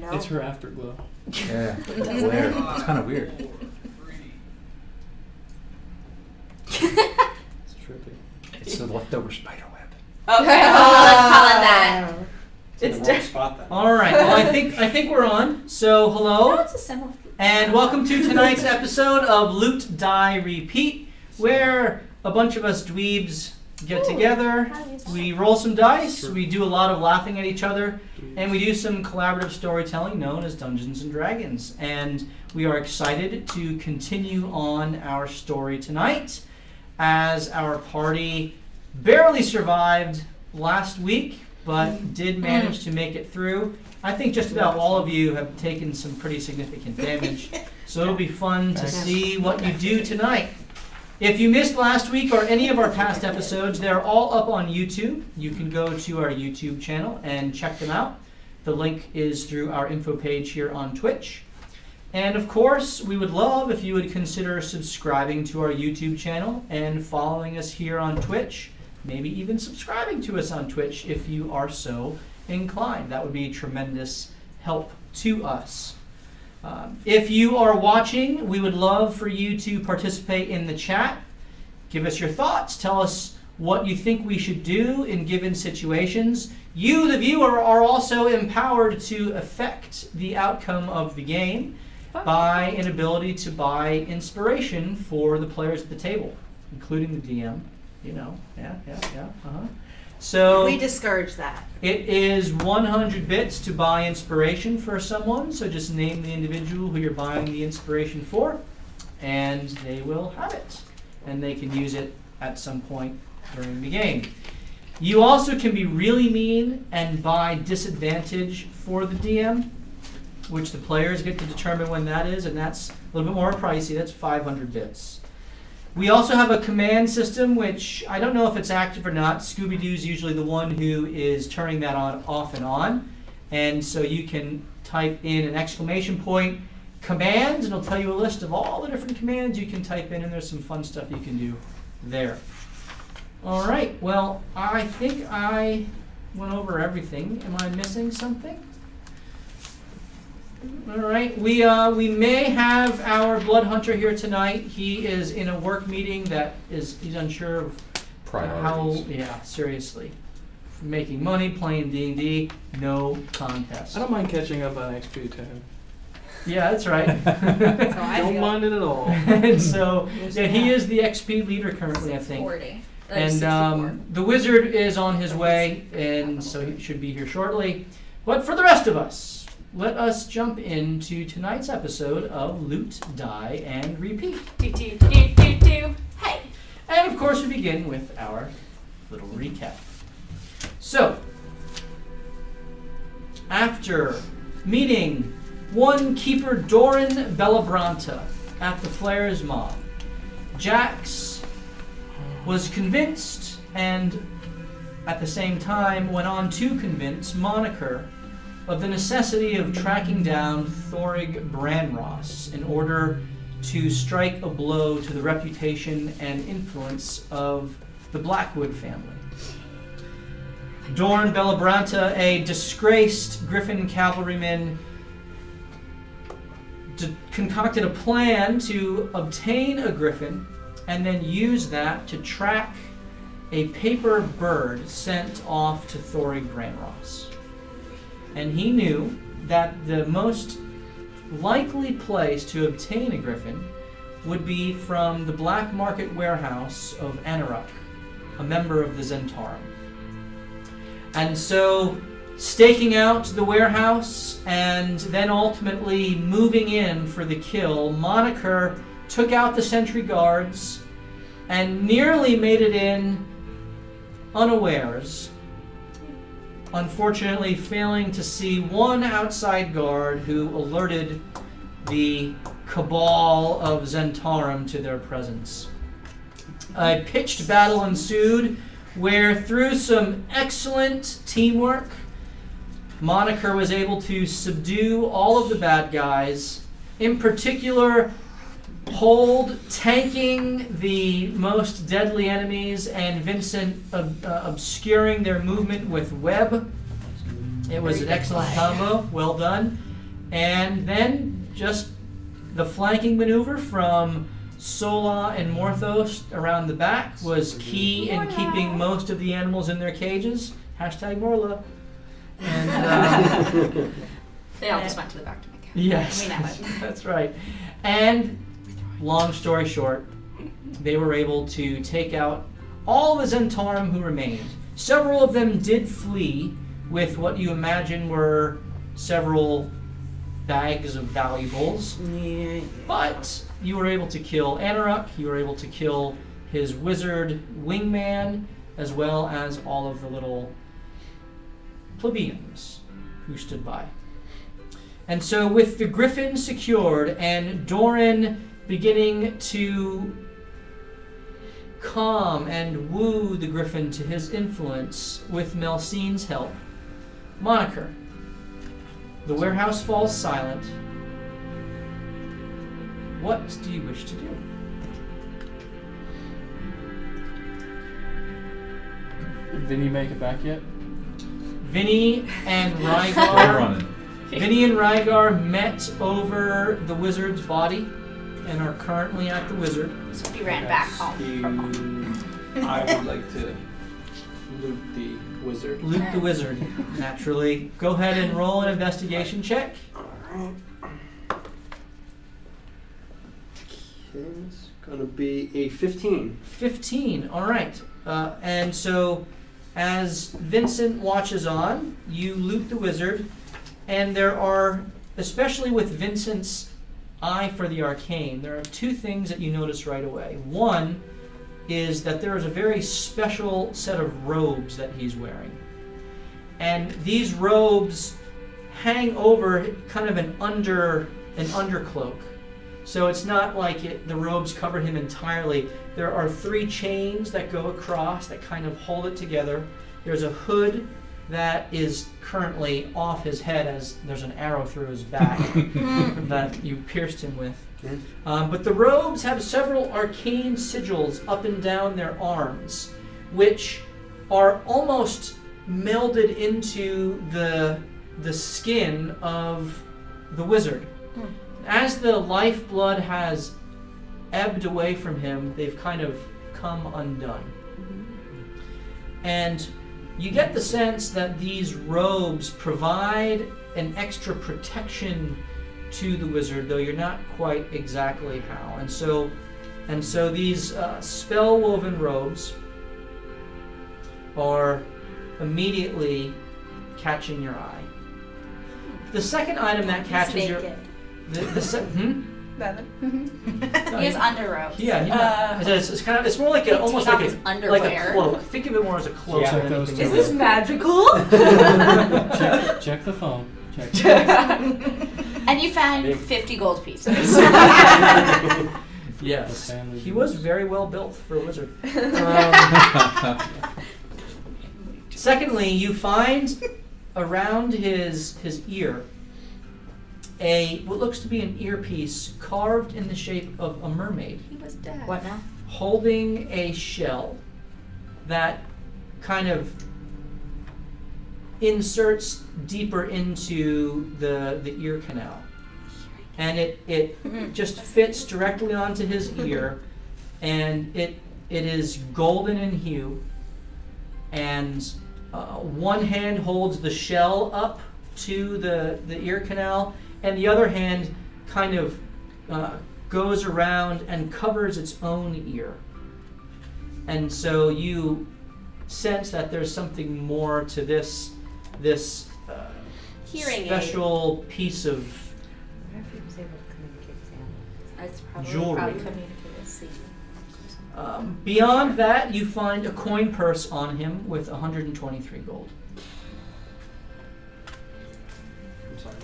No. It's her afterglow. Yeah, glare. It's kind of weird. It's trippy. It's the leftover spider web. Okay, let's call it that. It's in the wrong spot then. All right. Well, I think we're on. So hello. No, it's a symbol. And welcome to tonight's episode of Loot, Die, Repeat, where a bunch of us dweebs get together, we roll some dice, we do a lot of laughing at each other, and we do some collaborative storytelling known as Dungeons and Dragons. And we are excited to continue on our story tonight, as our party barely survived last week, but did manage to make it through. I think just about all of you have taken some pretty significant damage, so it'll be fun to see what you do tonight. If you missed last week or any of our past episodes, they're all up on YouTube. You can go to our YouTube channel and check them out. The link is through our info page here on Twitch. And of course, we would love if you would consider subscribing to our YouTube channel and following us here on Twitch. Maybe even subscribing to us on Twitch if you are so inclined. That would be tremendous help to us. If you are watching, we would love for you to participate in the chat. Give us your thoughts. Tell us what you think we should do in given situations. You, the viewer, are also empowered to affect the outcome of the game by an ability to buy inspiration for the players at the table, including the DM. You know, So We discourage that. it is 100 bits to buy inspiration for someone, so just name the individual who you're buying the inspiration for, and they will have it, and they can use it at some point during the game. You also can be really mean and buy disadvantage for the DM, which the players get to determine when that is, and that's a little bit more pricey. That's 500 bits. We also have a command system, which I don't know if it's active or not. Scooby-Doo's usually the one who is turning that on, off and on. And so you can type in an exclamation point command, and it'll tell you a list of all the different commands you can type in, and there's some fun stuff you can do there. All right, well, I think I went over everything. Am I missing something? All right, we may have our blood hunter here tonight. He is in a work meeting he's unsure of Priorities. yeah, seriously. Making money, playing D&D, no contest. I don't mind catching up on XP to him. Yeah, that's right. Don't mind it at all. And so, yeah, he is the XP leader currently, I think. 40. And the wizard is on his way, and so he should be here shortly. But for the rest of us, let us jump into tonight's episode of Loot, Die, and Repeat. Hey. And of course, we begin with our little recap. So, after meeting one keeper Doran Bellabranta at the Flares Mob, Jax was convinced, and at the same time went on to convince Moniker of the necessity of tracking down Thorig Branross in order to strike a blow to the reputation and influence of the Blackwood family. Dorn Bellabranta, a disgraced Griffin cavalryman, concocted a plan to obtain a griffin and then use that to track a paper bird sent off to Thorig Branross. And he knew that the most likely place to obtain a griffin would be from the black market warehouse of Anaruk, a member of the Zentarum. And so, staking out the warehouse and then ultimately moving in for the kill, Moniker took out the sentry guards and nearly made it in unawares, unfortunately failing to see one outside guard who alerted the cabal of Zentarum to their presence. A pitched battle ensued where, through some excellent teamwork, Moniker was able to subdue all of the bad guys, in particular hold tanking the most deadly enemies and Vincent obscuring their movement with web. It was an excellent combo, well done. And then just the flanking maneuver from Sola and Morthos around the back was key in keeping most of the animals in their cages. Hashtag Morla. And They all just went to the back to my cat. yes, We know it. that's right. And long story short, they were able to take out all the Zentarum who remained. Several of them did flee with what you imagine were several bags of valuables. But you were able to kill Anaruk, you were able to kill his wizard wingman, as well as all of the little plebeians who stood by. And so with the griffin secured and Doran beginning to calm and woo the griffin to his influence with Melcine's help, Moniker, the warehouse falls silent. What do you wish to do? Did Vinny make it back yet? Vinny and They're Rygar. running. Vinny and Rygar met over the wizard's body and are currently at the wizard. So he ran back home. I would like to loot the wizard. Loot the wizard, naturally. Go ahead and roll an investigation check. Alright. It's gonna be a 15. 15, all right. And so as Vincent watches on, you loot the wizard, and there are, especially with Vincent's eye for the arcane, there are two things that you notice right away. One is that there is a very special set of robes that he's wearing. And these robes hang over kind of an undercloak. So it's not like the robes cover him entirely. There are 3 chains that go across that kind of hold it together. There's a hood that is currently off his head as there's an arrow through his back that you pierced him with. But the robes have several arcane sigils up and down their arms, which are almost melded into the skin of the wizard. As the lifeblood has ebbed away from him, they've kind of come undone. And you get the sense that these robes provide an extra protection to the wizard, though you're not quite exactly how. And so these spell-woven robes are immediately catching your eye. The second item that catches your He has underrobes. Yeah. It's kind of, it's more like almost take like off his a underwear. cloak. Think of it more as a cloak. Yeah, than those anything two. else. magical? Check the phone. Check. And you found 50 gold pieces. Yes, The family he was views. very well built for a wizard. Secondly, you find around his ear what looks to be an earpiece carved in the shape of a mermaid, He was dead. What now? holding a shell that kind of inserts deeper into the ear canal. And it just fits directly onto his ear, and it is golden in hue, and one hand holds the shell up to the ear canal, and the other hand kind of goes around and covers its own ear. And so you sense that there's something more to this Hearing special piece of I wonder if he was able to communicate with animals. It's probably Jewelry. communicated with sea. Beyond that, you find a coin purse on him with 123 gold. I'm sorry.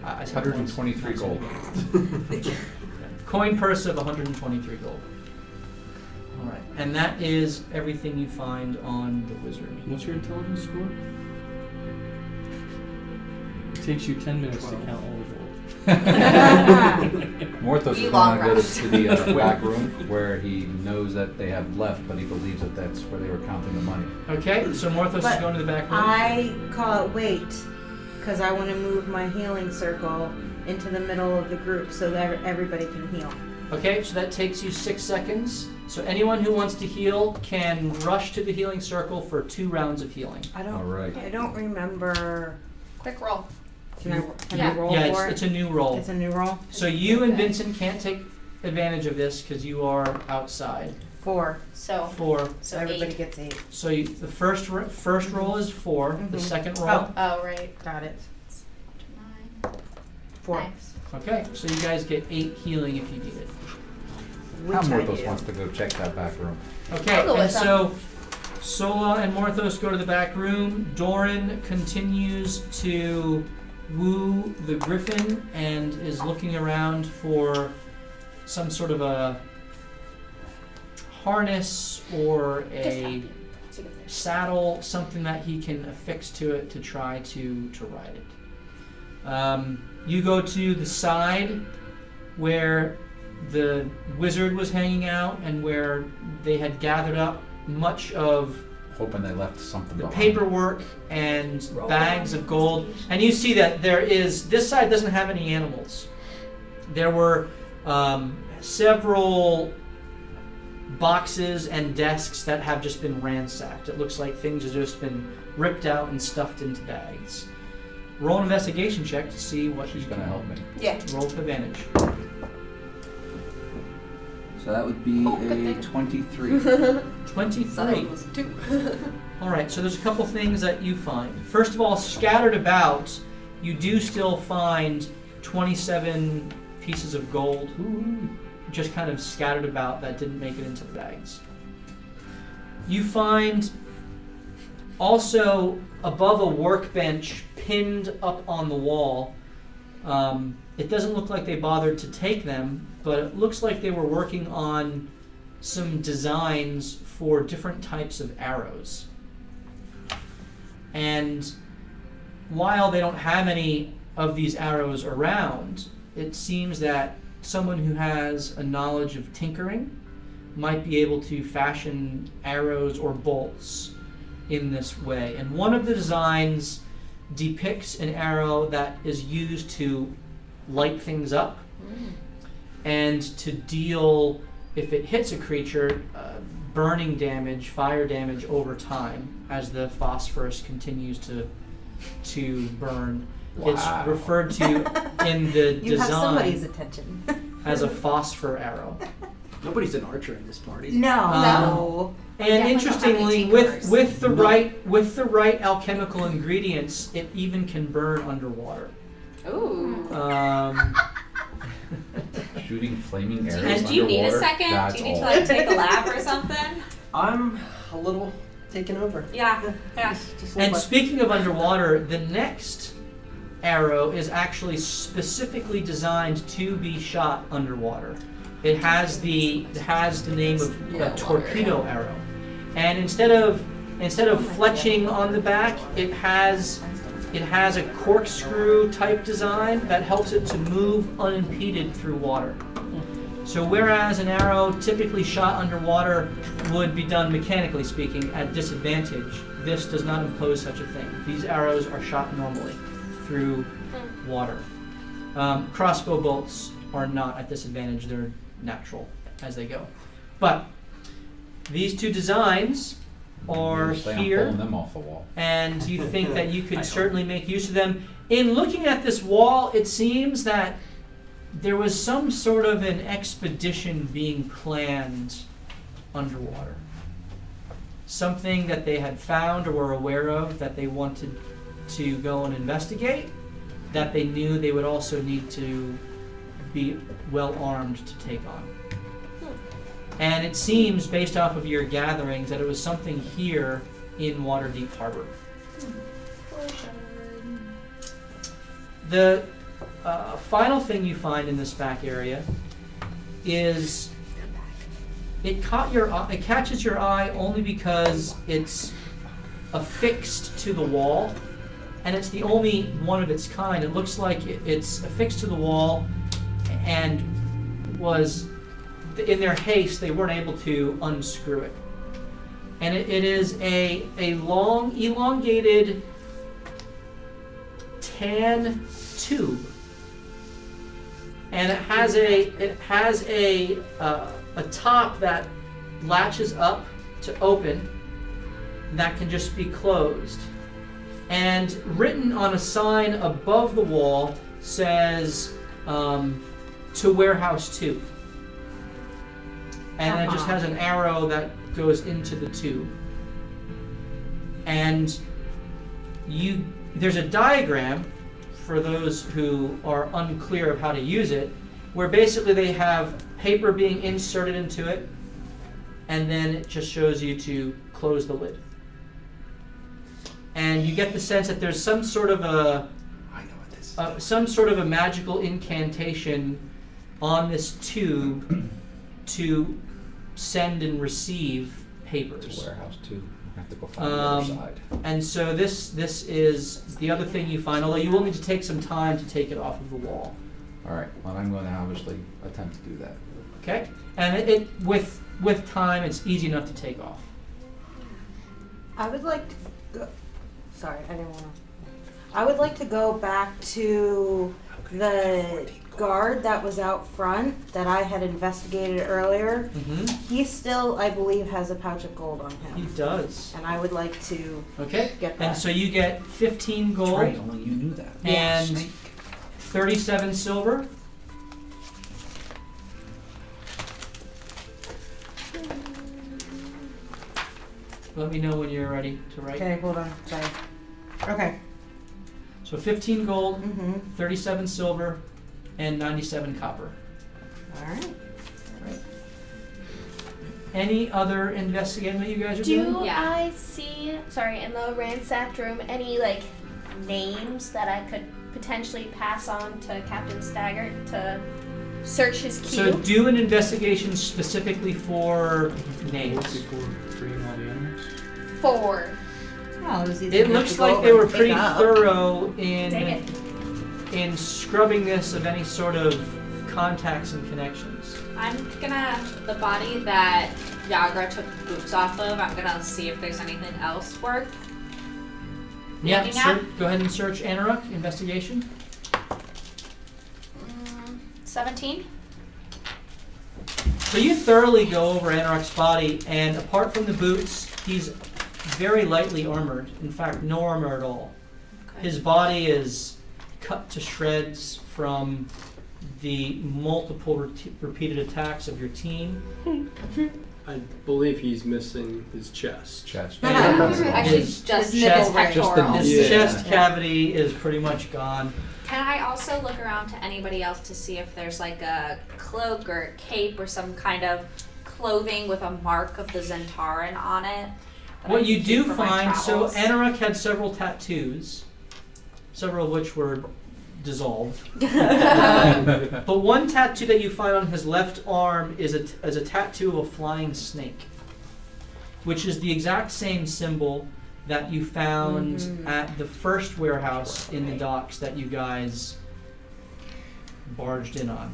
I said 123 gold. Coin purse of 123 gold. All right, and that is everything you find on the wizard. What's your intelligence score? It takes you 10 minutes to count all the gold. Morthos We is long going to go rest. to the back room where he knows that they have left, but he believes that that's where they were counting the money. Okay, so Morthos is But going to the back room. I call it wait, because I want to move my healing circle into the middle of the group so that everybody can heal. Okay, so that takes you 6 seconds. So anyone who wants to heal can rush to the healing circle for 2 rounds of healing. I All right. don't remember. Quick roll. Can Yeah. I roll Yeah, for it's it? a new roll. It's a new roll. So you and Vincent can't take advantage of this because you are outside. 4. So 4. So everybody 8. gets 8. So the first roll is 4. The Mhm. second roll. Oh, right. Got it. 9. 4. Nice. Okay, so you guys get 8 healing if you need it. Which I Morthos do. wants to go check that back room. Okay, I'll go and with them. so Sola and Morthos go to the back room. Doran continues to woo the griffin and is looking around for some sort of a harness or a saddle, something that he can affix to it to try to ride it. You go to the side where the wizard was hanging out and where they had gathered up much of Hoping they left something the behind. paperwork and bags of gold. And you see that this side doesn't have any animals. There were several boxes and desks that have just been ransacked. It looks like things have just been ripped out and stuffed into bags. Roll an investigation check to see what She's you gonna can help me. Yeah. roll with advantage. So that would be Oh, good a thing. 23. 23. was 2. All right, so there's a couple things that you find. First of all, scattered about, you do still find 27 pieces of gold, just kind of scattered about that didn't make it into the bags. You find also above a workbench pinned up on the wall. It doesn't look like they bothered to take them, but it looks like they were working on some designs for different types of arrows. And while they don't have any of these arrows around, it seems that someone who has a knowledge of tinkering might be able to fashion arrows or bolts in this way. And one of the designs depicts an arrow that is used to light things up and to deal, if it hits a creature, burning damage, fire damage over time as the phosphorus continues to burn. Wow. It's referred to in the You have somebody's design attention. as a phosphor arrow. Nobody's an archer in this party. No. And Definitely interestingly, don't have any with the right alchemical ingredients, it even can burn underwater. Ooh. Shooting flaming arrows And do you need a underwater? second? That's Do you need all. to like take a lap or something? I'm a little taken over. Yeah. Yeah. Just a And little speaking of underwater, the next arrow is actually specifically designed to be shot underwater. It has the name of a torpedo arrow, and instead of fletching on the back, it has a corkscrew type design that helps it to move unimpeded through water. So whereas an arrow typically shot underwater would be done, mechanically speaking, at disadvantage, this does not impose such a thing. These arrows are shot normally through water. Crossbow bolts are not at disadvantage, they're natural as they go. But these two designs are You say I'm here, pulling them off the wall. and you think that you could certainly make use of them. In looking at this wall, it seems that there was some sort of an expedition being planned underwater. Something that they had found or were aware of that they wanted to go and investigate, that they knew they would also need to be well armed to take on. And it seems, based off of your gatherings, that it was something here in Waterdeep Harbor. The final thing you find in this back area is it catches your eye only because it's affixed to the wall, and it's the only one of its kind. It looks like it's affixed to the wall, and was in their haste they weren't able to unscrew it. And it is a long, elongated tan tube, and it has a top that latches up to open. That can just be closed. And written on a sign above the wall says to warehouse 2. And it just has an arrow that goes into the tube. And there's a diagram for those who are unclear of how to use it, where basically they have paper being inserted into it, and then it just shows you to close the lid. And you get the sense that there's some sort of a magical incantation on this tube to send and receive papers. It's a warehouse too. I have to go find the other side. And so this is the other thing you find, although you will need to take some time to take it off of the wall. All right. Well, I'm going to obviously attempt to do that. Okay? And it with time, it's easy enough to take off. I would like to go. Sorry, I didn't want to. I would like to go back to the guard that was out front that I had investigated earlier. Mm-hmm. He still, I believe, has a pouch of gold on him. He does. And I would like to get that. And so you get 15 gold. That's right, only you knew that. And Snake. 37 silver. Let me know when you're ready to write. Okay, hold on. Sorry. Okay. So 15 gold, Mm-hmm. 37 silver, and 97 copper. All right. Any other investigating that you guys are doing? Do Yeah. I see, sorry, in the ransacked room, any, like, names that I could potentially pass on to Captain Staggart to search his So queue? do an investigation specifically for names. Before bringing all the animals. 4. Oh, it was easy It enough looks to go like over they were and pick pretty up. thorough Dang it. in scrubbing this of any sort of contacts and connections. I'm gonna, the body that Yagra took the boots off of, I'm gonna see if there's anything else worth Yeah, looking at. go ahead and search Anaruk, investigation. 17? So you thoroughly go over Anaruk's body, and apart from the boots, he's very lightly armored. In fact, no armor at all. Okay. His body is cut to shreds from the multiple repeated attacks of your team. I believe he's missing his chest. Chest. Actually, His just his his nipple ring. Just the pectorals. His Yeah. chest cavity is pretty much gone. Can I also look around to anybody else to see if there's like a cloak or a cape or some kind of clothing with a mark of the Zentaran on it? that I What can you keep do for my find, so travels? Anaruk had several tattoos, several of which were dissolved. But one tattoo that you find on his left arm is a tattoo of a flying snake, which is the exact same symbol that you found at the first warehouse in the docks that you guys barged in on.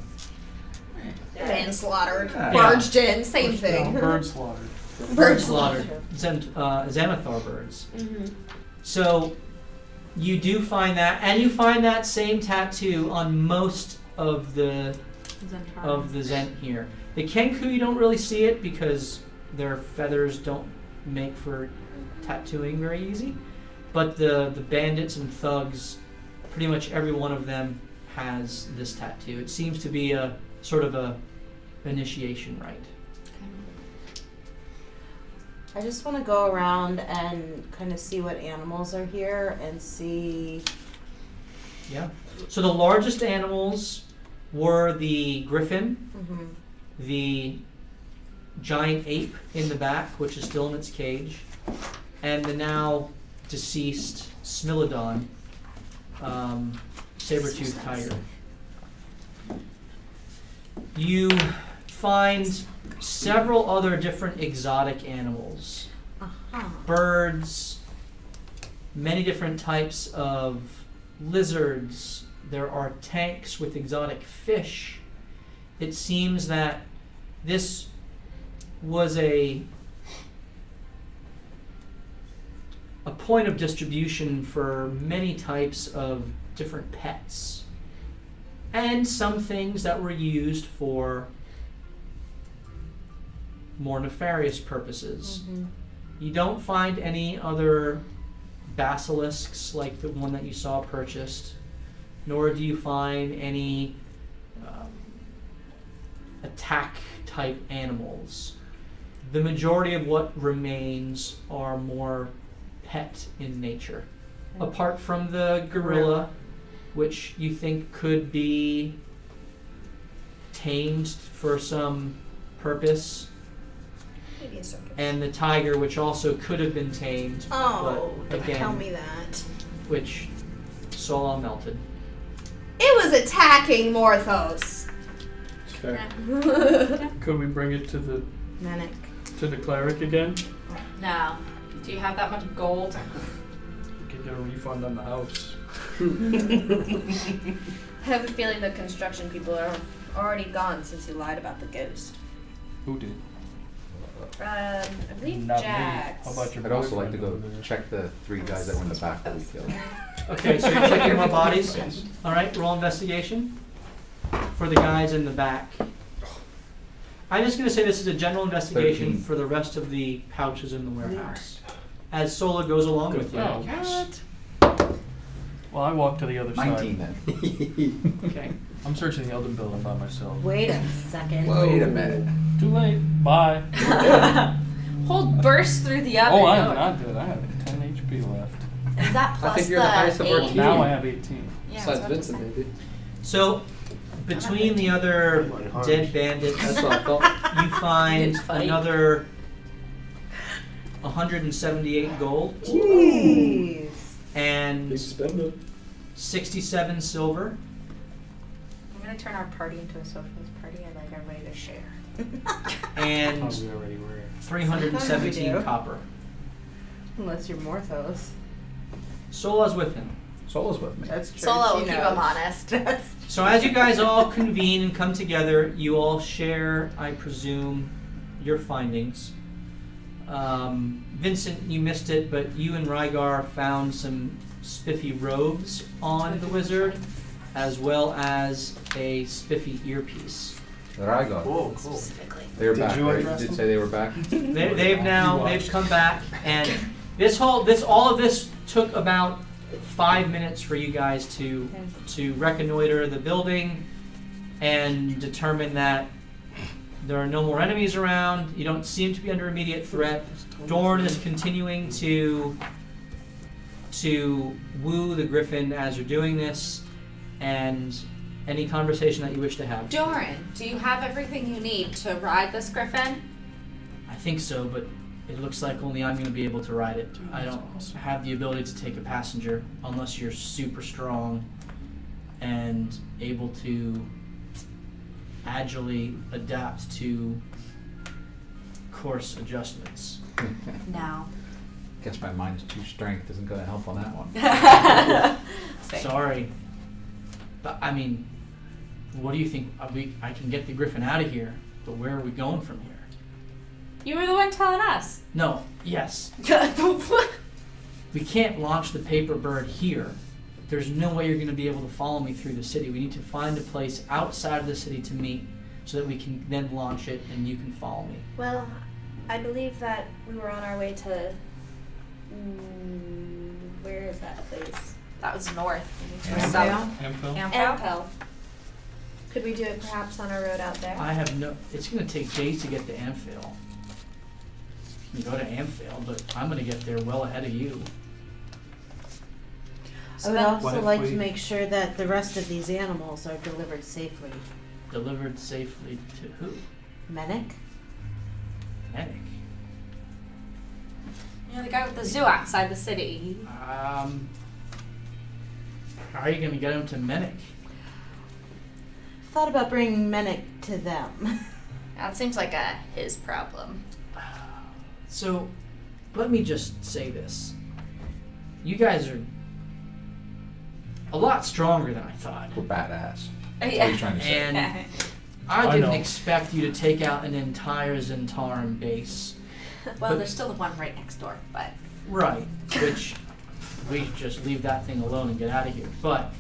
Manslaughtered. Yeah. Barged in, same thing. Bird slaughtered. Bird slaughtered. Xanathar birds. Mm-hmm. So you do find that, and you find that same tattoo on most of the Zent here. The Kenku, you don't really see it because their feathers don't make for tattooing very easy. But the bandits and thugs, pretty much every one of them has this tattoo. It seems to be a sort of a initiation rite. I just want to go around and kind of see what animals are here and see. Yeah. So the largest animals were the griffin, Mm-hmm. the giant ape in the back, which is still in its cage, and the now deceased Smilodon, saber-toothed tiger. You find several other different exotic animals. Uh-huh. Birds, many different types of lizards. There are tanks with exotic fish. It seems that this was a point of distribution for many types of different pets, and some things that were used for more nefarious purposes. You don't find any other basilisks like the one that you saw purchased, nor do you find any attack type animals. The majority of what remains are more pet in nature, apart from the gorilla, which you think could be tamed for some purpose, Maybe a circus. and the tiger, which also could have been tamed, Oh, but again, tell me that. which Sola melted. It was attacking Morthos. Okay. Could we bring it to the Manic. cleric again? No. Do you have that much gold? We can get a refund on the house. I have a feeling the construction people are already gone since you lied about the ghost. Who did? I believe Not me. Jax. How about your I'd also like to boyfriend go over there? check the 3 guys that were in the back that we killed. Okay, so you're checking more bodies? Yes. Alright, roll investigation for the guys in the back. I'm just going to say this is a general investigation 13. for the rest of the pouches in the warehouse. As Sola goes along with you. Oh, Yes. Well, I walked to the other 19 side. then. Okay. I'm searching the other building by myself. Wait a second. Wait a minute. Too late. Bye. Hold burst through the other Oh, I am door. not dead. I have 10 HP left. Is that plus think you're the highest of our 8? team. Now I have 18. Yeah, Besides I was about to Vincent, say. maybe. So, between the other dead bandits, That's what I thought. you find Didn't fight. another 178 gold Jeez. and Big spender. 67 silver. I'm gonna turn our party into a socialist party. I'd like everybody to share. And We already were. 317 Sometimes we do. copper. Unless you're Morthos. Sola's with him. Sola's with me. That's true. Solo will she keep knows. him honest. That's So as you guys all convene and come together, you all share, I presume, your findings. Vincent, you missed it, but you and Rygar found some spiffy robes on the wizard, as well as a spiffy earpiece. That I got. Whoa, cool. Specifically. They were Did back, you right? address Did them? say they were back? They've come back, and all of this took about 5 minutes for you guys to reconnoiter the building and determine that there are no more enemies around. You don't seem to be under immediate threat. Dorn is continuing to woo the griffin as you're doing this, and any conversation that you wish to have. Doran, do you have everything you need to ride this griffin? I think so, but it looks like only I'm going to be able to ride it. I don't have the ability to take a passenger unless you're super strong and able to agilely adapt to course adjustments. No. Guess my minus 2 strength isn't going to help on that one. Sorry. But, I mean, what do you think? I can get the griffin out of here, but where are we going from here? You were the one telling us. No, yes. We can't launch the paper bird here. There's no way you're going to be able to follow me through the city. We need to find a place outside of the city to meet so that we can then launch it and you can follow me. Well, I believe that we were on our way to. Where is that place? That was north. Amphel? South. Amphil? Ampel. Could we do it perhaps on our road out there? I have no. It's going to take days to get to Amphill. You can go to Amphill, but I'm going to get there well ahead of you. I would What also if like we- to make sure that the rest of these animals are delivered safely. Delivered safely to who? Medic? Medic. You know, the guy with the zoo outside the city. How are you going to get him to Medic? Thought about bringing Medic to them. That seems like his problem. So, let me just say this. You guys are a lot stronger than I thought. We're badass. That's what Yeah. you're trying to say. And I I didn't know. expect you to take out an entire Zentaran base. Well, there's still the one right next door, but Right. Which, we just leave that thing alone and get out of here. But,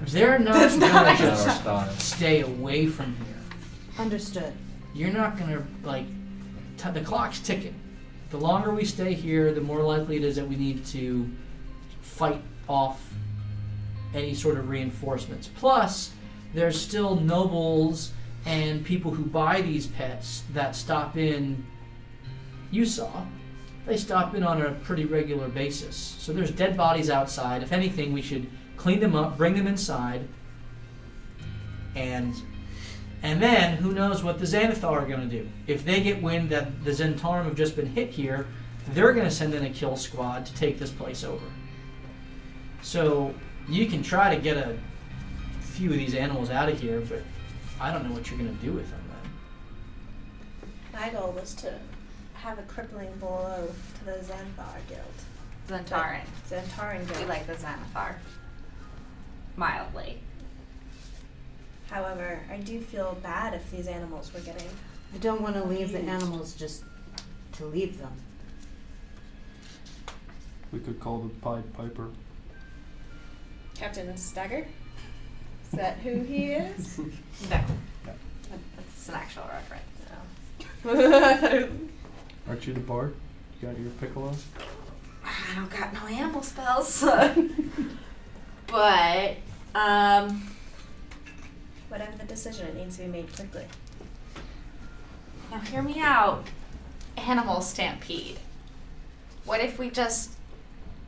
They're not That's not gonna our just style. stay away from here. Understood. You're not gonna the clock's ticking. The longer we stay here, the more likely it is that we need to fight off any sort of reinforcements. Plus, there's still nobles and people who buy these pets that stop in. You saw. They stop in on a pretty regular basis. So there's dead bodies outside. If anything, we should clean them up, bring them inside, and then who knows what the Xanathar are going to do. If they get wind that the Zentarum have just been hit here, they're going to send in a kill squad to take this place over. So you can try to get a few of these animals out of here, but I don't know what you're going to do with them then. My goal was to have a crippling blow to the Xanathar Guild. Zentaran. Xantaran Guild. We like the Xanathar. Mildly. However, I do feel bad if these animals were getting... I don't want to leave the animals just to leave them. We could call the Pied Piper. Captain Stagger? Is that who he is? No. That's an actual reference. No. Aren't you the bard? You got your piccolo? I don't got no animal spells. But, Whatever the decision, it needs to be made quickly. now hear me out. Animal stampede. What if we just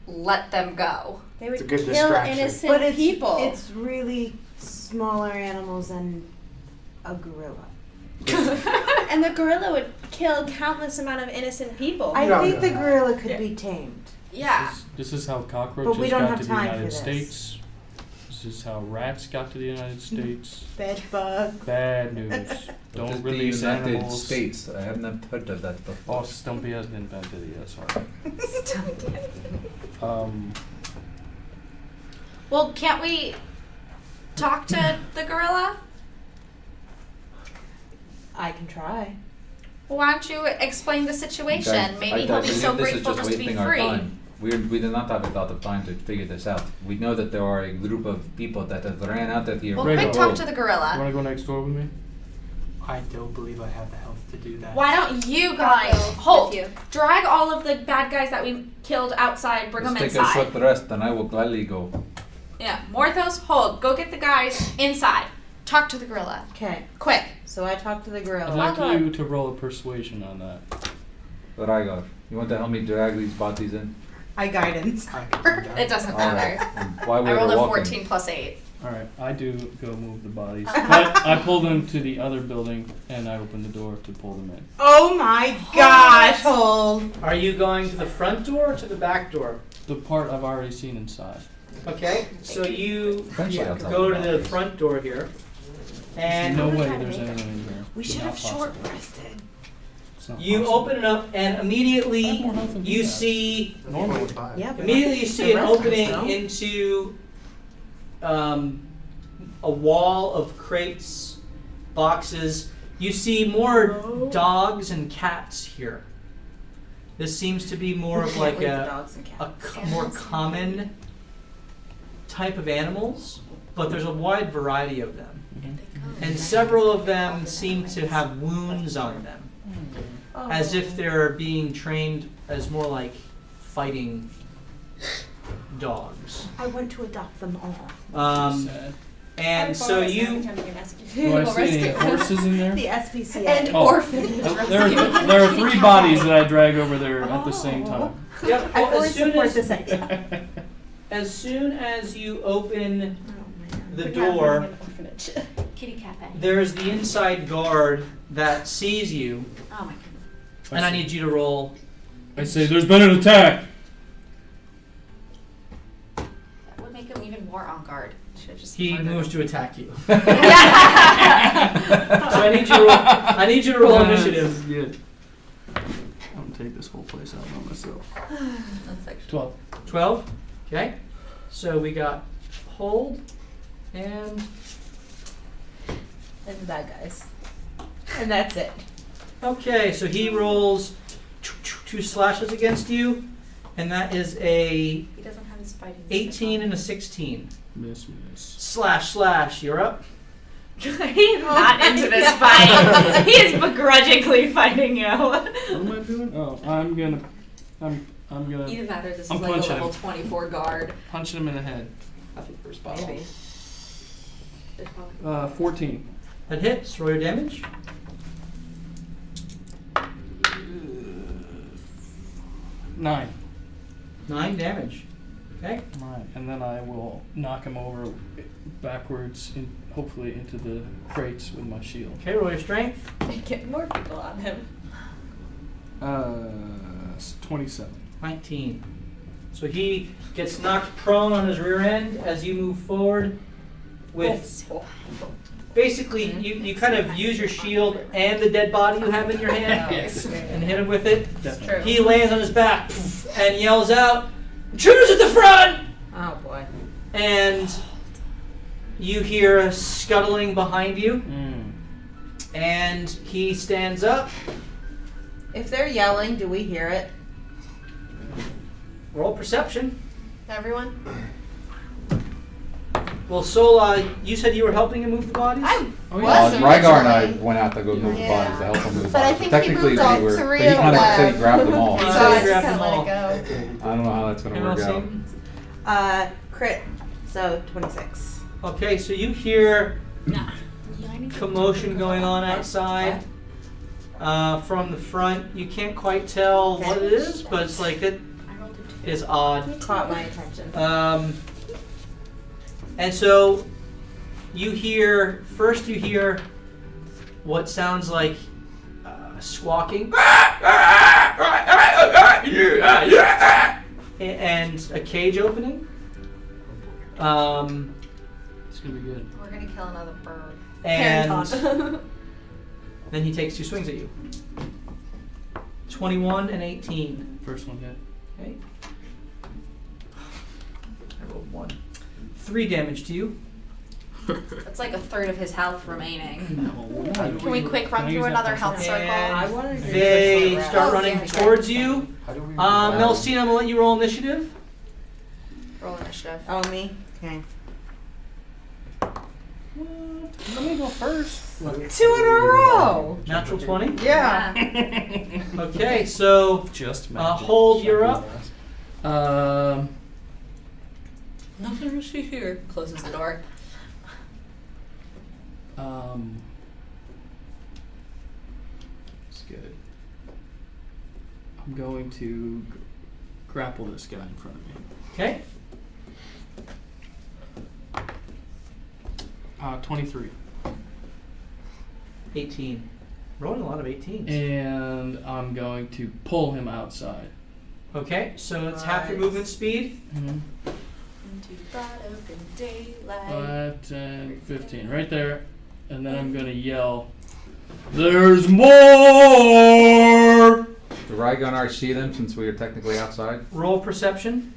let them go? They would It's a good kill distraction. innocent But it's people. it's really smaller animals than a gorilla. And the gorilla would kill countless amount of innocent people. I No, think no, the no. gorilla could be tamed. Yeah. This is how cockroaches But we don't got have to the time for United this. States. This is how rats got to the United States. Bed bugs. Bad news. What Don't is release the United animals. States. I haven't heard of that before. Oh, Stumpy hasn't invented it yet, sorry. Well, can't we talk to the gorilla? I can try. Why don't you explain the situation? Guys, Maybe I he'll be believe so this is grateful just just to be wasting our free. time. We do not have a lot of time to figure this out. We know that there are a group of people that have ran out of here. Well, Right, quick well, talk to the You gorilla. wanna go next door with me? I don't believe I have the health to do that. Why don't you guys I'll go hold, with you. drag all of the bad guys that we killed outside, bring Let's them take a inside. short rest, and I will gladly go. Yeah, Morthos, hold. Go get the guys inside. Talk to the gorilla. Okay. Quick. So I talk to the I'd gorilla. like Okay. you to roll a persuasion on that. Rygar, you want to help me drag these bodies in? I guidance. I can do that. It doesn't Alright. matter. And while I we rolled were a walking, 14 plus 8. Alright, I do go move the bodies. But I pull them to the other building and I open the door to pull them in. Oh my gosh, hold. Are you going to the front door or to the back door? The part I've already seen inside. Okay, so you Eventually I'll tell go you to about the this. front door here, There's and no way try to there's make anyone in here. We It's should not have possible. short rested. It's not you possible. open it up, and immediately I have more health than you you guys. see Normally 5. Yeah, but immediately you see the an rest of us opening don't. into a wall of crates, boxes. You see more dogs and cats here. This seems to be more of like more common type of animals, but there's a wide variety of them. And several of them seem to have wounds on them, as if they're being trained as more like fighting dogs. I want to adopt them all. Sad. And so you, Do I see any horses in there? The SPCA. And Oh. orphanage. There are 3 bodies that I drag over there at the same time. yep, I well, fully as soon support as, this idea. as soon as you open Oh, man. the We're not door, having an orphanage. Kitty Cafe. there's the inside guard that sees you, Oh my goodness. and I need you to roll. I say, there's been an attack! That would make him even more on guard. Should just He murdered moves him. to attack you. So I need you to roll. I need you to roll initiative. Good. I'm gonna take this whole place out by myself. That's actually 12. 12. Okay. So we got hold and And the bad guys. And that's it. okay. So he rolls 2 slashes against you, And that is a He doesn't have his fighting. 18 and a 16. Miss. Slash. You're up. He's not into this fight. He is begrudgingly fighting you. What am I doing? Oh, I'm gonna. Either that or this I'm is like a punching level him. 24 guard. Punching him in the head. I think first battle. Maybe. 14. That hits. Roll your damage. 9. 9 damage. Okay. Right, and then I will knock him over backwards, hopefully into the crates with my shield. Okay, roll your strength. Get more people on him. 27. 19. So he gets knocked prone on his rear end as you move forward with basically you kind of use your shield and the dead body you have in your hand Yes. and hit him with it. Definitely. He lands on his back and yells out, "Intruders at the front!" Oh boy. And you hear a scuttling behind you, and he stands up. If they're yelling, do we hear it? Roll perception. Everyone? Well, Sola, you said you were helping him move the bodies? Oh, Was Rygar and I originally. went out to go move the Yeah. bodies to help him move the But I bodies. think he Technically, moved all we were, three but he of kind of said them. he grabbed them all. So So I I just grabbed kinda them all. let it go. I don't know how that's going to work out. MLC? Crit. So 26. Okay, so you hear Nah. Yeah, I need to commotion going on outside from the front. You can't quite tell what it is, but it's like it I rolled a 2. is odd. Caught my attention. And so you hear what sounds like squawking and a cage opening. It's gonna be good. We're gonna kill another bird. And Paragon. then he takes 2 swings at you. 21 and 18. First one hit. Okay. I rolled 1. 3 damage to you. That's like a third of his health remaining. Can we quick run Can I through use that another for health something? circle? I wanted to They switch start around. running yeah, towards you. How do we Melcine, I'm gonna let you roll initiative. Roll initiative. Oh, me? Okay. Let me go first. 2 in a row! Natural 20. Yeah. Okay, so Just hold, you're up. Nothing to see here. Closes the door. It's good. I'm going to grapple this guy in front of me. Okay. 23. 18. Rolling a lot of 18s. And I'm going to pull him outside. Okay, so it's half your Nice. movement speed. Into broad open daylight. 5, 10, 15. Right there. And then I'm going to yell, "There's more!" Do Rygar and I see them since we are technically outside? Roll perception.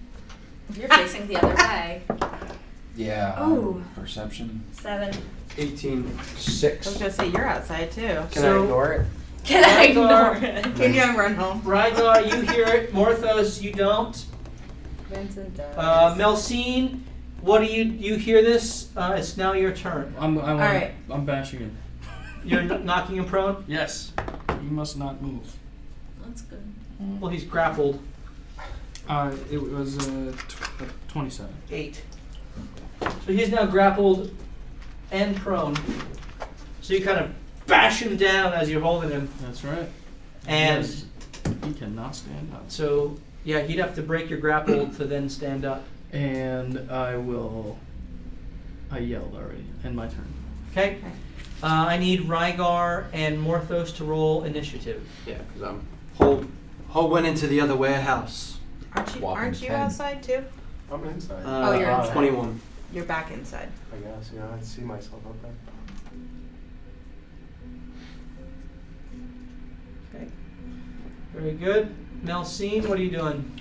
You're facing the other way. Yeah. Ooh. Perception. 7. 18. I was 6. gonna say you're outside too. Can So- I ignore it? Can I ignore Rygar- it? Can you run home? Rygar, you hear it. Morthos, you don't. Vincent does. Melcine, what do you hear this? It's now your turn. right. I'm bashing him. You're knocking him prone? Yes. You must not move. That's good. Well, he's grappled. It was 27. 8. So he's now grappled and prone. So you kind of bash him down as you're holding him. That's right. And Yes. He cannot stand up. so, yeah, he'd have to break your grapple to then stand up. And I yelled already. End my turn. Okay? I need Rygar and Morthos to roll initiative. Yeah, because I'm Hull went into the other warehouse. Aren't you Whopping 10. outside too? I'm inside. Oh, you're inside. 21. You're back inside. I guess, yeah, I see myself out there. Okay. Very good. Melcine, what are you doing?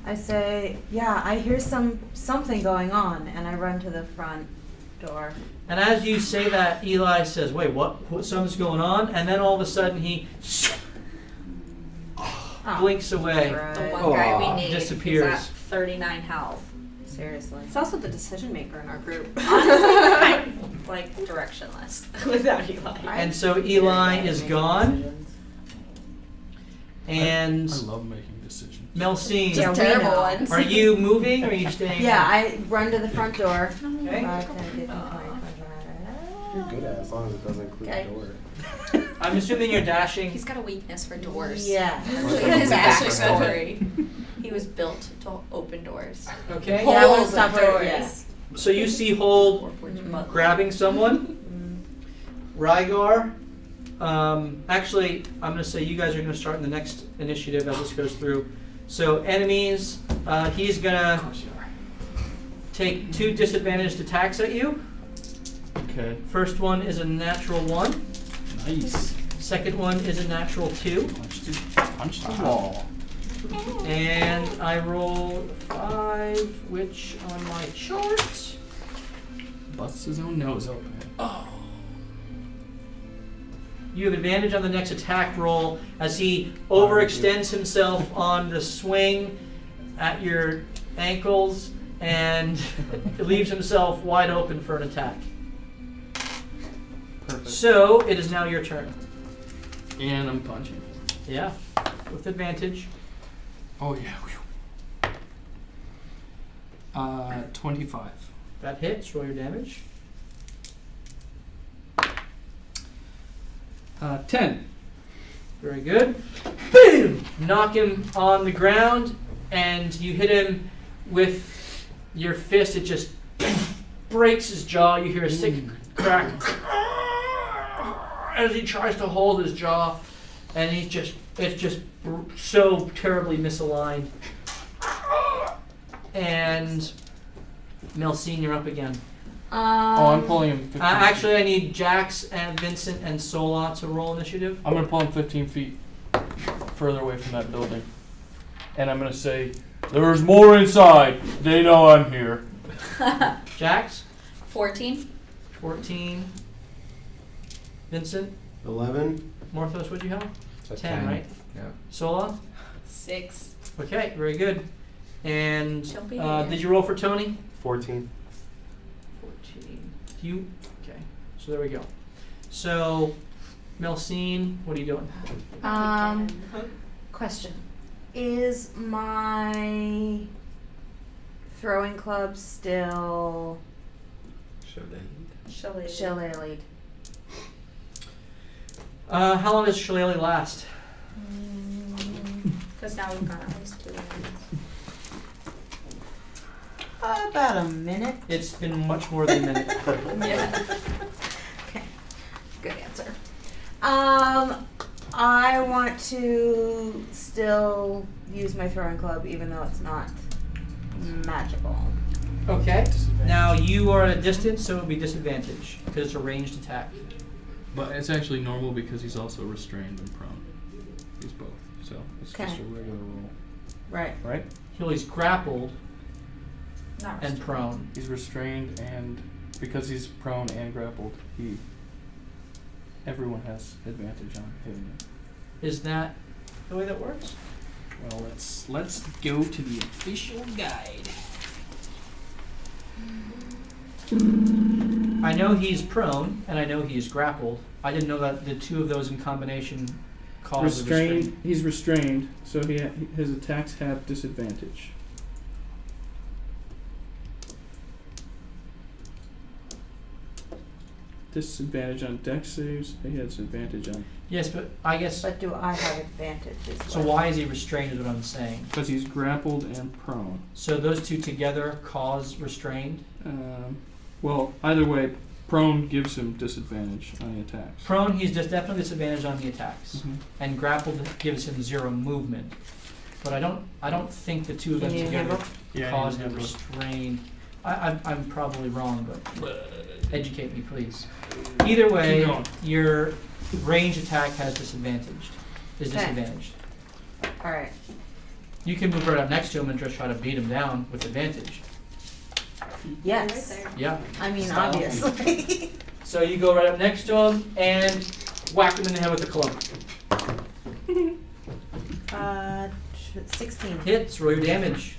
I say, yeah, I hear something going on, and I run to the front door. And as you say that, Eli says, "Wait, what? Something's going on?" And then all of a sudden, he Oh, blinks away. The right. one guy we Aw. need Disappears. is at 39 health. Seriously. He's also the decision maker in our group. Honestly, I'm like directionless. Without Eli. And so Eli is gone. And I love making decisions. Melcene, Yeah, Just we terrible know. ones. are you moving or are you staying? Yeah, I run to the front door. Okay. 5, 10, 15, 20, 25. You're good at it as long as it doesn't include Okay. the door. I'm assuming you're dashing. He's got a weakness for doors. Yeah. His backstory. He was built to open doors. Okay. Yeah, I won't Holes stop in right. doors. Yeah. So you see Hold grabbing someone. Rygar. Actually, I'm going to say you guys are going to start in the next initiative as this goes through. So enemies, he's going to take 2 disadvantaged attacks at you. Okay. First one is a natural 1. Nice. Second one is a natural 2. Punch the wall. And I roll 5, which on my chart. Busts his own nose open. You have advantage on the next attack roll as he overextends himself on the swing at your ankles and leaves himself wide open for an attack. Perfect. So it is now your turn. And I'm punching. Yeah, with advantage. Oh yeah. 25. That hits. Roll your damage. 10. Very good. Boom! Knock him on the ground, and you hit him with your fist. It just breaks his jaw. You hear a sick crack as he tries to hold his jaw, and it's just so terribly misaligned. And Melcene, you're up again. I'm pulling him 15 Actually, I need Jax and Vincent and Sola to roll initiative. I'm going to pull him 15 feet further away from that building. And I'm going to say, there's more inside. They know I'm here. Jax, 14. 14. Vincent, 11. Morthos, what'd you have? So 10, right? Yeah. Sola? 6. Okay, very good. And Don't be did you roll for Tony? 14. 14. You? Okay, so there we go. So, Melcene, what are you doing? Question. Is my throwing club still shillelied? How long does Shillelagh last? Because now we've got at least 2 rounds. About a minute. It's been much more than a minute. Yeah. Okay. Good answer. I want to still use my throwing club even though it's not magical. Okay. Now you are at a distance, so it would be disadvantage because it's a ranged attack. But it's actually normal because he's also restrained and prone. He's both. So it's just Okay. a regular roll. Right. Right? He's grappled Not and prone. He's restrained, and because he's prone and grappled, everyone has advantage on hitting him. Is that the way that works? Well, let's go to the official guide. I know he's prone, and I know he's grappled. I didn't know that the two of those in combination cause the restraint. He's restrained, so his attacks have disadvantage. Disadvantage on dex saves. He has advantage on Yes, but I guess. But do I have advantage as So well? why is he restrained? Is what I'm saying. because he's grappled and prone. So those two together cause restrained. Well, either way, prone gives him disadvantage on the attacks. Prone, he's just definitely disadvantaged on the attacks, Mhm. and grappled gives him 0 movement. But I don't think the two of them Can you together handle? Yeah, cause he's him handle. restrained. I'm probably wrong, but educate me, please. Either way, Keep going. your range attack has disadvantaged. Is Okay. disadvantaged. All right. You can move right up next to him and just try to beat him down with advantage. Yes. Right there. Yeah. I mean, Style. obviously. So you go right up next to him and whack him in the head with the club. 16. Hits. Roll your damage.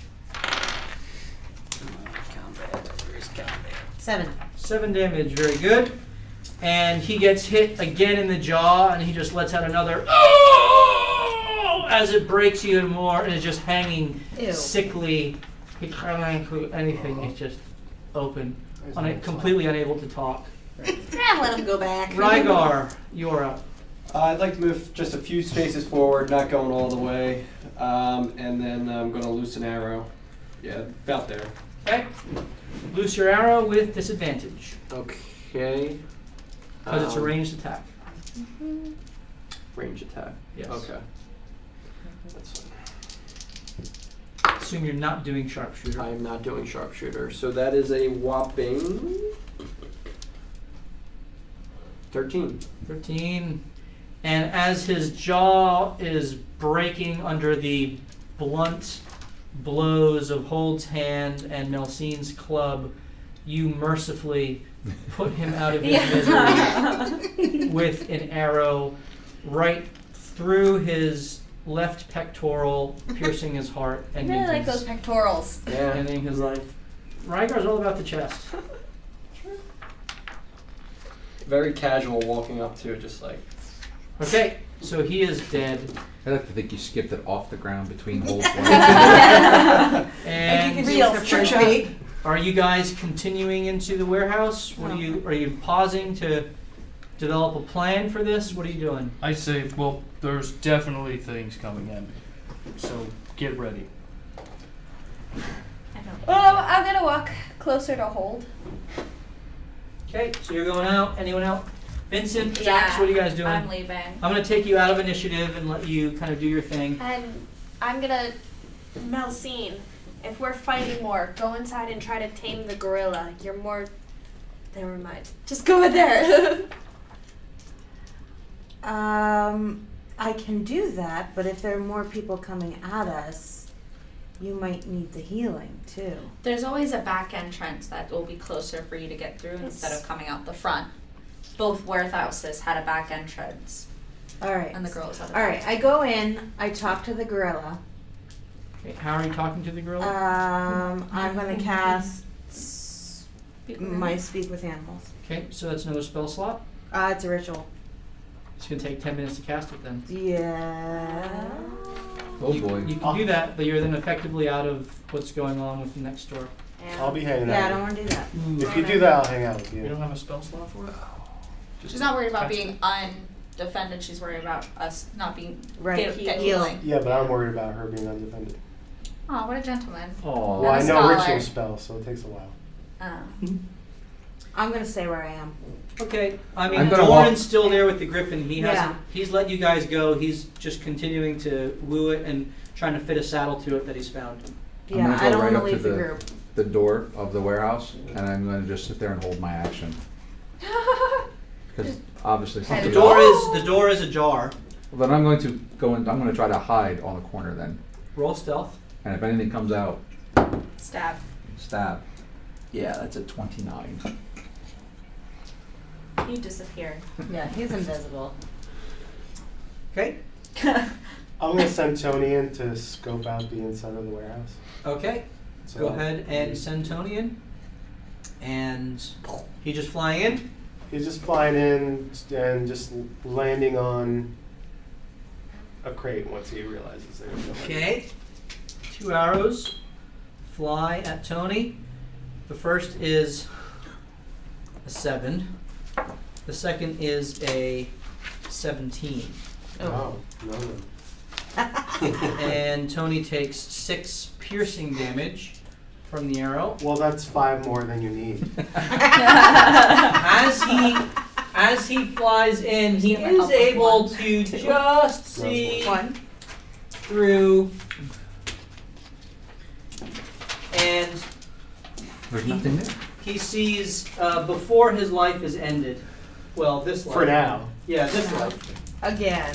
7. 7 damage. Very good. And he gets hit again in the jaw, and he just lets out another as it breaks even more, and is just hanging Ew. sickly. He can't do anything. He's just open, completely unable to talk. Let him go back. Rygar, you're up. I'd like to move just a few spaces forward, not going all the way, and then I'm going to loose an arrow. Yeah, about there. Okay. Loose your arrow with disadvantage, Okay. because it's a ranged attack. Range attack. Yes. Okay. That's fine. Assume you're not doing sharpshooter. I am not doing sharpshooter, so that is a whopping 13. 13. And as his jaw is breaking under the blunt blows of Hold's hand and Nelsine's club, you mercifully put him out of his misery with an arrow right through his left pectoral, piercing his heart, I and really like ending those pectorals. Yeah. ending his life. Rygar's all about the chest. Very casual walking up to it, just like. Okay, so he is dead. I like to think you skipped it off the ground between holes. And Real church. are you guys continuing into the warehouse? What are you pausing to develop a plan for this? What are you doing? I say, well, there's definitely things coming at me. So get ready. I'm gonna walk closer to Hold. Okay, so you're going out. Anyone out? Vincent, Jax, Yeah, what are you guys doing? I'm leaving. I'm going to take you out of initiative and let you kind of do your thing. And I'm gonna, Melsine, if we're fighting more, go inside and try to tame the gorilla. You're more. Never mind. Just go in there. I can do that, but if there are more people coming at us, you might need the healing too. There's always a back entrance that will be closer for you to get through instead of coming out the front. Both warehouses had a back entrance, All right. and the girls had a All back right. I go in. I talk to the gorilla. Okay, how are you talking to the gorilla? I'm gonna cast entrance. my speak with animals. Okay, so that's another spell slot. It's a ritual. It's going to take 10 minutes to cast it then. Yeah. Oh you, boy. You can do that, but you're then effectively out of what's going on with the next door. I'll be hanging Yeah, I out. don't want to do that. If you do that, I'll hang out with You you. don't have a spell slot for it? She's not worried about That's being undefended. She's worried about us not being Right. get Healing. healing. Yeah, but I'm worried about her being undefended. Oh, what a gentleman. Oh. Well, I a know scholar. ritual spells, so it takes a while. I'm gonna stay where I am. Okay, I mean, I'm gonna Doran's walk- still there with the griffin. He hasn't. Yeah. He's let you guys go. He's just continuing to woo it and trying to fit a saddle to it that he's found. I'm Yeah, gonna I go don't right want up to to leave the the- group. The door of the warehouse, and I'm going to just sit there and hold my action. Because obviously The something. door is ajar. But I'm going to go in. I'm going to try to hide on the corner then, Roll stealth. and if anything comes out, Stab. stab. Yeah, that's a 29. You disappeared. Yeah, he's invisible. Okay. I'm gonna send Tony in to scope out the inside of the warehouse. Okay. So Go ahead and send Tony in. And he just flying in. He's just flying in and just landing on a crate once he realizes there's nobody. Okay. 2 arrows fly at Tony. The first is a 7. The second is a 17. Oh, no. And Tony takes 6 piercing damage from the arrow. Well, that's 5 more than you need. As he flies in, he Give a is help with able one. to just see One. through. And There's nothing there. he sees before his life is ended. Well, this life. For now. Yeah, this life. Again.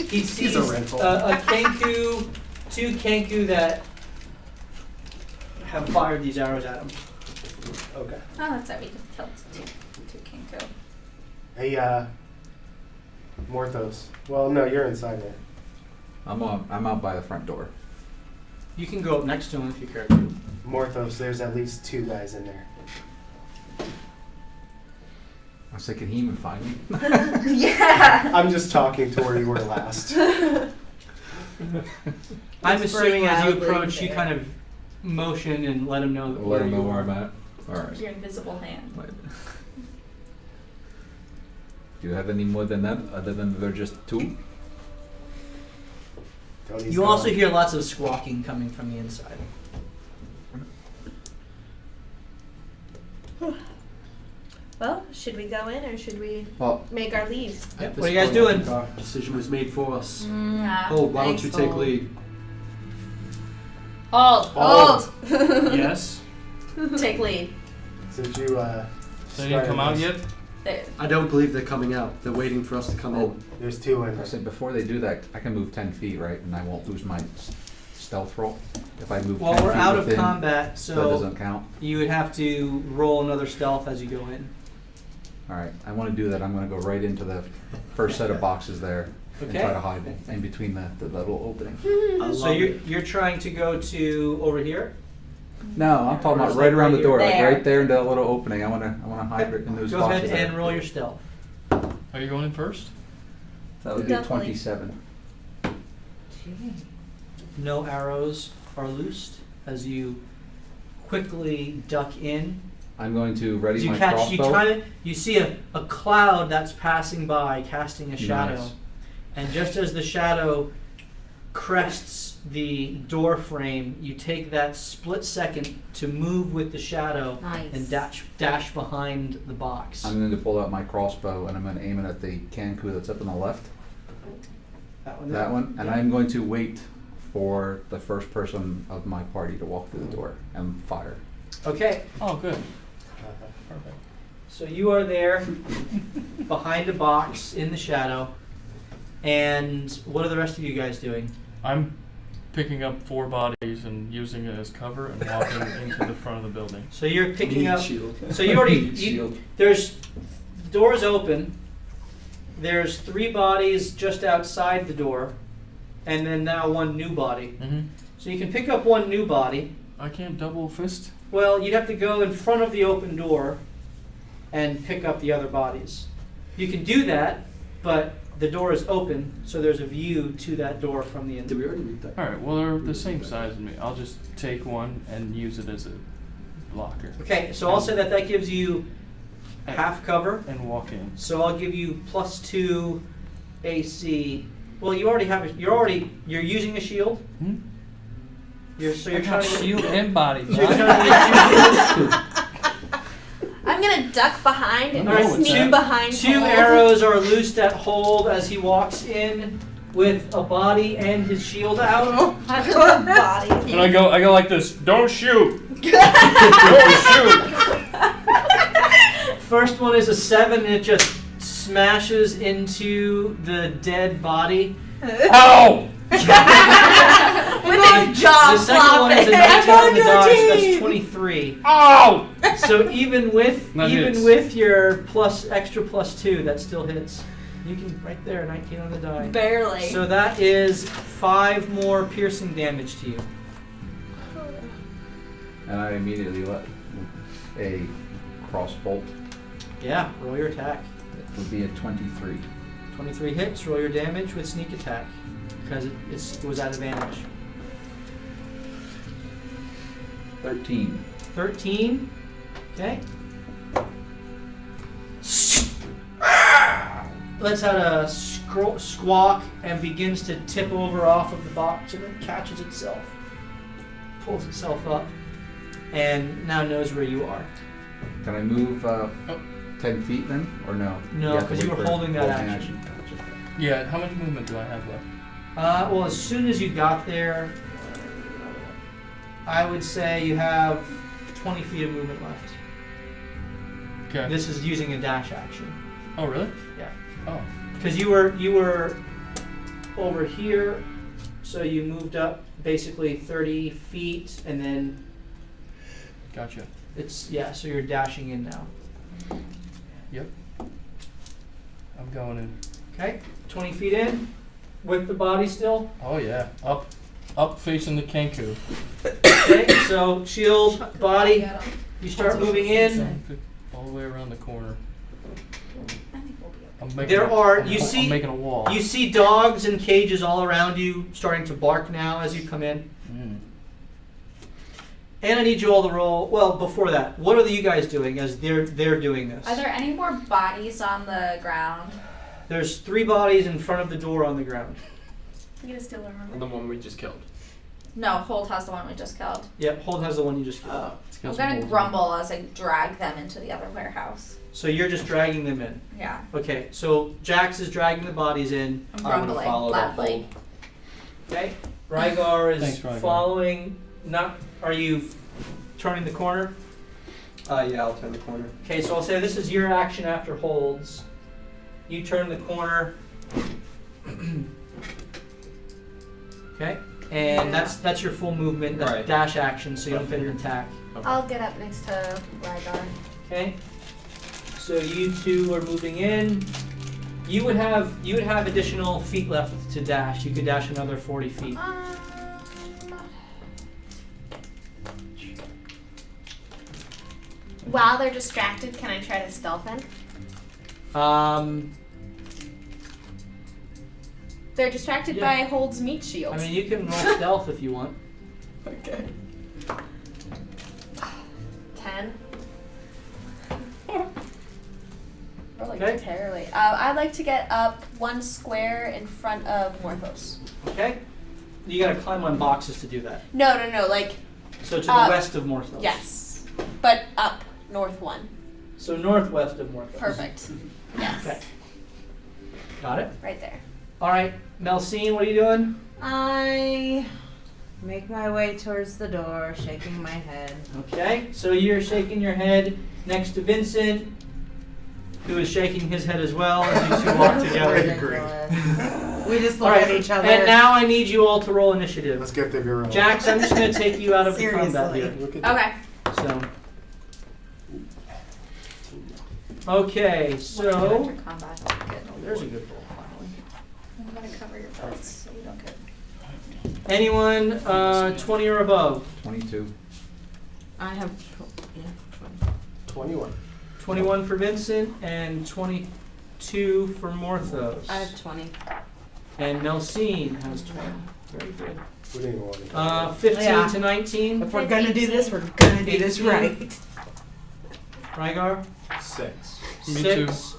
He sees a rental. a Kenku, 2 Kenku that have fired these arrows at him. Okay. Oh, that's right. We just killed two Kinko. Hey, Morthos. Well, no, you're inside there. I'm out by the front door. You can go up next to him if you care to. Morthos, there's at least 2 guys in there. I was thinking he even find me. Yeah. I'm just talking to where you were last. I'm It's assuming as you loudly approach, you there. kind of motion and let him know that Let him know you where are. I'm at. Alright. Your invisible hand. Do you have any more than that, other than they're just 2? Tony's You also gone. hear lots of squawking coming from the inside. Well, should we go in or should we Well, make our leave? At What are this you guys point, I doing? think our decision was made for us. Yeah. Hold, why don't you Thanks, take Hold. lead? Hold. Yes. Take lead. Since you, They didn't come out yet? There. I don't believe they're coming out. They're waiting for us to come in. There's 2 in I there. said before they do that, I can move 10 feet, right? And I won't lose my stealth roll? If I move 10 Well, feet we're out of within, combat, that so doesn't count? you would have to roll another stealth as you go in. Alright, I want to do that. I'm going to go right into the first set of boxes there and Okay. try to hide in between the little opening. I So love you're trying to go to over here? No, I'm talking Or about is right that around right the door, like here? right there into that little opening. I want to hide right in those Go boxes ahead there. and roll your stealth. Are you going in first? That would be Definitely. 27. No arrows are loosed as you quickly duck in. I'm going to ready You my catch, you crossbow. you see a cloud that's passing by, casting a shadow. Nice. And just as the shadow crests the door frame, you take that split second to move with the shadow Nice. and dash behind the box. I'm going to pull out my crossbow and I'm going to aim it at the Kanku that's up on the left. That one. That one. And I'm going to wait for the first person of my party to walk through the door and fire. Okay, Oh, good. Perfect. so you are there behind a box in the shadow. And what are the rest of you guys doing? I'm picking up 4 bodies and using it as cover and walking into the front of the building. So you're picking Need up. shield. So you already Need shield. there's the door is open. There's 3 bodies just outside the door, and then now 1 new body. Mm-hmm. So you can pick up 1 new body. I can't double fist? Well, you'd have to go in front of the open door and pick up the other bodies. You can do that, but the door is open, so there's a view to that door from the Did end. we already read that? Alright, well, they're the same size as me. I'll just take one and use it as a blocker. Okay, so I'll say that gives you half cover. And walk in. So I'll give you +2 AC. Well, you already have you're using a shield. Hmm? You're I got shield and body. So you're trying to I'm gonna duck behind and I'm going with sneak that. behind. Two Hold. arrows are loosed at hold as he walks in with a body and his shield out. Body. And I go like this. Don't shoot! Don't shoot! First one is a 7 and it just smashes into the dead body. Ow! With his jaw The second one is a 19 on the dodge, so that's 23. Ow! So even with That hits. your extra +2, that still hits. You can right there, 19 on the die. Barely. So that is 5 more piercing damage to you. And I immediately let a cross bolt. Yeah, roll your attack. It would be a 23. 23 hits, roll your damage with sneak attack because it was at advantage. 13. 13. Okay. Lets out a squawk and begins to tip over off of the box and then catches itself, pulls itself up, and now knows where you are. Can I move 10 feet then, or no? No, have to 'cause you wait were for holding that holding action. Gotcha. Yeah, how much movement do I have left? Well, as soon as you got there, I would say you have 20 feet of movement left. Okay. This is using a dash action. Oh, really? Yeah. Oh. Because you were over here, so you moved up basically 30 feet, and then Gotcha. so you're dashing in now. Yep. I'm going in. Okay, 20 feet in. with the body still? Oh yeah, up facing the Kenku. Okay, so shield, body. You start moving in. All the way around the corner. I'm making There are- you I'm see- making a wall. You see dogs in cages all around you starting to bark now as you come in. Mm. And I need you all to roll. Well, before that, what are you guys doing as they're doing this? Are there any more bodies on the ground? There's 3 bodies in front of the door on the ground. I'm gonna steal And armor. the one we just killed. No, Holt has the one we just killed. Yep, Hold has the one you just killed. I'm gonna grumble as I drag them into the other warehouse. So you're just dragging them in. Yeah, Okay, so Jax is dragging the bodies in. I'm I'm gonna grumbling follow that loudly. hold. Okay, Rygar is Thanks, Rygar. following. Not. Are you turning the corner? Yeah, I'll turn the corner. Okay, so I'll say this is your action after holds. You turn the corner. Okay, and that's your full movement. That's Right. dash action, so you don't get an attack. I'll get up next to Rygar. Okay, so you two are moving in. You would have additional feet left to dash. You could dash another 40 feet. While they're distracted, can I try to stealth in? They're distracted Yeah. by Hold's meat shield. I mean, you can roll stealth if you want. Okay. 10. Rolling Okay. terribly. I'd like to get up 1 square in front of Morthos. Okay, you gotta climb on boxes to do that. No, like, So to the west of Morthos. yes. But up, north 1. So northwest of Morthos. Perfect. Yes. Okay. Got it. Right there. All right, Melcine, what are you doing? I make my way towards the door, shaking my head. Okay, so you're shaking your head next to Vincent, who is shaking his head as well as you two walk together. Ridiculous. We just All look right, at each other. and now I need you all to roll initiative. Let's get the bureau. Jax, I'm just going to take you out of the combat Seriously. here. Look at Okay. So. Okay, so. Enter combat. Good. There's a good roll, finally. I'm gonna cover your butts so you don't get. Anyone 20 or above? 22. I have, 21. 21 for Vincent and 22 for Morthos. I have 20. And Melcine has 20. Very good. We didn't even want to. 15 Yeah. to 19. If we're gonna do this, we're gonna do this 18. right. Rygar? 6. Me 6.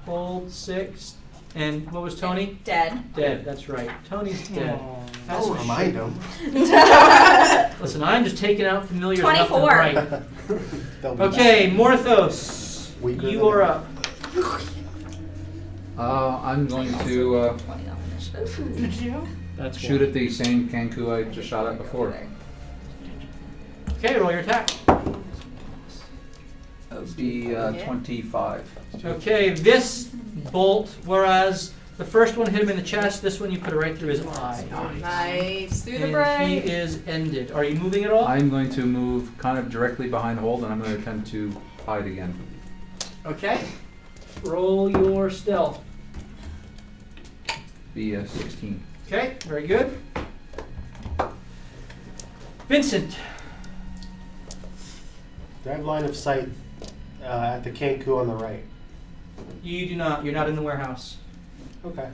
Hold 6. And what was Tony? Dead. Dead, that's right. Tony's dead. That's Don't a remind shame. him. Listen, I'm just taking out familiars left and 24. right. They'll be Okay, Morthos. Weaker You than are ever. up. I'm going to 20 on initiative. Did you? That's shoot at the same Kenku I just shot at before. Okay, roll your attack. That would be 25. Okay, this bolt, whereas the first one hit him in the chest, this one you put it right through his eye. Nice. Through the And he brain. is ended. Are you moving at all? I'm going to move kind of directly behind Hold, and I'm going to attempt to hide again. Okay. Roll your stealth. Be 16. Okay, very good. Vincent. Do I have line of sight at the Kenku on the right? You do not. You're not in the warehouse. Okay.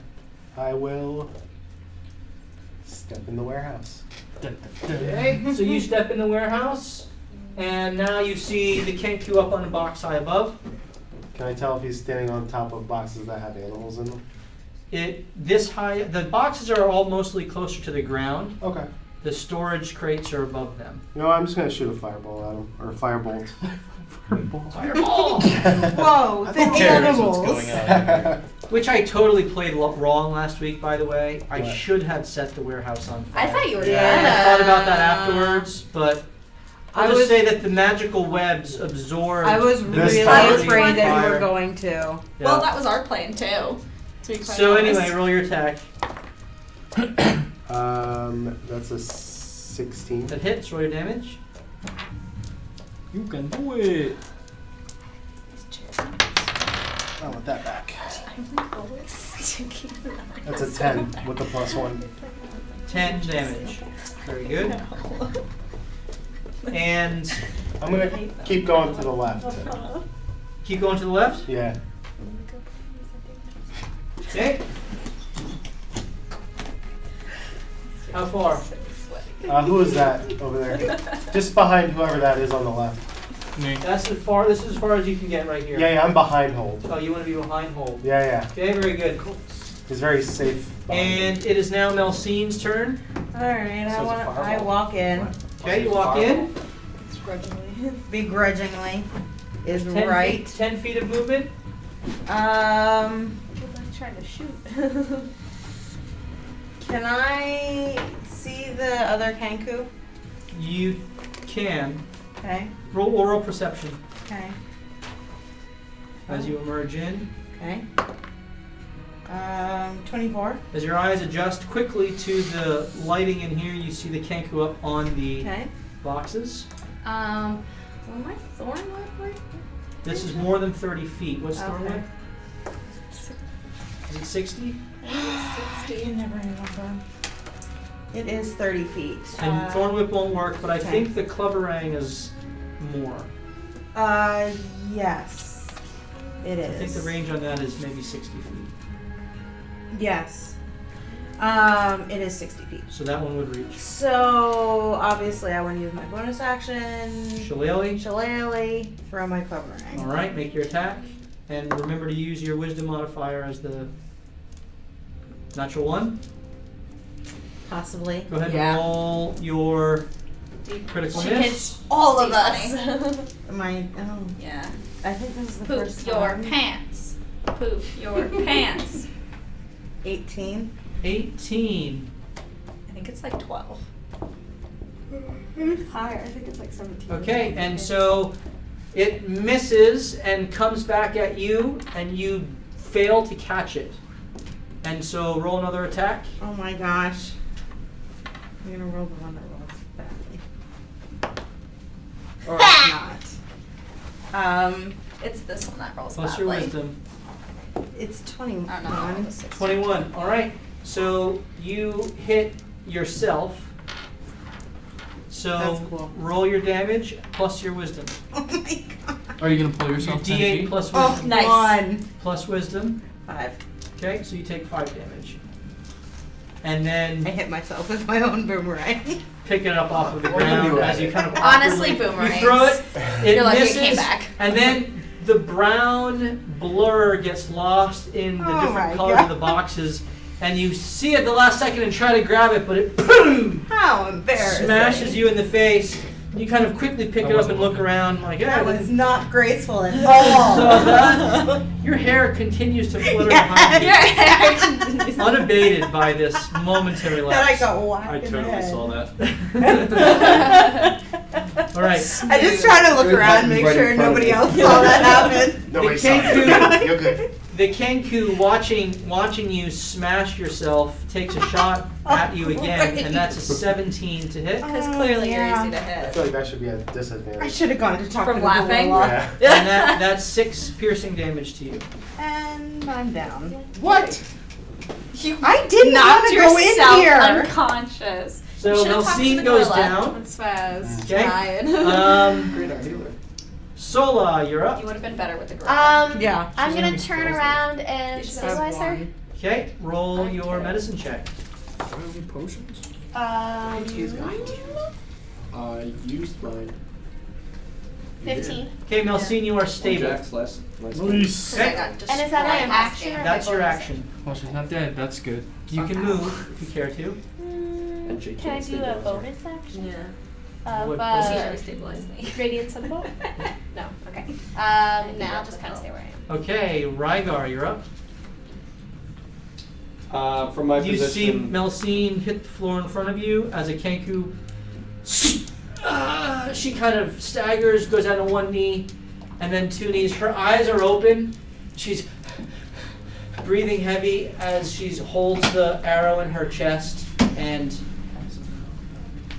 I will step in the warehouse. Okay, so you step in the warehouse, and now you see the Kenku up on the box high above. Can I tell if he's standing on top of boxes that have animals in them? This high, the boxes are all mostly closer to the ground. Okay. The storage crates are above them. You know, I'm just gonna shoot a fireball at him, or a firebolt. Fireball! Whoa, the Who cares what's animals. going on? Which I totally played wrong last week, by the way. I What? should have set the warehouse on fire. I thought you were Yeah. I thought about that afterwards, but I'll I just was- say that the magical webs absorbed. I was the really entirety of afraid the that you fire. were going to. Yeah. Well, that was our plan too. To be quite So honest. anyway, roll your attack. That's a 16. That hits. Roll your damage. You can do it. I want that back. That's a 10 with the +1. 10 damage. Very good. And I'm gonna keep going to the left. keep going to the left. Yeah. Okay. How far? Who is that over there? Just behind whoever that is on the left. Me. That's as far. This is as far as you can get right here. Yeah, I'm behind hold. Oh, you want to be behind hold. Yeah. Okay, very good. He's very safe. behind And it is now Melcine's turn. Alright, So it's a I fireball. walk in. Okay, you walk in. Begrudgingly. Is 10 right. Feet, 10 feet of movement. Um, I'm trying to shoot. can I see the other Kenku? You can Okay, roll oral perception okay, as you emerge in. okay. 24. As your eyes adjust quickly to the lighting in here, you see the Kenku up on the Okay. boxes. Will my thorn work? This is more than 30 feet. What's thorn Okay. width? Is it 60? I can never remember. It is 30 feet. And thorn whip won't work, but I okay. think the clubberang is more. Yes. It is. I think the range on that is maybe 60 feet. Yes. It is 60 feet. So that one would reach. So, obviously, I want to use my bonus action. Shillelagh. Shillelagh, throw my covering. All right, make your attack, and remember to use your wisdom modifier as the natural one. Possibly. Go ahead Yeah. and roll your critical She miss. hits All of D20. us. My, oh, Yeah. I think this is the Poop first your time. pants. Poop your pants. 18. 18. I think it's like 12. Higher. I think it's like 17. Okay, and so it misses and comes back at you, and you fail to catch it. And so roll another attack. Oh my gosh. I'm gonna roll the one that rolls badly. Or not. It's this one that rolls Plus your badly. wisdom. It's 21. I don't know. It was 16. 21. All right. So you hit yourself. So That's cool. roll your damage plus your wisdom. Oh my god. Are you gonna pull Your yourself 10 D8 feet? plus Oh, wisdom. Nice. 1. Plus wisdom. 5. Okay, so you take 5 damage. And I then hit myself with my own boomerang. pick it up off of the What are ground you as at? you kind of Honestly, awkwardly- boomerangs. You throw it, it You're like, it misses, came back. and then the brown blur gets lost in the Oh different my colors God. of the boxes, and you see it at the last second and try to grab it, but it boom, How embarrassing. smashes you in the face. You kind of quickly pick I it up wasn't and look looking. around like, That yeah. was not graceful at all. So that, your hair continues to flutter behind you, unabated by this momentary And I lapse. got whacked I in the totally head. saw that. All right. I just try to look Good around, button make right in sure front of nobody you. else saw that happen. Nobody The saw it. Kenku- You're good. The Kenku watching you smash yourself takes a shot at you again, and that's a 17 to hit. Because Oh, clearly yeah. you're easy to I hit. feel like that should be a I disadvantage. should have gone to talk From to the laughing? gorilla. Yeah. And that's 6 piercing damage to you. And I'm down. What? I didn't want to go in yourself here. unconscious. So Should've talked to Melcine the goes gorilla. down. That's fast. Okay. Ryan. Great idea. Sola, you're You up. would have been better with the gorilla. Yeah. I'm She's gonna gonna be turn close. around and She's stabilize her. Okay, roll your medicine check. Do I have any potions? I used mine. 15. Okay, Melcine, you are stable. Jack's last. Nice. I got And is that my destroyed action last or- That's your action. Well, she's not dead. That's good. You can move if you care to. And she Can I can't do a stabilize her. bonus action? Yeah. Of What She bonus? already stabilized me. Radiant Sunbolt? No. Okay. No, I'll just kind of stay where I am. Okay, Rygar, you're up. From my You see position. Melcine hit the floor in front of you as a Kenku. She kind of staggers, goes down on one knee, and then 2 knees. Her eyes are open. She's breathing heavy as she holds the arrow in her chest and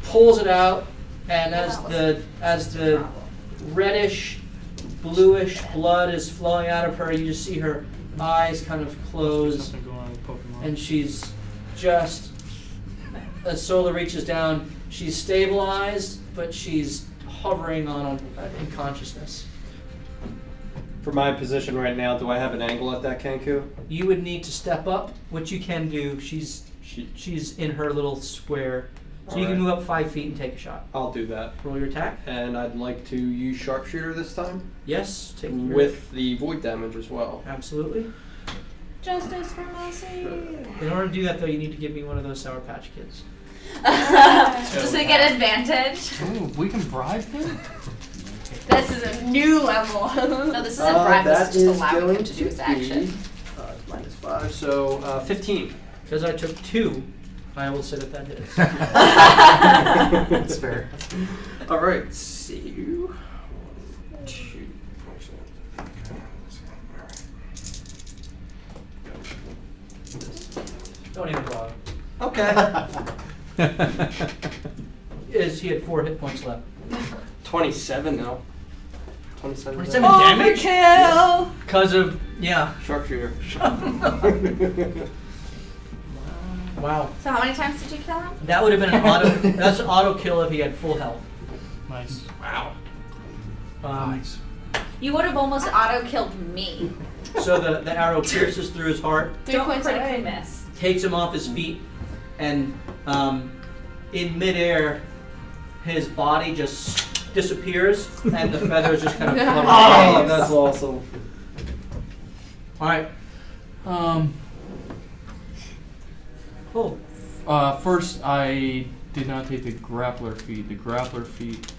pulls it out. And as the reddish, bluish blood is flowing out of her, you just see her eyes kind of close, Something going on with Pokemon. and she's just, as Sola reaches down, she's stabilized, but she's hovering on in consciousness. For my position right now, do I have an angle at that Kenku? You would need to step up, which you can do. She's in her little square, so you can Alright. move up 5 feet and take a shot. I'll do that. Roll your attack. And I'd like to use sharpshooter this time Yes, take your with the void damage as well. absolutely. Justice for Mousy. In order to do that, though, you need to give me one of those Sour Patch Kids. Just to get advantage. Ooh, we can bribe him? This is a new level. No, this isn't bribe. This is just allowing him to do his action. -5, so 15. Because I took 2, I will say that hits. That's fair. All right, see you. Don't even bother. Okay. He had 4 hit points left. 27 now. 27. 27 damage? Overkill. Because of, yeah. Sharpshooter. Wow. So how many times did you kill him? That would have been an auto. That's an auto kill if he had full health. Nice. Wow. Nice. You would have almost auto killed me. So the arrow pierces through his heart, 3 Don't points cry. critically miss. takes him off his feet, and in midair, his body just disappears, and the feathers just kind of float. Oh, that's awesome. All right. Cool. First, I did not take the grappler feat. The grappler feat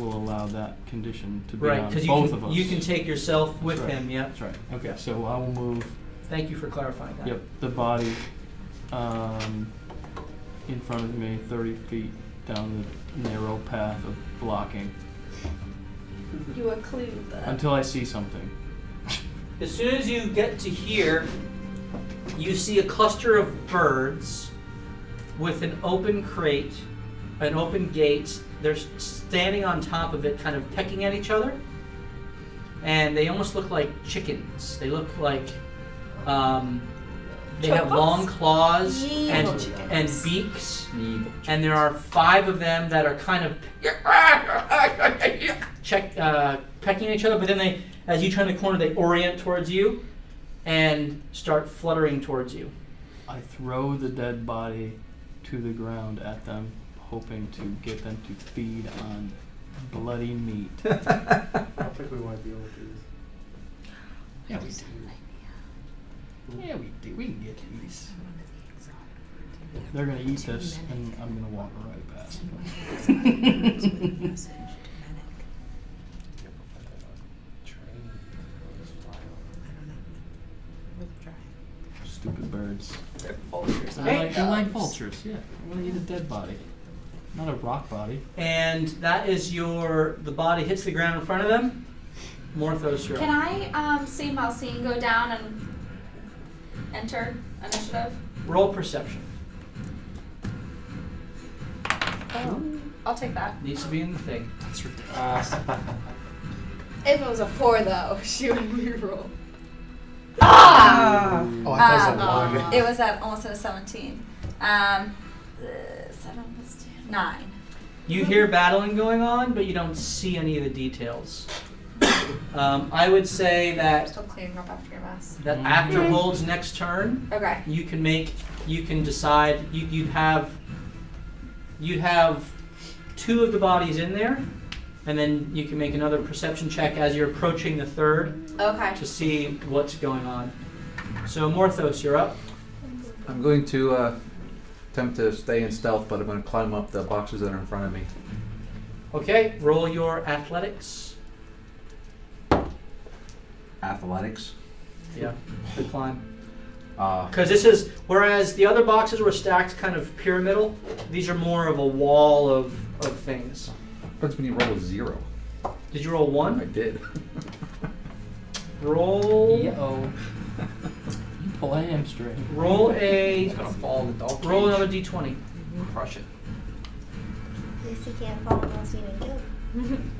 will allow that condition to be Right, on because both of us. you can take yourself with That's right. him. Yeah. That's right. Okay, so I will move. Thank you for clarifying that. Yep, the body in front of me, 30 feet down the narrow path of blocking You occlude the. until I see something. As soon as you get to here, you see a cluster of birds with an open crate, an open gate. They're standing on top of it, kind of pecking at each other. And they almost look like chickens. They look like they have Chocos? long claws Evil and beaks. And there are 5 of them that are kind of pecking at each other. But then they, as you turn the corner, they orient towards you and start fluttering towards you. I throw the dead body to the ground at them, hoping to get them to feed on bloody meat. I don't think we want to be able to do this. Yeah, we do. Yeah, we do. We can get these. They're gonna eat this, and I'm gonna walk right past them. Stupid birds. I like vultures. Yeah, I want to eat a dead body, not a rock body. And that is the body hits the ground in front of them. Morthos, you're Can up. I see Malcine go down and enter initiative? Roll perception. Oh, I'll take that. Needs to be in the thing. That's ridiculous. If it was a 4, though, she would reroll. Ah! Oh, I thought it was a 1. It was almost at a 17. 7 plus 2. 9. You hear battling going on, but you don't see any of the details. I would say I'm that still cleaning up after your mess. after Hold's next turn, Okay. you can decide. You'd have 2 of the bodies in there, and then you can make another perception check as you're approaching the 3rd Okay. to see what's going on. So Morthos, you're up. I'm going to attempt to stay in stealth, but I'm going to climb up the boxes that are in front of me. Okay, roll your athletics. Athletics. Yeah, the climb. Uh, Because this is, whereas the other boxes were stacked kind of pyramidal, these are more of a wall of things. What's when you roll a 0? Did you roll I 1? did. Roll. Uh-oh. You pull a hamstring. Roll a. It's gonna fall in the dog Roll cage. another d20. Crush it. At least he can't fall in Malcine and kill him.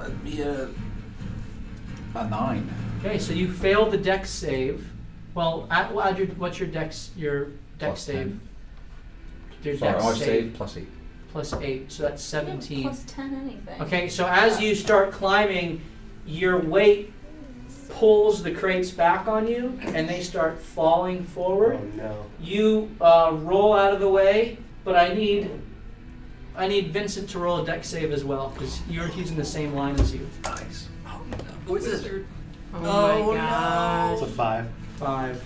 It'd be a 9. Okay, so you failed the dex save. Well, what's your dex? Your dex Plus save. 10. Your Sorry, dex I save saved plus 8. plus 8, so that's 17. Plus 10 anything. Okay, so as you start climbing, your weight pulls the crates back on you, and they start falling forward. Oh no. You roll out of the way, but I need Vincent to roll a dex save as well, because you're using the same line as you. Nice. Oh Oh, my god. It's a 5. 5.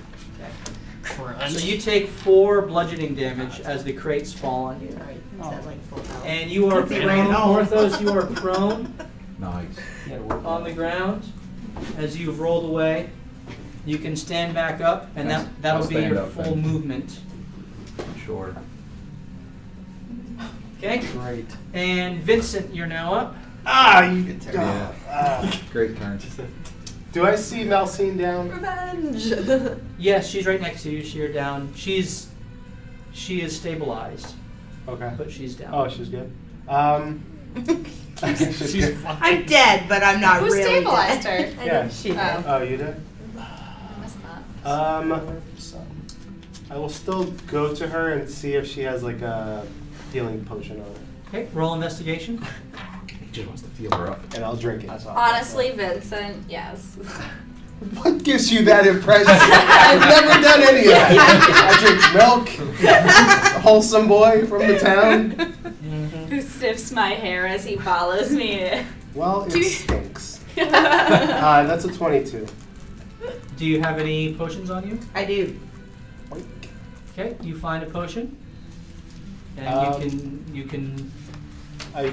So you take 4 bludgeoning damage as the crates fall on you. Alright, is that like full health? And you are He prone, ran home. Orthos, you are prone Nice. on the ground as you've rolled away. You can stand back up, and Yes, that'll I'll be stand your up full then. movement. Sure. Okay? Great. And Vincent, you're now up. Ah, you. Yeah. Great turn. Do I see Malcine down? Revenge! Yes, she's right next to you. You're down. She is stabilized, Okay. but she's down. Oh, she's good. She's good. I'm dead, but I'm not Who really stabilized dead. her? Yeah. She did. Oh, you did? I missed that. I will still go to her and see if she has like a healing potion on her, Okay, roll investigation. He just wants to feel her up. and I'll drink it. Honestly, Vincent, yes. What gives you that impression? I've never done any of that. I drink milk. A wholesome boy from the town. Who sniffs my hair as he follows me? Well, it stinks. That's a 22. Do you have any potions on you? I do. Okay, you find a potion, and you can. I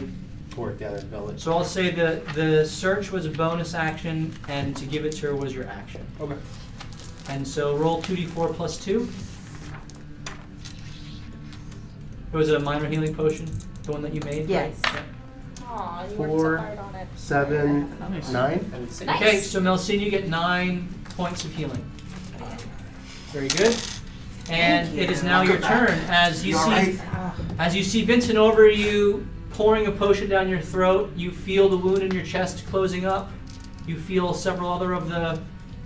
pour it down and fill it. So I'll say the search was a bonus action, and to give it to her was your action. Okay. And so roll 2d4 plus 2. It was a minor healing potion, the one that you made. Yes. Right? Aw, you 4, worked so hard on it. 7, 9. Nice. Okay, so Melcine, you get 9 points of healing. Very good. And it is now your turn as you see Vincent over you pouring a potion down your throat. You feel the wound in your chest closing up. You feel several other of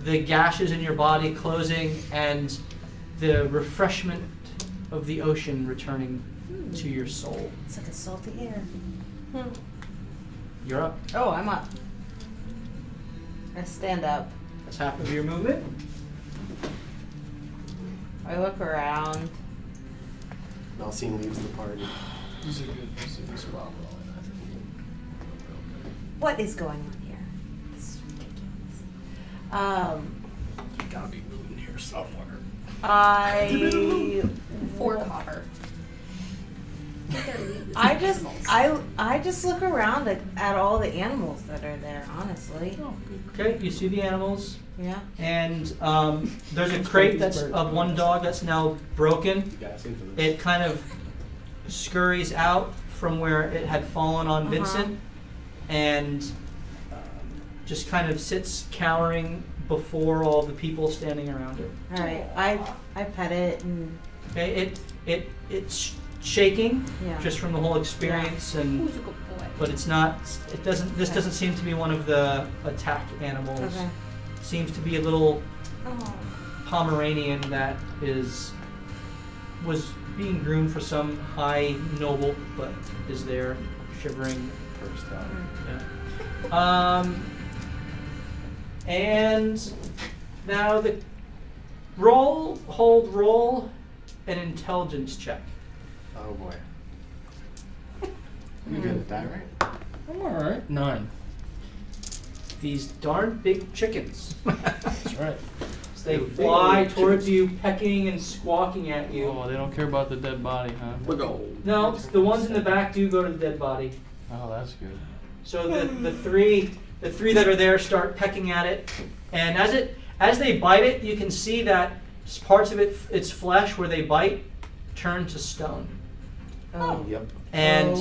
the gashes in your body closing, and the refreshment of the ocean returning to your soul. It's like a salty air. You're up. Oh, I'm up. I stand up. That's half of your movement. I look around. Malcine leaves the party. This is a good spot. What is going on here? This is ridiculous. You gotta be moving here somewhere. I 4 copper. I just look around at all the animals that are there, honestly. Okay, you see the animals, Yeah. and there's a crate that's of one dog that's now broken. It kind of scurries out from where it had fallen on Vincent, and just kind of sits cowering before all the people standing around it. All right. I pet it and Okay, it's shaking yeah. just from the whole experience, and Who's a good boy? but it's not. It doesn't. This doesn't seem to be one of the attack animals. Okay. Seems to be a little Oh. Pomeranian that was being groomed for some high noble, but is there shivering. Yeah. And now the roll an intelligence check. Oh boy. You're good at that, right? I'm alright. 9. These darn big chickens. That's right. As they fly towards you, pecking and squawking at you. Oh, they don't care about the dead body, huh? No, the ones in the back do go to the dead body. Oh, that's good. So the three that are there start pecking at it, and as they bite it, you can see that parts of its flesh where they bite turn to stone, Oh. Yep. and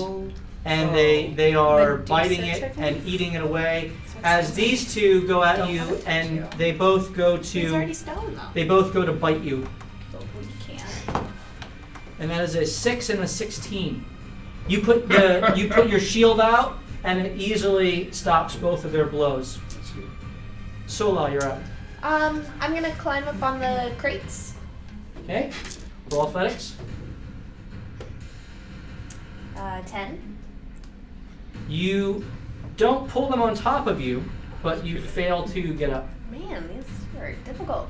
they are Medusa biting it chicken? and eating it away. As these two go at you, and they both go It's already to stone though. they both go to bite you, But we can't. and that is a 6 and a 16. You put your shield out, and it easily stops both of their blows. That's good. Sola, you're up. I'm gonna climb up on the crates. Okay. Roll athletics. 10. You don't pull them on top of you, but you fail to get up. Man, these are difficult.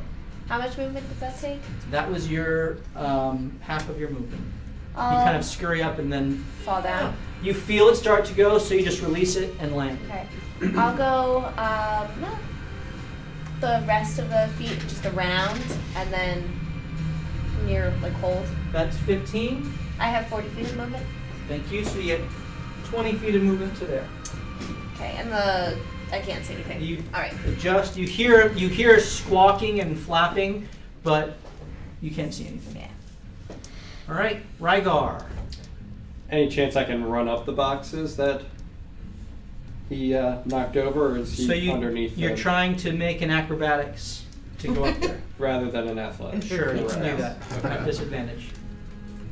How much movement did that take? That was your half of your movement. You I'll kind of scurry up and then fall down. you feel it start to go, so you just release it and land. Okay. I'll go the rest of the feet just around and then near like hold. That's 15. I have 40 feet of movement. Thank you. So you get 20 feet of movement to there. Okay, and I can't see anything. You All right. adjust. You hear squawking and flapping, but you can't see anything. Yeah. All right, Rygar. Any chance I can run up the boxes that he knocked over, or is he So underneath you're them trying to make an acrobatics to go up there. rather than an athletic? Sure, you can do Correct. that at disadvantage.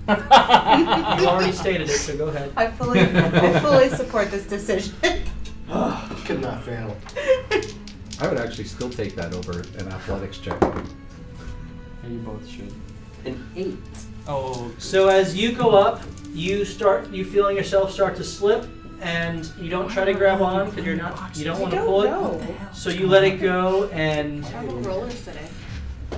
You already stated it, so go ahead. I fully support this decision. Could not fail. I would actually still take that over an athletics check. Yeah, you both should. An 8. Oh, So as you go up, you feeling yourself start to slip, and you don't try to grab on because you don't want to pull it. So you let it go, and rollers today.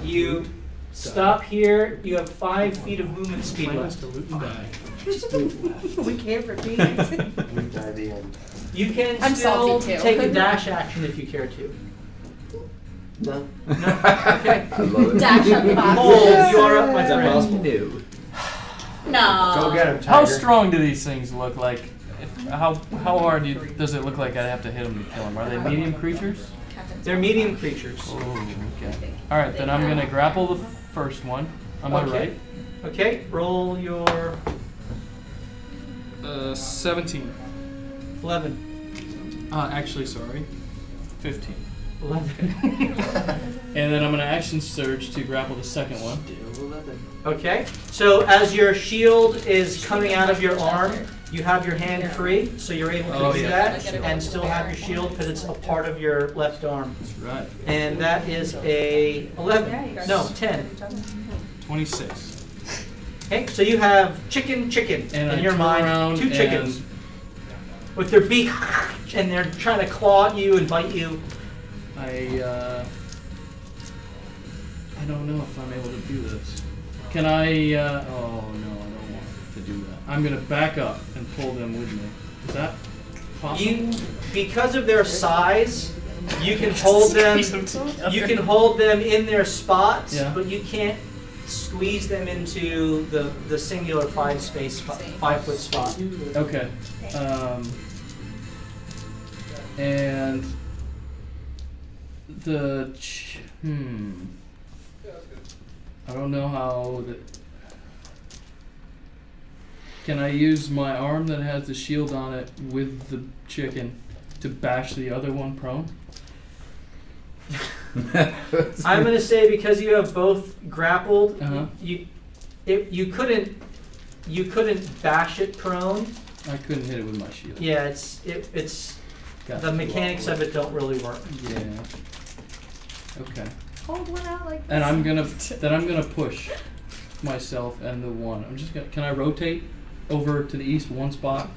you stop here. You have 5 feet of movement speed plan is left. to loot and die. We can't repeat it. We die the end. You can I'm still salty too. take a dash action if you care to. No. No? Okay. I love it. Dash up the boxes. Hold, you are up, my Is that friend. possible? No. No. Go get him, Tiger. How strong do these things look like? How hard does it look like I'd have to hit them to kill them? Are they medium creatures? They're medium creatures. Oh, okay. All right, then I'm gonna grapple the first one on my Okay. right. Okay, roll your 17. 11. Actually, sorry, 15. 11. And then I'm gonna action surge to grapple the second one. Okay, so as your shield is coming out of your arm, you have your hand free, so you're able to Oh, do yeah. that and still have your shield because it's a part of your left arm. That's right. And that is a 11. No, 10. 26. Okay, so you have chicken And in I your turn mind. around 2 chickens and with their beak, and they're trying to claw at you and bite you. I don't know if I'm able to do this. Can I? Oh no, I don't want to do that. I'm gonna back up and pull them with me. Is that possible? Because of their size, you can hold them. You can hold them in their spots, Yeah. but you can't squeeze them into the singular 5-foot spot. Okay. And I don't know how the. Can I use my arm that has the shield on it with the chicken to bash the other one prone? I'm gonna say because you have both grappled, Uh-huh. you couldn't bash it prone. I couldn't hit it with my shield. Yeah, it's Gotcha. the mechanics of it don't really work. Yeah. Okay. Hold one out like this. And I'm gonna push myself and the one. I'm just gonna. Can I rotate over to the east one spot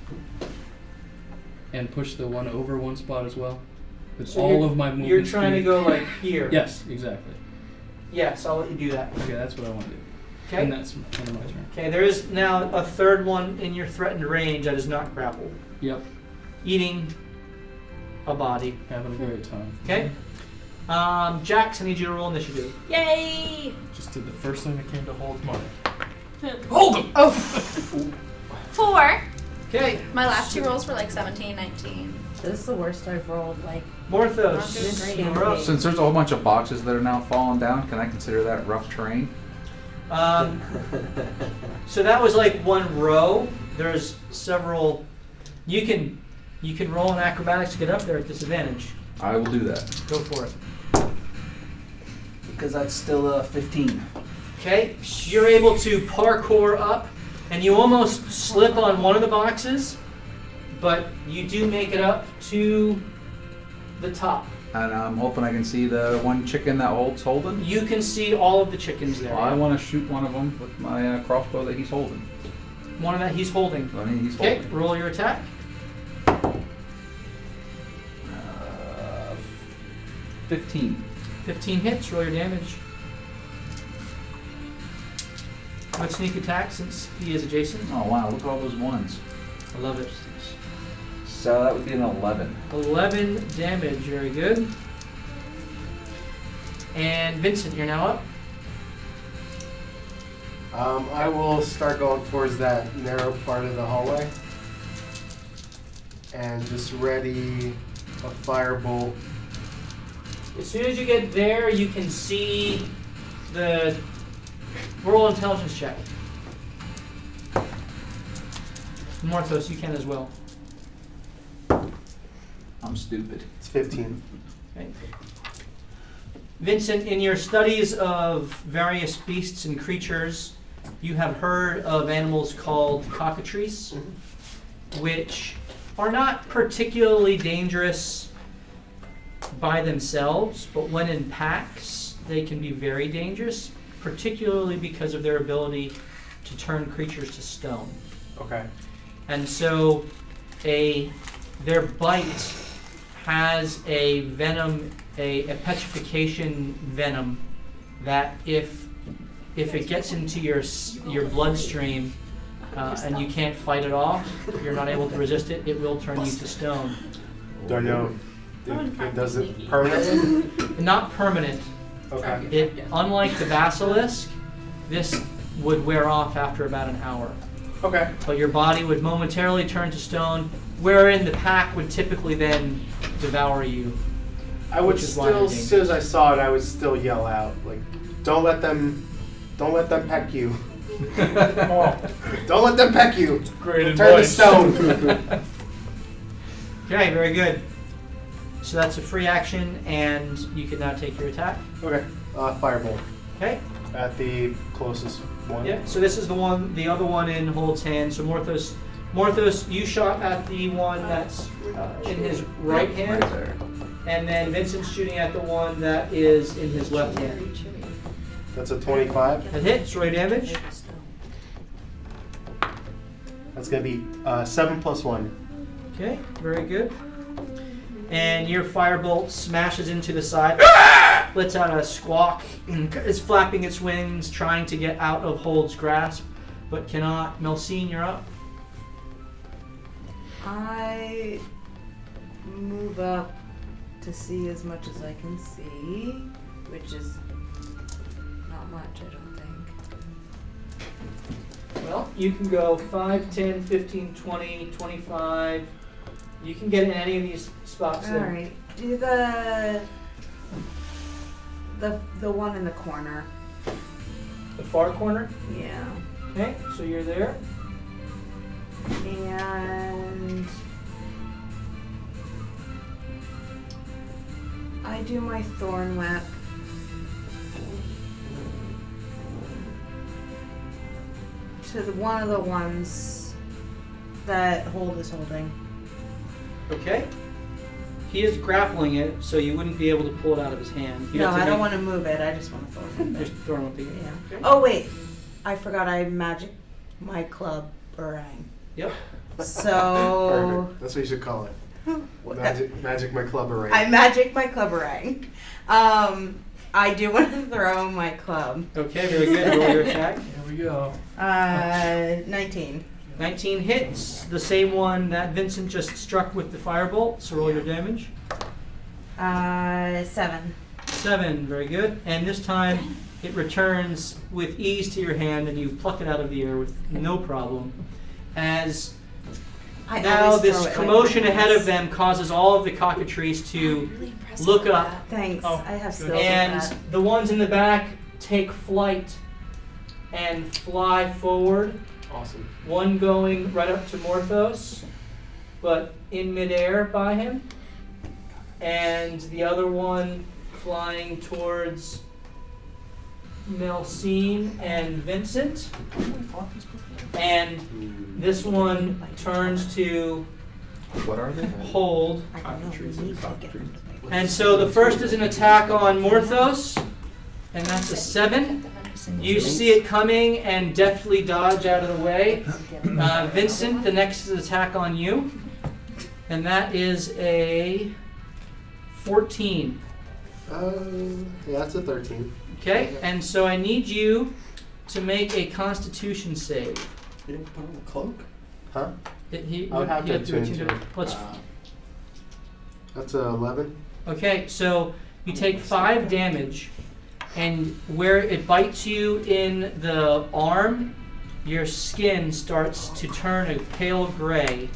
and push the one over one spot as well? With So all of my movement. You're trying to speed? go like here. Yes, exactly. Yes, I'll let you do that. Okay, that's what I want to do. Okay. And that's end of my turn. Okay, there is now a third one in your threatened range that is not grappled, Yep. eating a body. Having a great time. Okay. Jax, I need you to roll initiative. Yay! Just did the first thing that came to Hold's mind. Hold him! Oh. 4. Okay. My last 2 rolls were like 17, 19. This is the worst I've rolled. Like, Morthos, you're up. Since there's a whole bunch of boxes that are now falling down, can I consider that rough terrain? So that was like one row. There's several. You can roll an acrobatics to get up there at disadvantage. I will do that. Go for it. Because that's still 15. Okay, you're able to parkour up, and you almost slip on one of the boxes, but you do make it up to the top. And I'm hoping I can see the one chicken that Holt's holding. You can see all of the chickens there. Well, I want to shoot one of them with my crossbow that he's holding. One of that he's holding. I mean, he's Okay, holding. roll your attack. 15. 15 hits, roll your damage. What sneak attack since he is adjacent? Oh wow, look at all those ones. I love it. So that would be an 11. 11 damage, very good. And Vincent, you're now up. I will start going towards that narrow part of the hallway and just ready a firebolt. As soon as you get there, you can see the roll intelligence check. Morthos, you can as well. I'm stupid. It's 15. Okay. Vincent, in your studies of various beasts and creatures, you have heard of animals called cockatrices, which are not particularly dangerous by themselves, but when in packs, they can be very dangerous, particularly because of their ability to turn creatures to stone. Okay. And so their bite has a venom, a petrification venom that if it gets into your bloodstream and you can't fight it off, you're not able to resist it, it will turn you to stone. Do I know it does it permanently? Not permanent. Okay. Unlike the basilisk, this would wear off after about an hour. Okay. But your body would momentarily turn to stone, wherein the pack would typically then devour you. I would Which is why still, they're as soon as I saw it, I would still yell out, like, don't let them peck you. Don't let them peck you. Great Turn to advice. stone. Okay, very good. So that's a free action, and you can now take your attack. Okay. Firebolt Okay. at the closest one. Yeah. So this is the other one in Hold's hand. So Morthos, you shot at the one that's in his right hand, Right there. and then Vincent's shooting at the one that is in his left hand. That's a 25. That hits. Roll your damage. That's gonna be 7 plus 1. Okay. Very good. And your firebolt smashes into the side, lets out a squawk, and is flapping its wings, trying to get out of Hold's grasp, but cannot. Melcine, you're up. I move up to see as much as I can see, which is not much, I don't think. Well, you can go 5, 10, 15, 20, 25. You can get in any of these spots there. Alright, do the one in the corner. The far corner. Yeah. Okay, so you're there. And I do my thorn whip. To one of the ones that Hold is holding. Okay. He is grappling it, so you wouldn't be able to pull it out of his hand. No, I don't want to move it. I just want to throw it. Just throw him up again. Yeah. Okay. Oh wait, I forgot I magic my club barang. Yep. So Perfect. That's what you should call it. Magic my club array. I magic my club barang. I do want to throw my club. Okay, very good. Roll your attack. Here we go. 19. 19 hits, the same one that Vincent just struck with the firebolt. So roll your damage. 7. 7, very good. And this time it returns with ease to your hand, and you pluck it out of the air with no problem. As I now always this throw it commotion like ahead this. of them causes all of the cockatrices to look up, Thanks. Oh, I have good. skills and with that. the ones in the back take flight and fly forward. Awesome. One going right up to Morthos, but in midair by him, and the other one flying towards Melcine and Vincent. And this one turns to What are they? Hold I don't know. We need to get rid of my And so the first is an attack on Morthos, and that's a 7. You see it coming and deftly dodge out of the way. Vincent, the next is an attack on you, and that is a 14. Yeah, that's a 13. Okay, and so I need you to make a Constitution save. You didn't put on the cloak? Huh? He I would have to you attune attune to it. it. Let's- That's a 11. Okay, so you take 5 damage, and where it bites you in the arm, your skin starts to turn a pale gray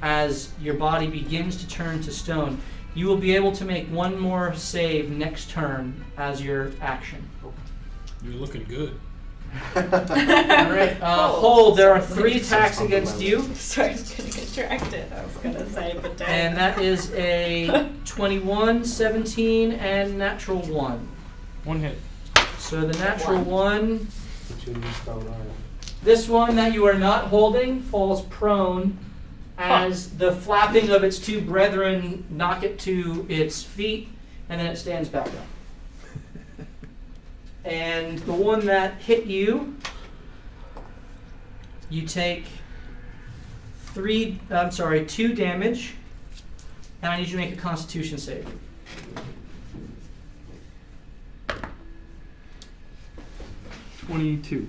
as your body begins to turn to stone. You will be able to make one more save next turn as your action. You're looking good. Alright, Hold, there are 3 attacks against you, Sorry, I was gonna get distracted. I was gonna say, but don't. and that is a 21, 17, and natural 1. 1 hit. So the natural 1, Attune to stone arm. this one that you are not holding falls prone as the flapping of its 2 brethren knock it to its feet, and then it stands back up. And the one that hit you, you take 2 damage, and I need you to make a Constitution save. $22.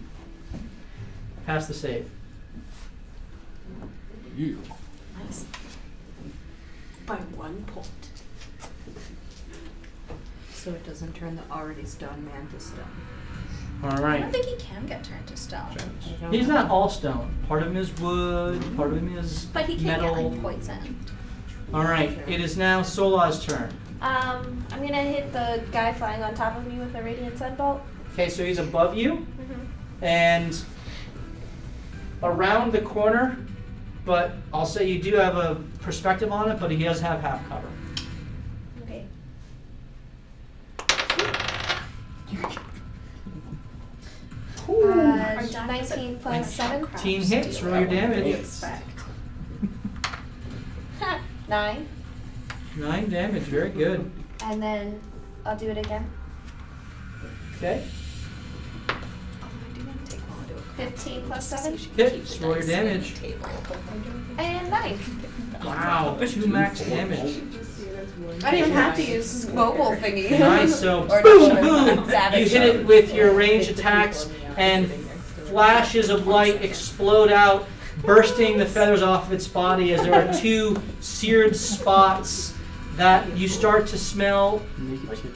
Pass the save. You. Nice. By 1 point. So it doesn't turn the already stone man to stone. All I right. don't think he can get turned to stone. I don't He's know. not all stone. Part of him is wood, part of him is But he can metal. get like poison. All right, it is now Sola's turn. I'm gonna hit the guy flying on top of me with a radiant sunbolt. Okay, so he's above you and around the corner, but I'll say you do have a perspective on it, but he does have half cover. Okay. Our John 19 plus 7. 18 hits, roll your damage. Expect. 9. 9 damage, very good. And then I'll do it again. Okay, 15 plus 7. hits, roll your damage. And 9. Wow, 2 max damage. I didn't even have to use this mobile thingy. Nice, so Or boom, not boom. sure. Savage. You hit it with your ranged attacks, and flashes of light explode out, bursting the feathers off of its body as there are 2 seared spots that you start to smell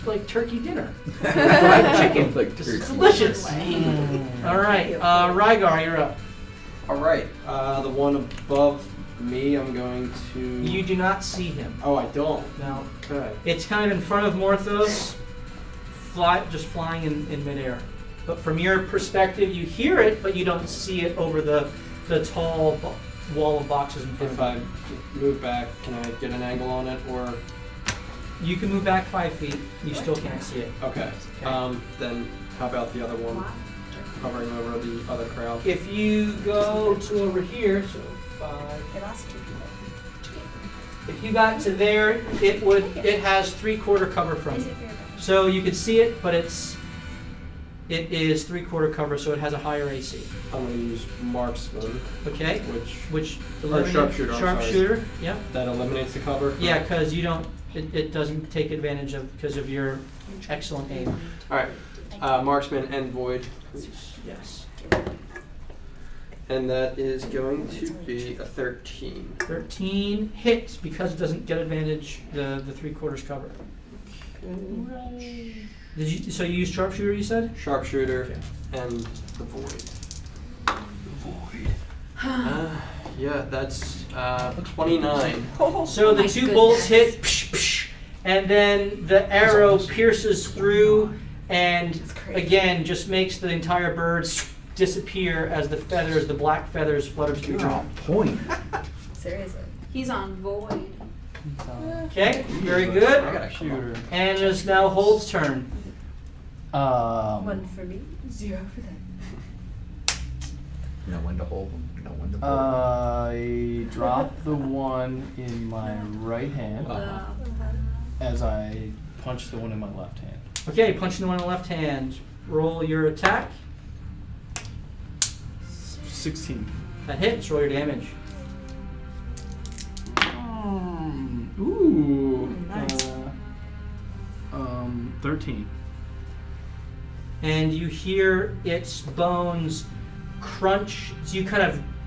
like turkey dinner. Fried chicken. This is delicious. All right, Rygar, you're up. Alright, the one above me, I'm going to. You do not see him. Oh, I don't. Now, Okay. it's kind of in front of Morthos, just flying in midair. But from your perspective, you hear it, but you don't see it over the tall wall of boxes in front If of you. I move back, can I get an angle on it, or? You can move back 5 feet. You still can't see it. Okay. Then how about the other one, hovering over the other crowd? If you go to over here, so 5. It lost 2 people. If you got to there, it has 3/4 cover from you. So you could see it, but it is 3/4 cover, so it has a higher AC. I'm going to use marksman, Okay. which Which sharpshooter, I'm sorry. Sharpshooter. Yep. that eliminates the cover. Yeah, because you don't. It doesn't take advantage of because of your excellent aim. All right. Marksman and void, Yes. and that is going to be a 13. 13 hits because it doesn't get advantage the 3/4 cover. So you used sharpshooter, you said? Sharpshooter Okay. and the void. Yeah, that's 29. So the my 2 goodness. bolts hit, psh, psh, and then the arrow pierces through, and again just makes the entire bird disappear as the black feathers flutter to your jaw. Point. Seriously. He's on void. Okay, very I good. gotta shoot. Shooter. And it is now Hold's turn. 1 for me, 0 for them. You know when to hold them. You know when to pull. I drop the one in my right hand. as I punch the one in my left hand. Okay, punching the one in the left hand. Roll your attack. 16. That hits. Roll your damage. Ooh. Nice. 13. And you hear its bones crunch. So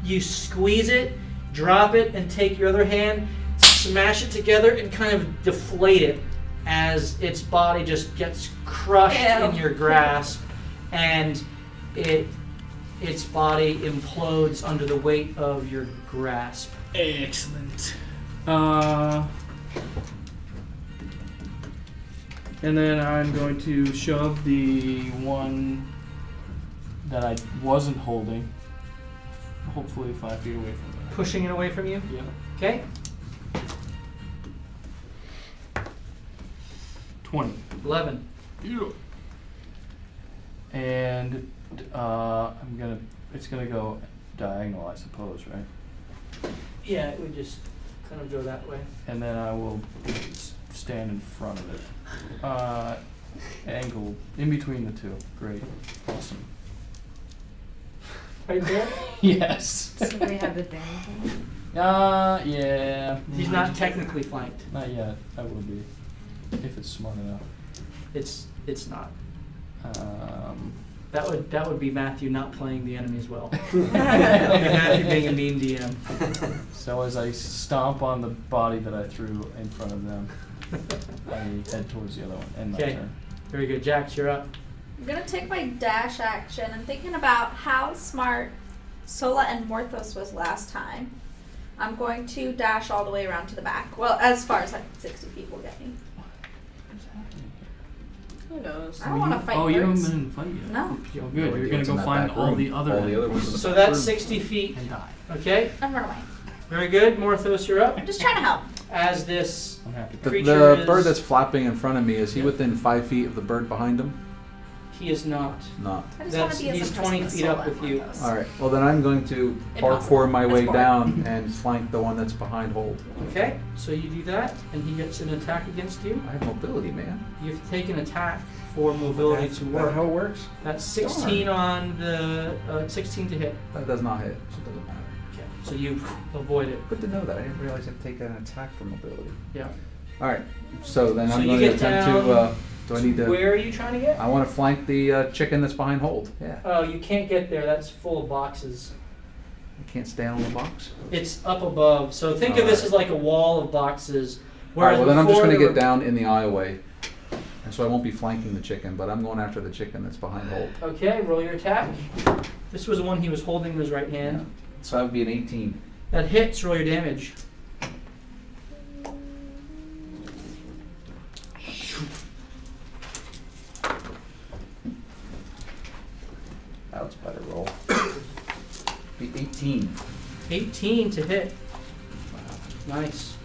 you squeeze it, drop it, and take your other hand, smash it together, and kind of deflate it as its body just gets crushed in your grasp, and its body implodes under the weight of your grasp. Excellent. And then I'm going to shove the one that I wasn't holding, hopefully 5 feet away from me. Pushing it away from you? Yeah. Okay. 20. 11. Yeah. And it's gonna go diagonal, I suppose, right? Yeah, it would just kind of go that way. And then I will stand in front of it. Angled in between the two. Great. Awesome. Right there? Yes. So we have advantage. Yeah. He's not technically flanked. Not yet. I will be. If it's smart enough. It's not. Um, That would be Matthew not playing the enemy as well. Matthew being a mean DM. so as I stomp on the body that I threw in front of them, I head towards the other one. End my Okay. turn. Very good. Jax, you're up. I'm gonna take my dash action and thinking about how smart Sola and Morthos was last time. I'm going to dash all the way around to the back. Well, as far as like 60 feet will get me. What's happening here? Who knows? I don't want to fight Oh, you haven't birds. been in a fight yet? No. Oh, good. No You're idea gonna what's go in that find back all room. the other All the other ones in the So back that's room. 60 feet. and die. Okay. And run away. Very good. Morthos, you're up. I'm just trying to help. As this I'm happy. creature The bird is- that's flapping in front of me, is he within 5 feet of the bird behind him? he is not. Not. I just want to be as He's impressive 20 as feet up Sola with and you. Morthos. Alright, well then I'm going to Impossible. parkour my That's way boring. down and flank the one that's behind hold. Okay. So you do that, and he gets an attack against you. I have mobility, man. You have to take an attack for mobility to work. how it works? That's 16 on the 16 to hit. That does not hit, so it doesn't matter. Okay. So you avoid it. Good to know that. I didn't realize I'd take an attack for mobility. Yeah. Alright, so then So I'm you going to get attempt down to, do I need to, Where are you trying to get? I want to flank the chicken that's behind hold. Yeah. Oh, you can't get there. That's full of boxes. I can't stand on the box. It's up above. So think of this as like a wall of boxes. Alright, well then I'm just before going to there get down in the aisleway. And so I won't be flanking the chicken, but I'm going after the chicken that's behind hold. Okay, roll your attack. This was the one he was holding in his right hand. So that would be an 18. That hits. Roll your damage. That's a better roll. Be 18. 18 to hit. Nice.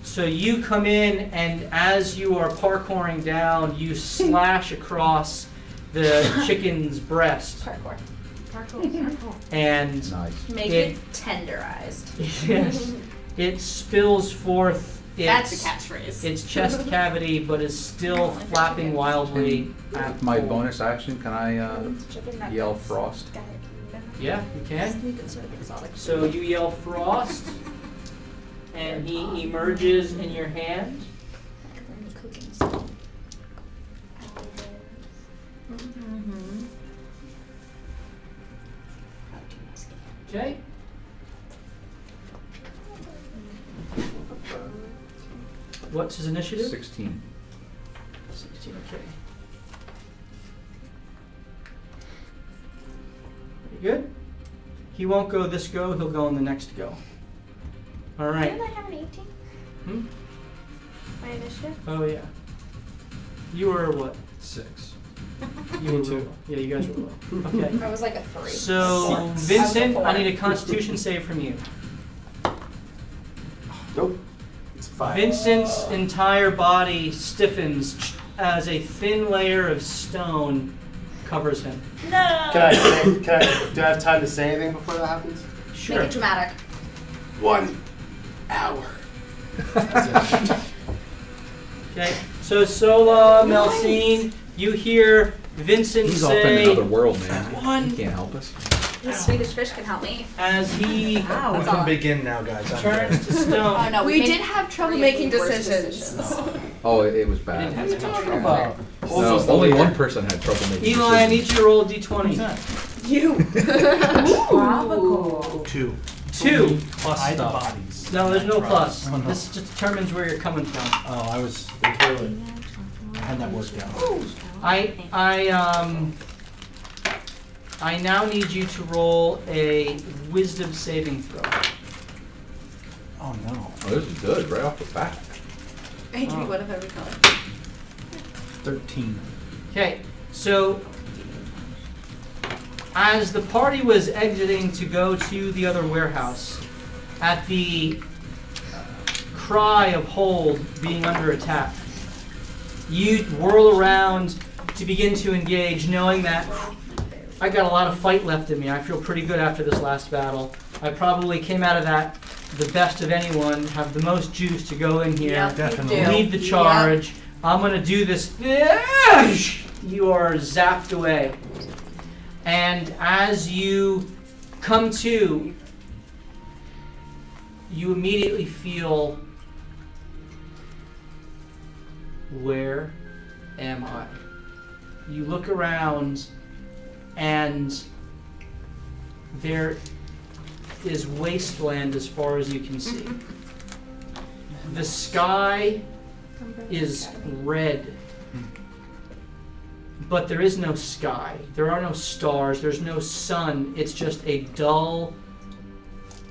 So you come in, and as you are parkouring down, you slash across the chicken's breast, Parkour. and Nice. Make It- it tenderized. yes, it spills forth That's a its, catchphrase. its chest cavity, but is still flapping wildly. With my bonus action, can I yell frost? Yeah, you can. You can sort of exotic. So you yell frost, and he emerges in your hand. Cooking stuff. Okay. What's his initiative? 16. 16, okay. Very good. He won't go this go, he'll go on the next go. All right. Didn't I have an 18? Hmm? My initiative? Oh, yeah. You were what? 6. You were 2. low. Yeah, you guys were low. Okay. I was like a 3. So, Six. Vincent, I was a I 4. need a constitution save from you. Nope. It's 5. Vincent's entire body stiffens as a thin layer of stone covers him. No. Do I have time to say anything before that happens? Sure. Make it dramatic. 1 hour. Okay, so Sola, Melcine, you hear Vincent He's say, off in another world, man. He can't help us. The Swedish fish can help me. as he Wow. I'm gonna begin now, guys. I'm turns ready. to stone. no, We made did have trouble 3 of making the worst decisions. Oh, it was We bad. didn't have to talk talking about. No, only one person had trouble making Eli, I need decisions. you to roll a d20. You. Tropical. 2. 2. Plus Hide stuff. bodies. No, there's no plus. Oh, no. This just determines where you're coming from. Oh, I was. I had that worked out. I now need you to roll a wisdom saving throw. Oh no. Oh, this is good, right off the bat. I can be one of every color. 13. Okay, so as the party was exiting to go to the other warehouse, at the cry of hold being under attack, you whirl around to begin to engage, knowing that I got a lot of fight left in me. I feel pretty good after this last battle. I probably came out of that the best of anyone, have the most juice to go in here, Yep, Definitely. you do. lead the charge. I'm gonna do this. You are zapped away. And as you come to, you immediately feel, where am I? You look around and there is wasteland as far as you can see. The sky is red, but there is no sky. There are no stars. There's no sun. It's just a dull,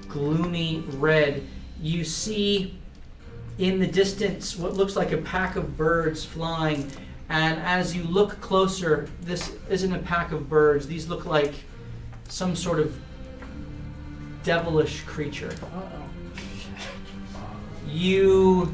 gloomy red. You see in the distance what looks like a pack of birds flying, and as you look closer, this isn't a pack of birds. These look like some sort of devilish creature. You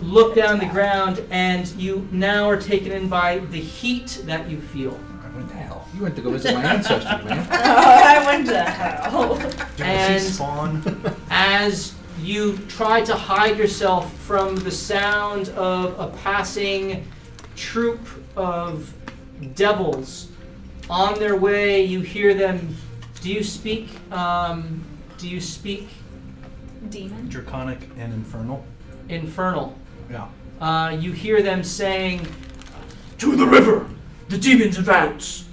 look down the ground, and you now are taken in by the heat that you feel. What the hell? You went to go visit my ancestors, man. I went to hell. And Spawn. as you try to hide yourself from the sound of a passing troop of devils on their way, you hear them. Do you speak? Demon. Draconic and infernal. Infernal? Yeah. You hear them saying, "To the river! The demons advance!"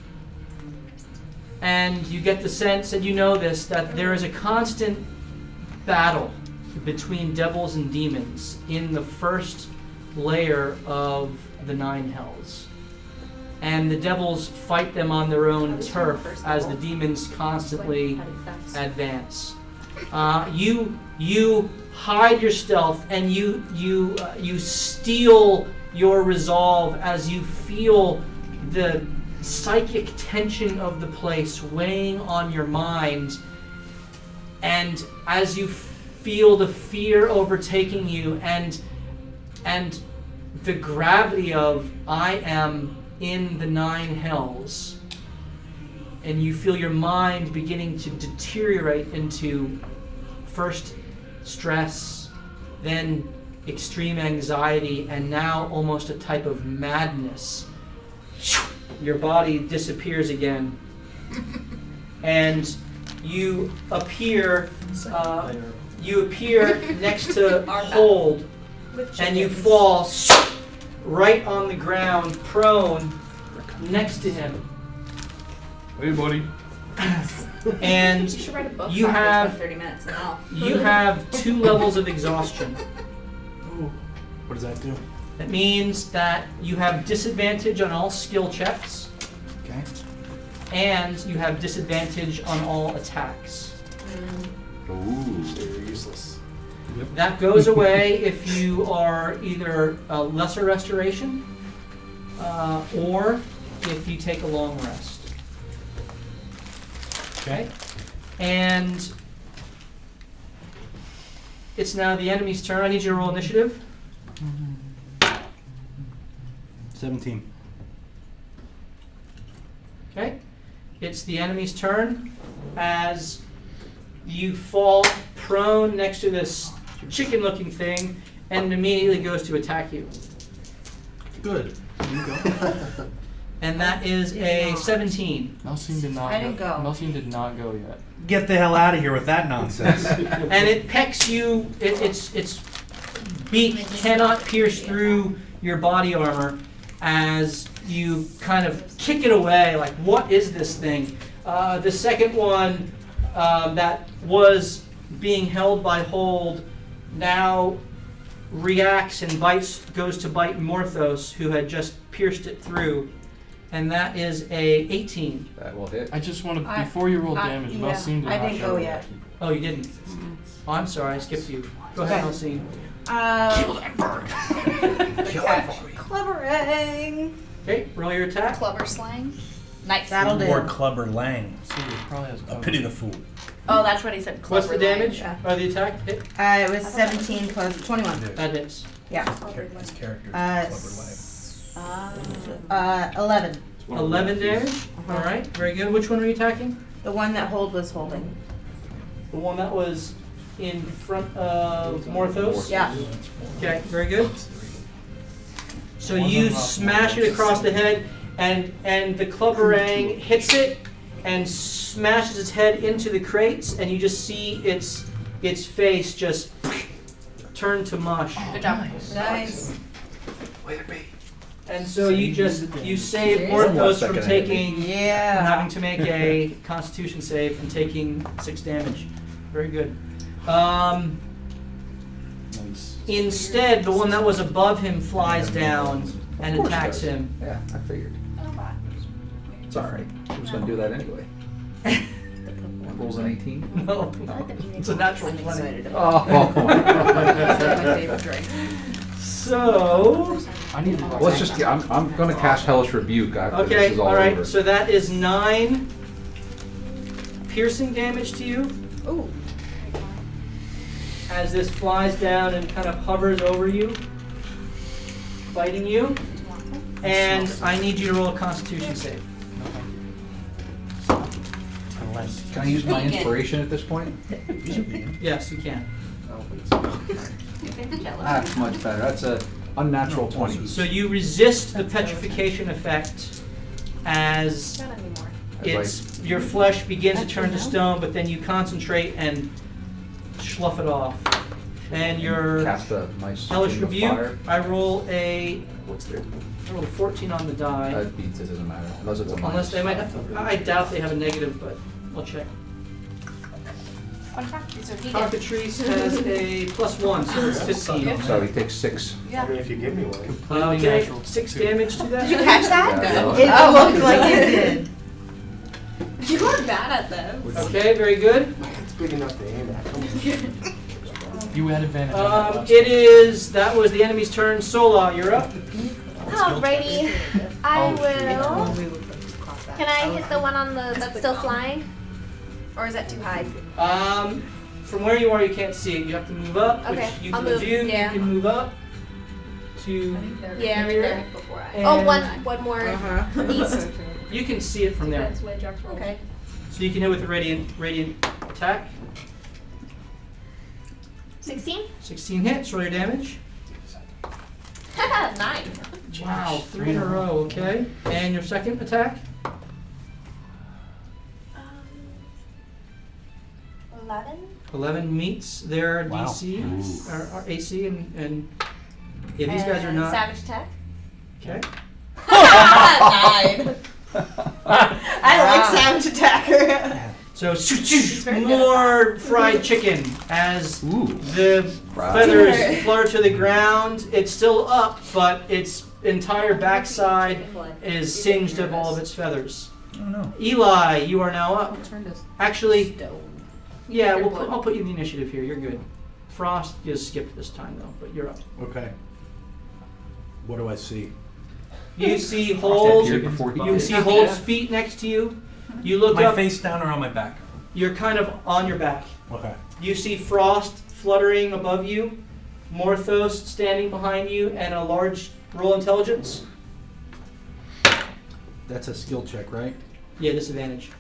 And you get the sense, and you know this, that there is a constant battle between devils and demons in the first layer of the Nine Hells. And the devils fight them on their own turf as the demons constantly advance. You hide your stealth, and you steel your resolve as you feel the psychic tension of the place weighing on your mind, and as you feel the fear overtaking you, and the gravity of I am in the Nine Hells, and you feel your mind beginning to deteriorate into first stress, then extreme anxiety, and now almost a type of madness. Your body disappears again, and you appear next to Hold, and you fall right on the ground, prone, next to him. Hey, buddy. You And should write a book. you about this have- for 30 minutes now. you have 2 levels of exhaustion. Ooh. What does that do? That means that you have disadvantage on all skill checks, Okay. and you have disadvantage on all attacks. Ooh. So you're useless. That goes away if you are either a lesser restoration, or if you take a long rest. Okay? And it's now the enemy's turn. I need you to roll initiative. 17. Okay? It's the enemy's turn as you fall prone next to this chicken-looking thing, and immediately goes to attack you. Good. You go. And that is a 17. Melsine did not. I didn't go. Melsine did not go yet. Get the hell out of here with that nonsense. And it pecks you. Its beak cannot pierce through your body armor as you kind of kick it away. Like, what is this thing? The second one that was being held by hold now reacts and goes to bite Morthos, who had just pierced it through. And that is a 18. That will hit. I just want to, before you roll damage, yeah, Melsine did I not didn't go yet. Oh, you didn't? Oh, I'm sorry, I skipped you. Go ahead, Melsine. Kill that bird. Clevering. Okay, roll your attack. Clubber slang. Nice. That'll do. Or Clubber Lang. So it probably has A cover. pity the fool. Oh, that's what he said. What's the Clubber line. damage? Yeah. Or the attack? Hit? It was 17 plus 21. That hits. Yeah. His character Ah. 11. 11 damage. All right, very good. Which one are you attacking? The one that Hold was holding. The one that was in front of Morthos? Yeah. Okay, very good. So you smash it across the head, and the clubberang hits it and smashes its head into the crates, and you just see its face just turn to mush. Good job. Nice. Way to be. And so you save Morthos from taking Yeah. having to make a Constitution save and taking 6 damage. Very good. Nice. Instead, the one that was above him flies down and attacks him. Yeah, I figured. Oh, bye. It's alright. I was gonna do that anyway. Rolls an 18? No, it's a natural 20. Oh. So, I need to. Let's just get, I'm gonna cast Hellish Rebuke after this okay, is all all right. over. So that is 9 piercing damage to you Ooh. as this flies down and kind of hovers over you, biting you. And I need you to roll a Constitution save. Unless. Can I use my inspiration at this point? Yes, you can. That's much better. That's a unnatural 20. So you resist the petrification effect as your flesh begins to turn to stone, but then you concentrate and slough it off. And your Cast a nice hellish ring of rebuke, fire. I roll a 14 on the die. That beats it, doesn't matter. Unless it's a minus. Unless they might have, I doubt they have a negative, but I'll check. Cockatrice has a +1, so it's 15. So he takes 6. I mean, if you give me one. Completely Okay, natural. 6 damage to that. Did you catch that? Yeah, It looked like it did. You are bad at those. Okay, very good. It's big enough to aim at. Come on. You had advantage. on that last That was the enemy's turn. Sola, you're up. Alrighty, I will. We would cross that. Can I hit the one on that's still flying? Or is that too high? From where you are, you can't see it. You have to move up, Okay, which you I'll can move, do. yeah. You can move up to Yeah, right here. there. Before I. Oh, one more Uh-huh. east. You can see it from there. That's the way Jack's rolls. Okay. So you can hit with the radiant attack. 16? 16 hits. Roll your damage. 9. Wow, 3 in a row. Okay. And your second attack. 11? 11 meets their Wow. DC or AC, and yeah, these guys are not. Savage attack. Okay. 9. I like Savage Attacker. So more fried chicken as Ooh. the Fried. feathers flutter to the ground. It's still up, but its entire backside is singed of all of its feathers. I don't know. Eli, you are now up. Actually, Stone. yeah, I'll put you in the initiative here. You're good. Frost just skipped this time though, but you're up. Okay. What do I see? You see Hole's. Appeared before he You did. see Hole's feet next to you. You look My up. face down or on my back? You're kind of on your back. Okay. You see Frost fluttering above you, Morthos standing behind you, and a large roll intelligence. That's a skill check, right? Yeah, disadvantage.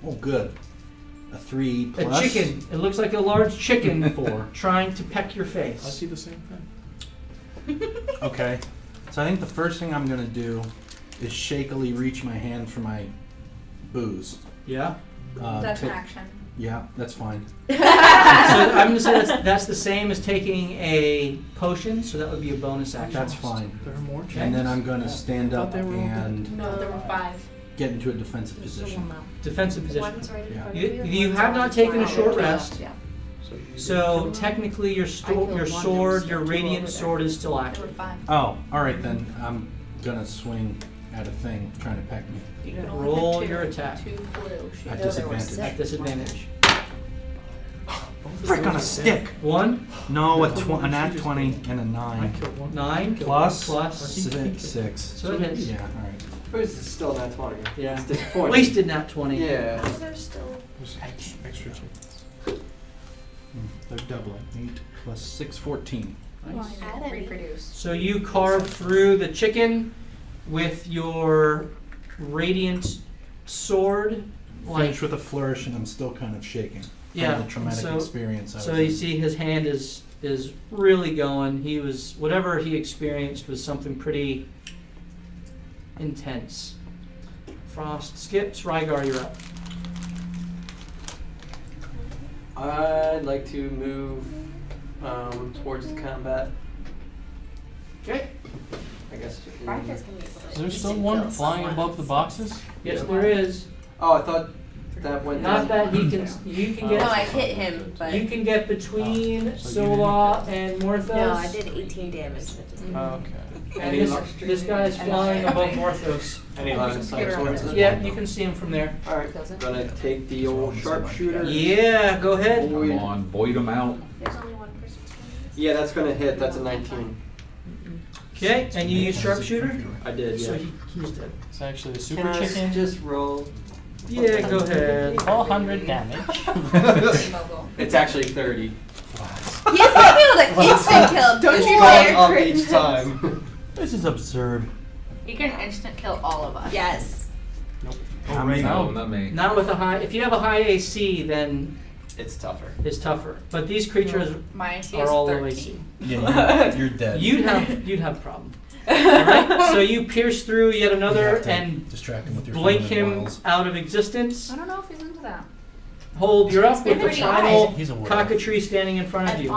Oh, good. A 3 A plus. chicken. It looks like a large chicken 4. trying to peck your I face. see the same thing. Okay. So I think the first thing I'm gonna do is shakily reach my hand for my booze. Yeah. That's an to- action. Yeah, that's fine. So I'm gonna say that's the same as taking a potion, so that would be a bonus action. That's fine. There are more And changes. then I'm gonna stand Thought up they were all and No, there were 5. get into a defensive position. Defensive position. One's right in Yeah. front of You, you. you have not taken a short rest, Yeah, so technically your sword, your radiant sword is still there active. were 5. Oh, alright then. I'm gonna swing at a thing trying to peck me. You can only Roll hit your 2. attack. 2 flew. At No, there were disadvantage. At disadvantage. Frick on a stick! 1, No, a nat 20 and a I 9. killed one. 9, Plus plus 6. So it hits. Yeah, alright. Who's still not 20? Yeah. It's disappointing. Wasted nat 20. Yeah. Oh, there's still. There's extra chickens. They're doubling. 8 plus 6, 14. Well, Add you any. reproduce. So you carve through the chicken with your radiant sword. Finish with a flourish and I'm still kind of shaking. From Yeah, the traumatic so- experience. I So was you in. see his hand is really going. He was, whatever he experienced was something pretty intense. Frost skips. Rygar, you're up. I'd like to move towards the combat. Okay. I guess. Riker's gonna be able to Is there instant still one kill flying someone. above the boxes? Yes, there is. Oh, I thought that went Not down. that he can. You can get. No, I hit him, but You can get between So you Sola and Morthos. no, I did 18 damage. Okay. And this guy is flying above Morthos. Any line of sight towards it? Yeah, you can see him from there. Alright, gonna take the old sharpshooter. Yeah, go ahead. Come on, void them out. There's only one person. Yeah, that's gonna hit. That's a 19. Okay, and you use sharpshooter. I did, So yeah. he's dead. It's actually the Can super I chicken. just roll? Yeah, go ahead. 400 damage. Mogul. It's actually 30. He's gonna be able to instant kill. Don't It's you gone dare up crit. each time. This is absurd. You can instant kill all of us. Yes. How many? No, not me. Not with a high. If you have a high AC, then It's tougher. it's tougher. But these creatures My AC are is all low 13. AC. Yeah, you're dead. You'd have a problem. All right. So you pierce through yet You another have to and distract him with your blink feminine him wiles. out of existence. I don't know if he's into that. Hold, you're up with the pretty final He's a werewolf. cockatoo standing in front of I've you.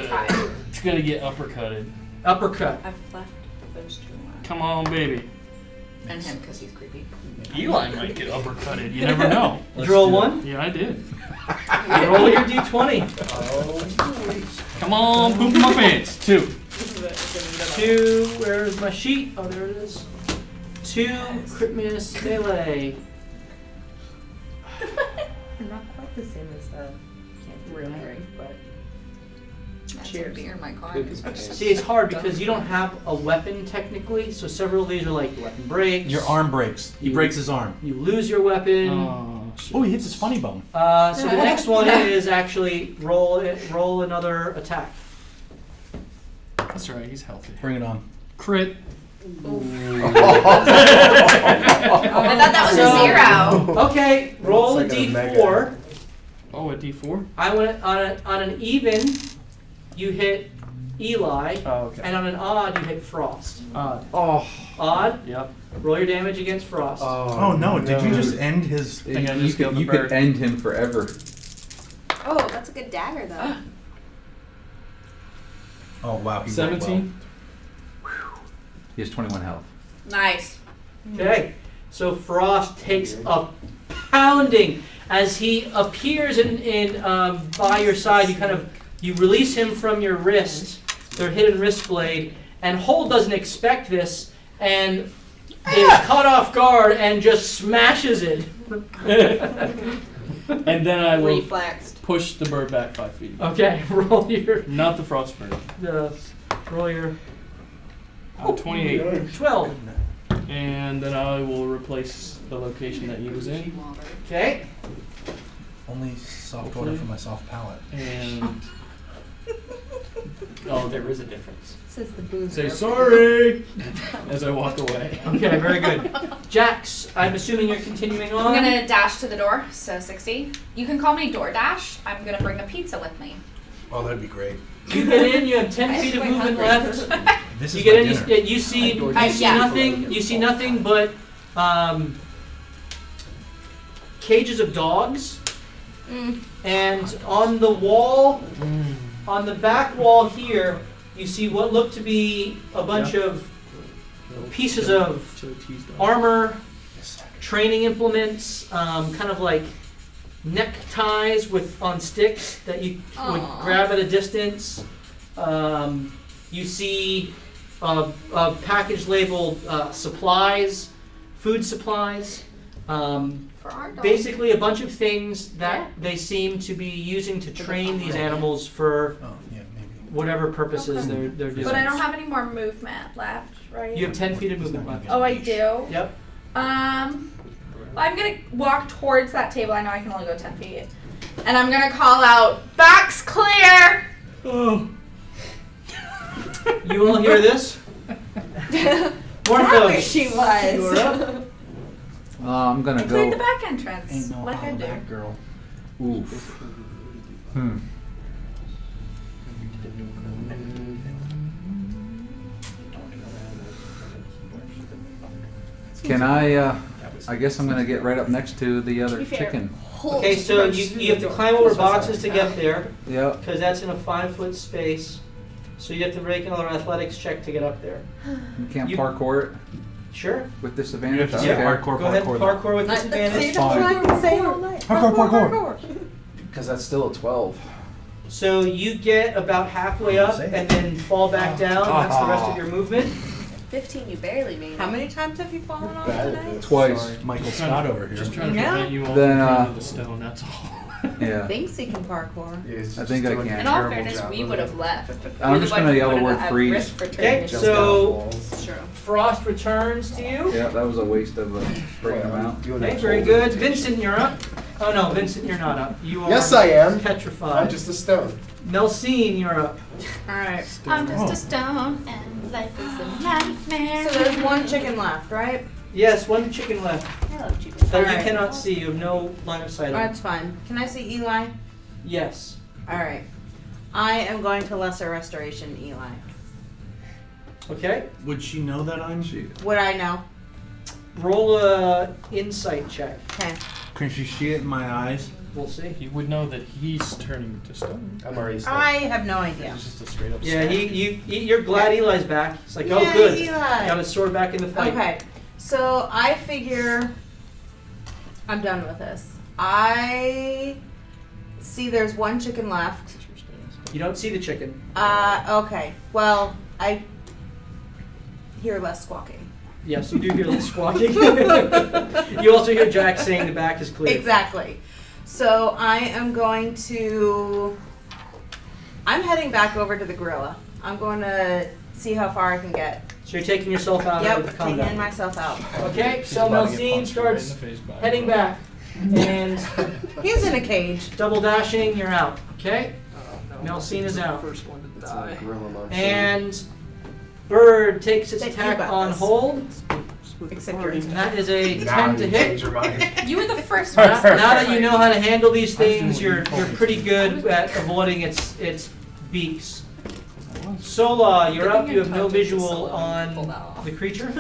tried. It's gonna get uppercutted. Uppercut. I've left those 2 left. Come on, baby. And him, because he's creepy. Eli might get uppercutted. You never know. Did you roll 1? Yeah, I did. Roll your d20. Come on, poop my pants. 2. 2, where's my sheet? Oh, there it is. 2, crit miss, melee. Not quite the same as real drink, but That's Cheers. a beer in my car. See, it's hard because you don't have a weapon technically, so several of these are like weapon breaks. Your arm breaks. He You- breaks his arm. You lose your weapon. Oh, shit. Oh, he hits his funny bone. So the next one is actually roll another attack. That's right, he's healthy. Bring it on. Crit. I thought that was So- a 0. Okay, roll a Looks like a d4. Oh, a D4? I went on an even, you hit Eli, Oh, okay. and on an odd, you hit Frost. Oh. Odd, Yep. roll your damage against Frost. Oh no, did you just end his... think I You just killed could, the you could bird. end him forever. Oh, that's a good dagger though. Oh wow, he rolled 17? He has 21 health. Nice. Okay, so Frost takes a pounding as he appears in by your side. You release him from your wrist, their hidden wrist blade, and Hole doesn't expect this and is caught off guard and just smashes it. And then I will Reflexed. push the bird back 5 feet. Okay, roll your Not the frost bird. roll your 28. 12. And then I will replace the location that he was in. Okay. Only soft water for my soft palate. And Oh, there is a difference. Says the booze. Say sorry as I walk away. Okay, very good. Jax, I'm assuming you're continuing on. I'm gonna dash to the door, so 60. You can call me DoorDash. I'm gonna bring a pizza with me. Oh, that'd be great. You get in. You have 10 feet of movement left. This You is get my in. dinner. You see. You I- see yeah. nothing. You see nothing but cages of dogs, and on the wall, on the back wall here, you see what look to be a bunch of pieces of armor, training implements, kind of like neckties with on sticks that you would Aw. grab at a distance. You see a package labeled supplies, food supplies. For our dog. Basically, a bunch of things that Yeah. they seem to be using to train these animals for Oh, yeah, maybe. whatever purposes Okay. they're doing. But I don't have any more movement left, right? You have 10 feet of movement left. Oh, I do? Yep. I'm gonna walk towards that table. I know I can only go 10 feet. And I'm gonna call out, "Back's clear!" Oh. You all hear this? That's Morthos, where she was. you are up. I'm I gonna cleared go. the back entrance, Ain't no like I do. back girl. Oof. Can I guess I'm gonna get right up next to the other be fair, chicken. Okay, so you have to climb over boxes to get there, Yep. because that's in a 5-foot space. So you have to make another athletics check to get up there. You can't You- parkour it Sure. with You disadvantage. have to Okay. say hardcore Go ahead, parkour. parkour with See, disadvantage. that's what I've been saying all night. Parkour. Because that's still a 12. So you get about halfway up and then fall back down. That's the rest of your movement. 15, you barely made it. How many times have you fallen off Bad at tonight? this. Twice. Sorry. Michael Just trying Scott to- over here. Just trying to Yeah. prevent you all Then, from going to the stone, that's all. Yeah. Thinks he can parkour. Yeah, he's I just think I doing a can. In all terrible fairness, job we of would it. have left. I'm We're just the gonna ones yell the who word would've at freeze. risk for Okay, turning Just it. down so walls. True. Frost returns to you. Yeah, that was a waste of bringing them out. You and Okay, I very told good. him. Vincent, you're up. Oh no, Vincent, you're not up. You are Yes, I am. petrified. I'm just a stone. Nelsine, you're up. Alright. I'm just a stone and life is a nightmare. So there's one chicken left, right? Yes, one chicken left I love chicken. that you Alright. cannot see. You have no line of sight on. That's fine. Can I see Eli? Yes. Alright. I am going to Lesser Restoration Eli. Okay. Would she know that I'm? Would I know? Roll a insight check. Okay. Can she see it in my eyes? We'll see. You would know that he's turning to stone. I'm already stone. I have no idea. It's just a straight up Yeah, stone. you're glad Eli's back. It's like, oh Yay, good. Eli. Got his sword back in the fight. Okay. So I figure I'm done with this. I see there's one chicken left. You don't see the chicken. Okay. Well, I hear less squawking. Yes, you do hear the squawking. You also hear Jack saying the back is clear. Exactly. So I am going to. I'm heading back over to the gorilla. I'm going to see how far I can get. So you're taking yourself out of Yep, the taking combat. myself out. Okay, She's so about to get Nelsine punched right in the starts face by it. heading back. And He's in a cage. double dashing, you're out. Okay? Nelsine is out. It's a gorilla monster. And Bird takes its Think attack about on this. hold. Except you're And that is a Now 10 to you hit. change your mind. You were the first Now, one. now that you know how to handle these things, doing you're what you told me pretty to. good at avoiding its beaks. Sola, you're up. You have no visual on the creature.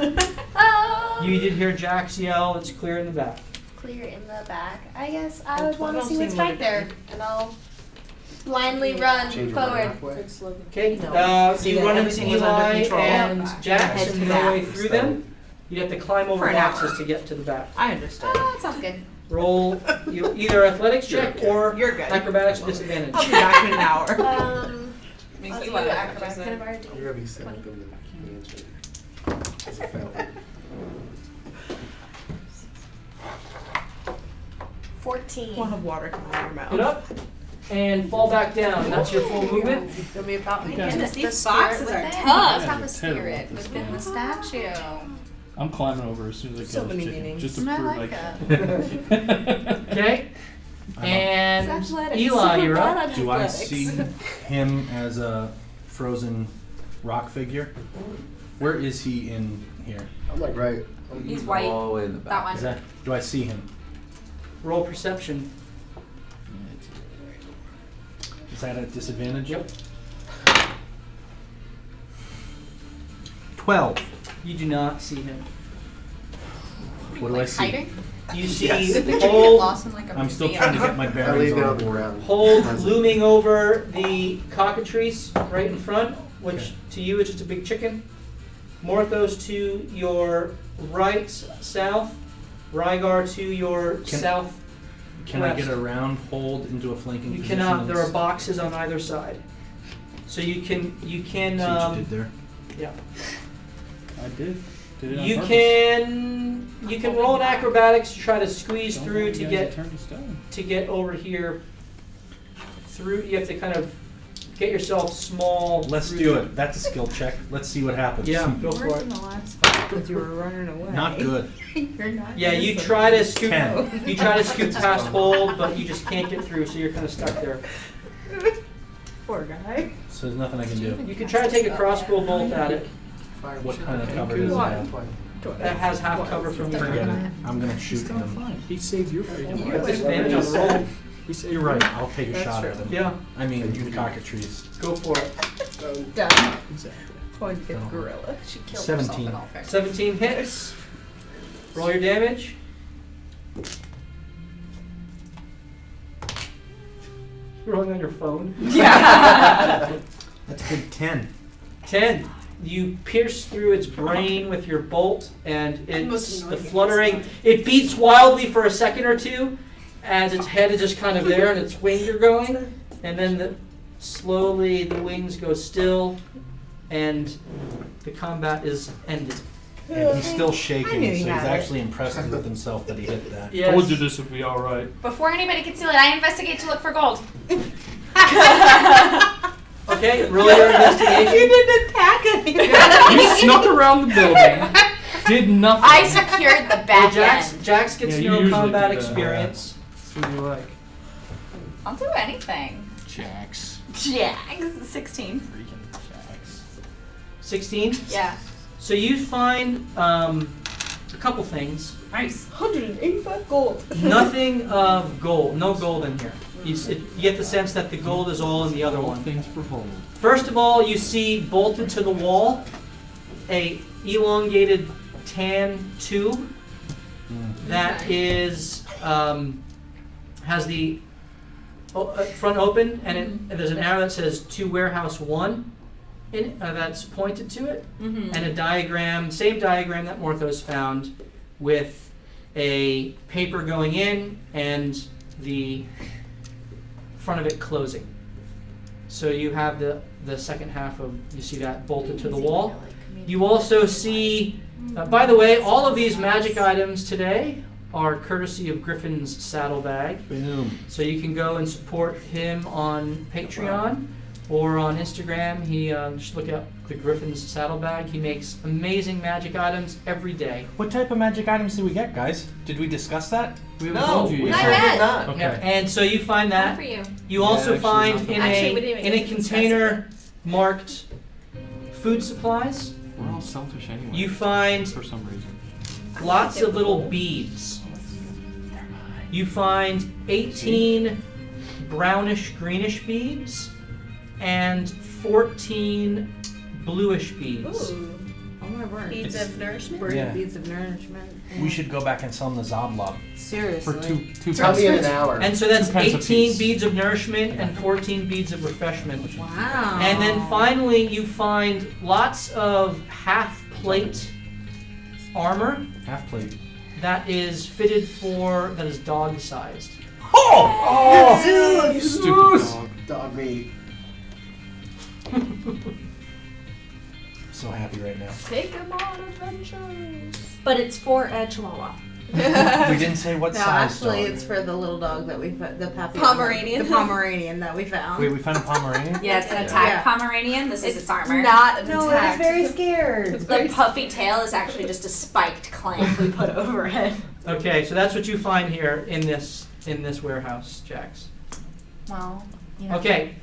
Oh. You did hear Jax yell, it's clear in the back. Clear in the back. I guess I And would want to 12 see what's seem back like there, and I'll blindly run Change your mind forward. halfway. Okay, See you that run into everything was under Eli control. and Jax Head and to no back. way through them. You have to climb over For an boxes hour. to get to the back. I understood. Oh, that sounds good. Roll you either athletics check or You're good. acrobatics disadvantage. I'll be back in an hour. I'll do acrobatics. Kind of already You're gonna be sitting up in the mansion as a fountain. 14. Want of water come out of your mouth. Get up and fall back down. That's your full movement. It'll be about me. Okay. Goodness, The these spirit boxes are within. tough. Let's have a Terrible spirit at this within game. the statue. I'm climbing over as soon as I So kill this many chicken, meanings. just to I prove like I can. Okay. And It's athletics. Eli, you're up. Do I Athletics. see him as a frozen rock figure. Where is he in here? I'm like right. He's white. All the way in the That back. one. Do I see him? Roll perception. Is that at disadvantage? Yep. 12. You do not see him. What do I see? Hiding? You see Yes. Hold, I'm still trying to get my I bearings leave it on on the board. ground. Hold looming over the cockatrice right in front, which Okay. to you is just a big chicken. Morthos to your right, south. Rygar to your south. Can I get around Hold into a flanking You position? cannot. There are and boxes on either side, so you can see what you did there? yeah. I did. Did it on You purpose. can roll an acrobatics to try to squeeze Don't through let to you guys get turn to stone. over here. Through you have to kind of get yourself small. Let's through do the- it. That's a skill check. Let's see what happens. Yeah, go for it. in the last spot because you were running away. Not good. You're not. Yeah, you try to scoop. 10. You try to scoop past Hold, but you just can't get through, so you're kind of stuck there. Poor guy. So there's nothing I can do. You can try to take a crossbow bolt at it. What kind of cover does it have? That has half cover from you. Forget it. I'm gonna shoot him. Fine. He saved your freedom. You have disadvantage on the roll. He saved You're right. I'll take a shot at him. Yeah, I mean, the cockatrice. go for it. Done. Exactly. Pointed Oh. gorilla. She killed 17. herself in all fairness. 17 hits. Roll your damage. You're rolling on your phone. That's a big 10. 10. You pierce through its brain with your bolt, and it's the fluttering. It beats wildly for a second or two, as its head is just kind of there and its wings are going, and then slowly the wings go still, and the combat is ended. And he's still I shaking, knew so he he's had it. actually impressed with himself that he hit that. Yes. Told you this would be all right. Before anybody can steal it, I investigate to look for gold. Okay, roll your investigation. You didn't attack anything. You snuck around the building. Did nothing. I secured the back Jax, end. Jax gets Yeah, you no usually combat do that. experience. That's what you like. I'll do anything. Jax. Jags. 16. Freaking Jax. 16. Yeah. So you find a couple things. Nice. 185 gold. Nothing of gold. No gold in here. You get the sense that the gold is all in the other All one. things for hold. First of all, you see bolted to the wall a elongated tan tube that is has the front open, and there's an arrow that says to warehouse 1 in that's pointed to it, Mm-hmm. and a diagram, same diagram that Morthos found, with a paper going in and the front of it closing. So you have the second half of, you see that bolted to the wall. You also see, by the way, all of these magic items today are courtesy of Griffin's saddlebag. Boom. So you can go and support him on Patreon or on Instagram. He just look up the Griffin's saddlebag. He makes amazing magic items every day. What type of magic items did we get, guys? Did we discuss that? We haven't No, told you we yet. Not sure yet. did not. Okay. Yeah, and so you find One that. for you. You also actually, find nothing. in Actually, we didn't a even in a discuss container marked food supplies. We're all selfish anyway. You find for some reason. lots of little beads. You find 18 brownish greenish beads and 14 bluish beads. Ooh. I want to burn. Beads of nourishment. Burn Yeah. beads of nourishment. We should go back and sell them the Zoblob. Seriously. For two Tell me in pence. an hour. And so that's 2 pence a 18 piece. beads of nourishment and 14 beads of refreshment. Wow. And then finally you find lots of half plate armor Half plate. that is fitted for, that is dog sized. Oh, You stupid dog. dog meat. So happy right now. Take them on adventures. But it's for a chihuahua. We didn't say what No, size actually, dog. it's for the little dog that we found, the puppy. Pomeranian. The Pomeranian that we found. Wait, we found a Pomeranian? Yeah, it's an attack Yeah. Pomeranian. This is its armor. Not an No, attack. it's very scared. The puffy tail is actually just a spiked clamp we put over it. Okay, so that's what you find here in this warehouse, Jax. Well, you know. Okay,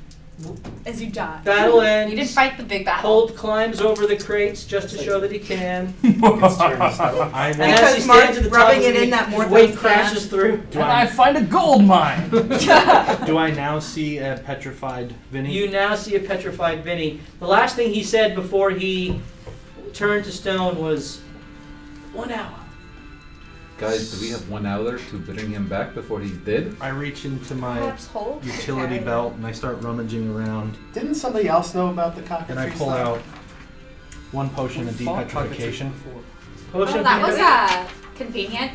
As you die. Battle ends. You didn't fight the big battle. Holt climbs over the crates just to show that he can. I And will, as he stands at the top rubbing of it the in that his Morthos weight can. crashes through. do I find a gold mine? do I now see a petrified Vinny? You now see a petrified Vinny. The last thing he said before he turned to stone was 1 hour. Guys, do we have 1 hour to bring him back before he's dead? I reach into my Perhaps hold. utility belt and I start rummaging around Didn't somebody else know about the cockatrice? and I pull stuff? out one potion of depetrification. Potion Oh, of that was depetrification. convenient.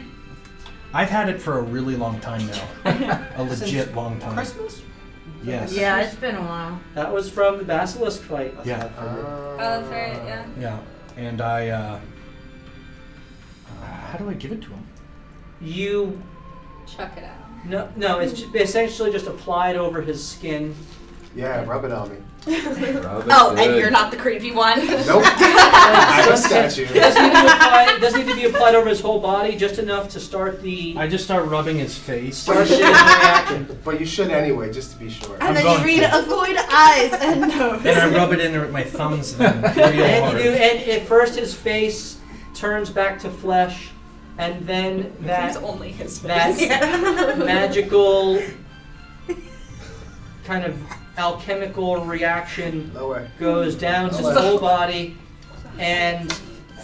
I've had it for a really long time now. A legit long time. Christmas? Yes. Yeah, it's been a while. That was from the basilisk fight. Yeah. Oh, that's right, yeah. Yeah. And I how do I give it to him? You Chuck it out. no, it's essentially just applied over his skin. Yeah, rub it on me. Oh, and you're not the creepy one. Nope. I just got you. It doesn't need to be applied over his whole body, just enough to start the I just start rubbing his face. start the reaction. But you should anyway, just to be sure. I'm And then going you read to. avoid eyes and nose. And I rub it in there with my thumbs and real And hard. you do, and at first his face turns back to flesh, and then It's that only his that face. magical kind of alchemical reaction No way. goes down to his whole body, and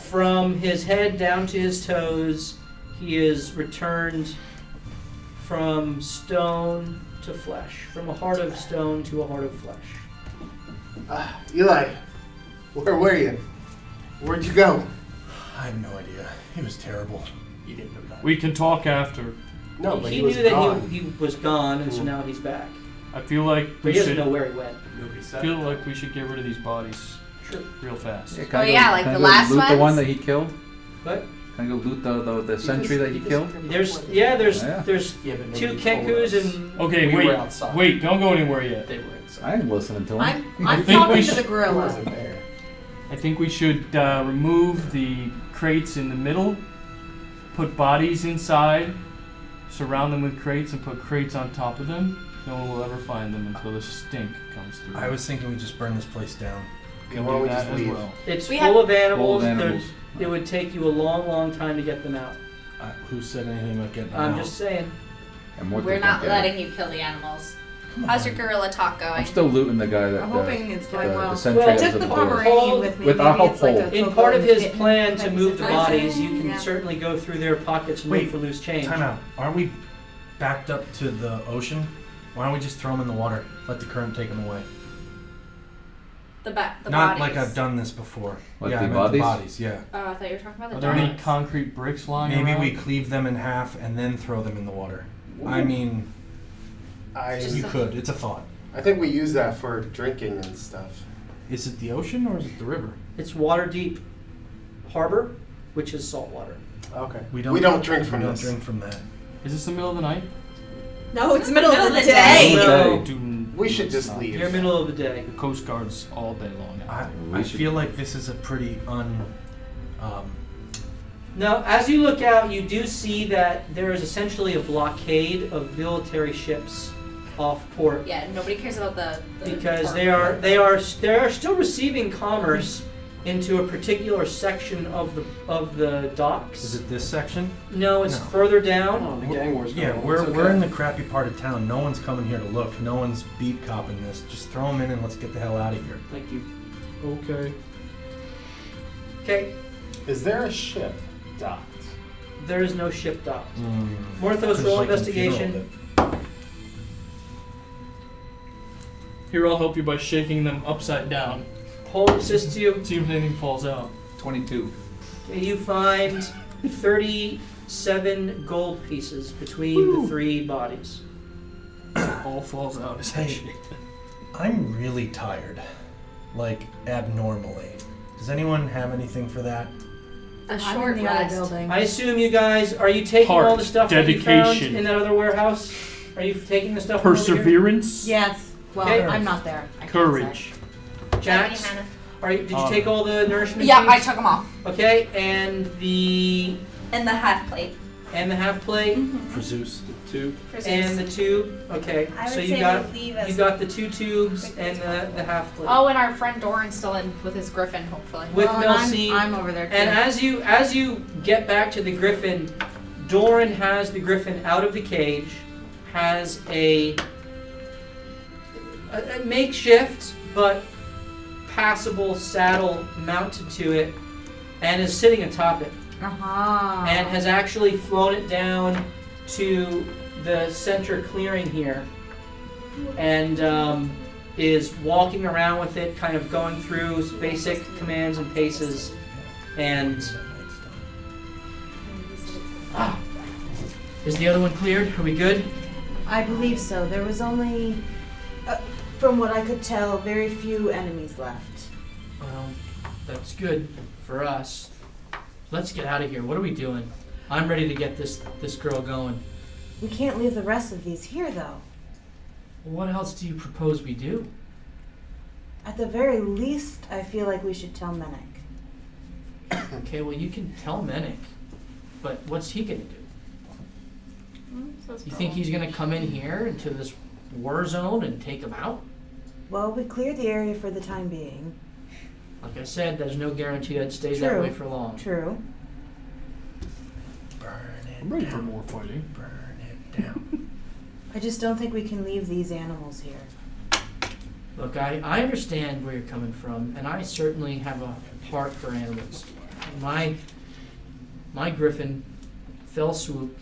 from his head down to his toes, he is returned from stone to flesh, from a heart of stone to a heart of flesh. Eli, where were you? Where'd you go? I have no idea. He was terrible. You didn't know that. We can talk after. No, but he was knew that gone. he was gone, and so now he's back. I feel like But we he doesn't should. know where he went. Nobody said Feel it. like we should get rid of these bodies Sure. real fast. Can Oh, I go, yeah, like can I the go last loot the one ones? that he killed? What? Can I go loot the sentry that he killed? There's Yeah. there's Yeah, but two nobody told Kenkus us. and Okay, We wait, were outside. wait, don't go anywhere yet. They were inside. I ain't listening to him. I'm think talking we to the should- He gorilla. wasn't there. I think we should remove the crates in the middle, put bodies inside, surround them with crates, and put crates on top of them. No one will ever find them until the stink comes through. I was thinking we just burn this place down. can Why don't do we that just as leave? well. it's We full have- of animals. Full of animals. It would take you a long time to get them out. Who said anything about getting them I'm out? just saying. And more We're things not don't get it. letting you kill the animals. Come How's on. your gorilla talk going? I'm still looting the guy that I'm hoping it's going the well. sentry Well, that Took was the at the door. Pomeranian with me. With Maybe a it's like helpful. a In part of cocoa his kitten plan to type move the situation. bodies, you can Yeah. certainly go through their pockets and look Wait, for loose change. Time out. Aren't we backed up to the ocean? Why don't we just throw them in the water? Let the current take them away. The Not bodies. like I've done this before. What, yeah, the I meant bodies? the bodies, yeah. Oh, I thought you were talking about the Are there any dogs. concrete bricks lying Maybe around? we cleave them in half and then throw them in the water. I mean, Just you a- could. It's a thought. I think we use that for drinking and stuff. Is it the ocean or is it the river? It's water deep harbor, which is salt water. Okay. We don't drink from we don't this. drink from that. Is this the middle of the night? No, it's middle of the day. day. No. Dude, We should just leave. You're middle of the day. The Coast Guard's all day long. I feel like this is a pretty Now, as you look out, you do see that there is essentially a blockade of military ships off port Yeah, nobody cares about the because part. they are still receiving commerce into a particular section of the docks. Is it this section? No, it's No. further down. Oh, the gang war's Yeah, going on. we're It's we're okay. in the crappy part of town. No one's coming here to look. No one's beat copping this. Just throw them in and let's get the hell out of here. Thank you. Okay. Okay, Is there a ship docked? there is no ship docked. Mm. Morthos, Just roll like in investigation. Funeral Here, I'll help you by shaking them upside down. Hold assists you. See if anything falls out. 22. Okay, you find 37 gold pieces between the three bodies. All falls out as I Hey. shake them. I'm really tired. Like, abnormally. Does anyone have anything for that? A I'm short in the other rest. building. I assume you guys, are you taking all Heart, the stuff that you found dedication. in that other warehouse? Are you taking the stuff from over here? Perseverance. Yes. Well, Okay. I'm not there. I can't Courage. Jax, did you take all the nourishment? Yeah, I things? took them all. Okay, and the In the half plate. and the half plate For Zeus. Two. and the tube. Okay, I would so say you got we leave you as got the 2 tubes and the half plate. Oh, and our friend Doran's still in with his griffin, hopefully. With Well, and Milsine. I'm over there too. And as you get back to the griffin, Doran has the griffin out of the cage, has a makeshift but passable saddle mounted to it, and is sitting atop it, Uh-huh. and has actually flown it down to the center clearing here, and is walking around with it, kind of going through basic commands and paces, and is the other one cleared? Are we good? I believe so. There was only, from what I could tell, very few enemies left. Well, that's good for us. Let's get out of here. What are we doing? I'm ready to get this girl going. We can't leave the rest of these here, though. What else do you propose we do? At the very least, I feel like we should tell Menek. Okay, well, you can tell Menek, but what's he gonna do? You think he's gonna come in here into this war zone and take him out? Well, we cleared the area for the time being. Like I said, there's no guarantee that it stays that True. way for long. True. Burn it I'm ready for down. more fighting. Burn it down. I just don't think we can leave these animals here. Look, I understand where you're coming from, and I certainly have a heart for animals. My griffin fell swoop.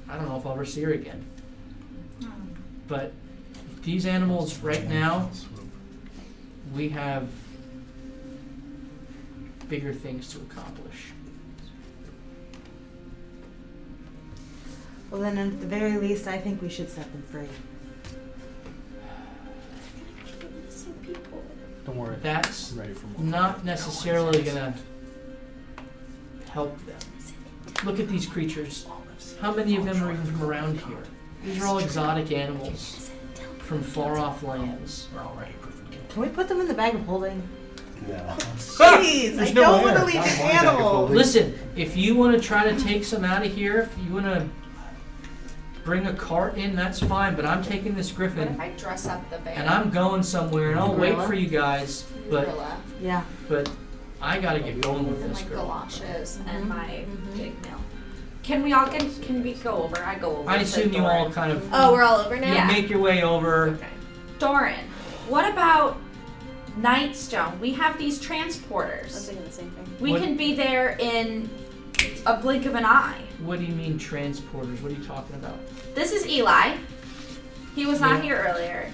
I don't know if I'll ever see her again. But these animals right now, we have bigger things to accomplish. Well, then, at the very least, I think we should set them free. Don't worry. That's I'm ready for more. not necessarily gonna help them. Look at these creatures. How many of them are even from around here? These are all exotic animals from far off lands. We're already Griffin. Can we put them in the bag of holding? No. Please, I There's no don't want to air. leave Not this my bag of animal. holding. Listen, if you want to try to take some out of here, if you want to bring a cart in, that's fine, but I'm taking this What griffin if I dress up the bear? and I'm going somewhere and I'll wait Gorilla? for you guys, but Gorilla Yeah. I gotta get going with and this my girl. galoshes and Mhm. my Mhm. big meal. Can we all can we go over? I go over. I to assume you Doran. all kind of Oh, we're all over now? Yeah. make your way over. Okay. Doran, what about Nightstone? We have these I was transporters. thinking the same thing. We What- can be there in a blink of an eye. What do you mean transporters? What are you talking about? This is Eli. He was not Yeah. here earlier.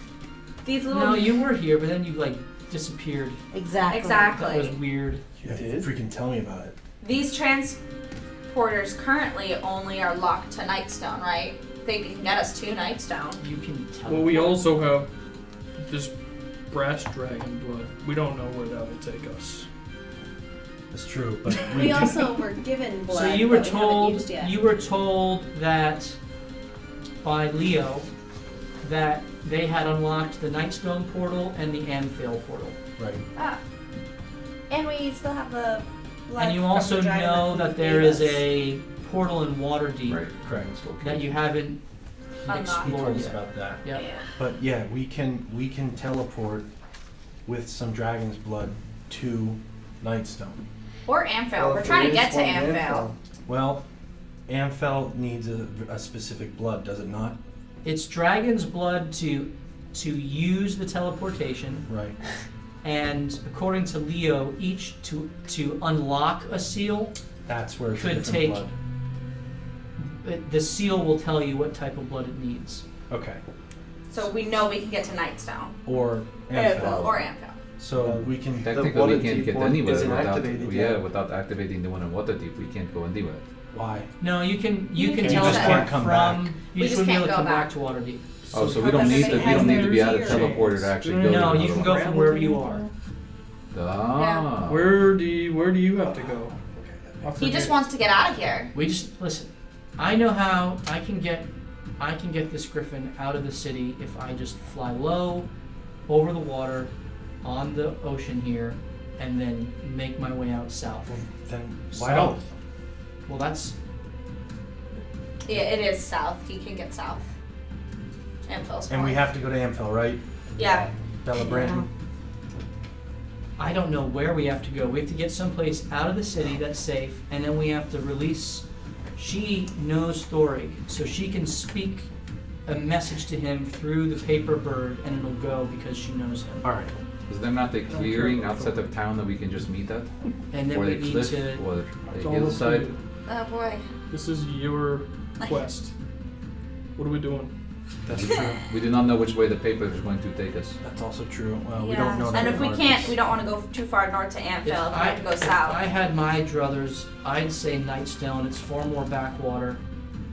These little. No, you were here, but then you like disappeared. Exactly. That was Exactly. weird. Yeah, did? freaking tell me about it. These transporters currently only are locked to Nightstone, right? They can get us to Nightstone. You can tell. Well, we also have this brass dragon blood. We don't know where that will take us. That's true, but We also were given blood. So you were that we haven't told used yet. that by Leo that they had unlocked the Nightstone portal and the Amphail portal. right. Ah. And we still have the blood. And you from also the dragon know that there gave is us. a portal in Waterdeep Right. Correct. that you haven't Unlocked. He told explored us yet. about that. Yep. But yeah, we can teleport with some dragon's blood to Nightstone. Or Amphail. Well, We're if trying to there get is to one in Amphail. Well, Amphail needs a specific blood, does it not? It's dragon's blood to use the teleportation, Right. and according to Leo, each to unlock a seal, That's where it's a Could different take- blood. the seal will tell you what type of blood it needs. Okay. So we know we can get to Nightstone. Or Or Amphail. Amphail. So we can. Technically, water we can't deep get one anywhere isn't without, activated yeah, yet. without activating the one in Waterdeep. We can't go anywhere. Why? No, you can You can can teleport just can't come from. back. You We just just wouldn't be able can't to go come back. back to Waterdeep. Oh, so we don't need to. We don't need to be at a teleporter to actually go. No, to you can another go from wherever you are. one. Ah. Where do you have to go? I He just forget. wants to get out of here. We just listen. I know how I can get this griffin out of the city if I just fly low over the water on the ocean here and then make my way out south. Then South. why don't? Well, that's Yeah, it is south. He can get south. Amphil's And we north. have to go to Amphil, right? Yeah. Bella Brandon. I don't know where we have to go. We have to get someplace out of the city that's safe, and then we have to release. She knows Thorig, so she can speak a message to him through the paper bird, and it'll go because she knows him. All right. Is there not a clearing outside of town that we can just meet at? And then Or we the need cliff, to. or the It's all hillside? up to you. Oh boy. This is your quest. What are we doing? That's true. We do not know which way the paper is going to take us. That's also true. Well, we Yeah. don't know that. And if we Marcus. can't, we don't want to go too far north to Amphil. We have to go If south. I had my druthers, I'd say Nightstone. It's far more backwater.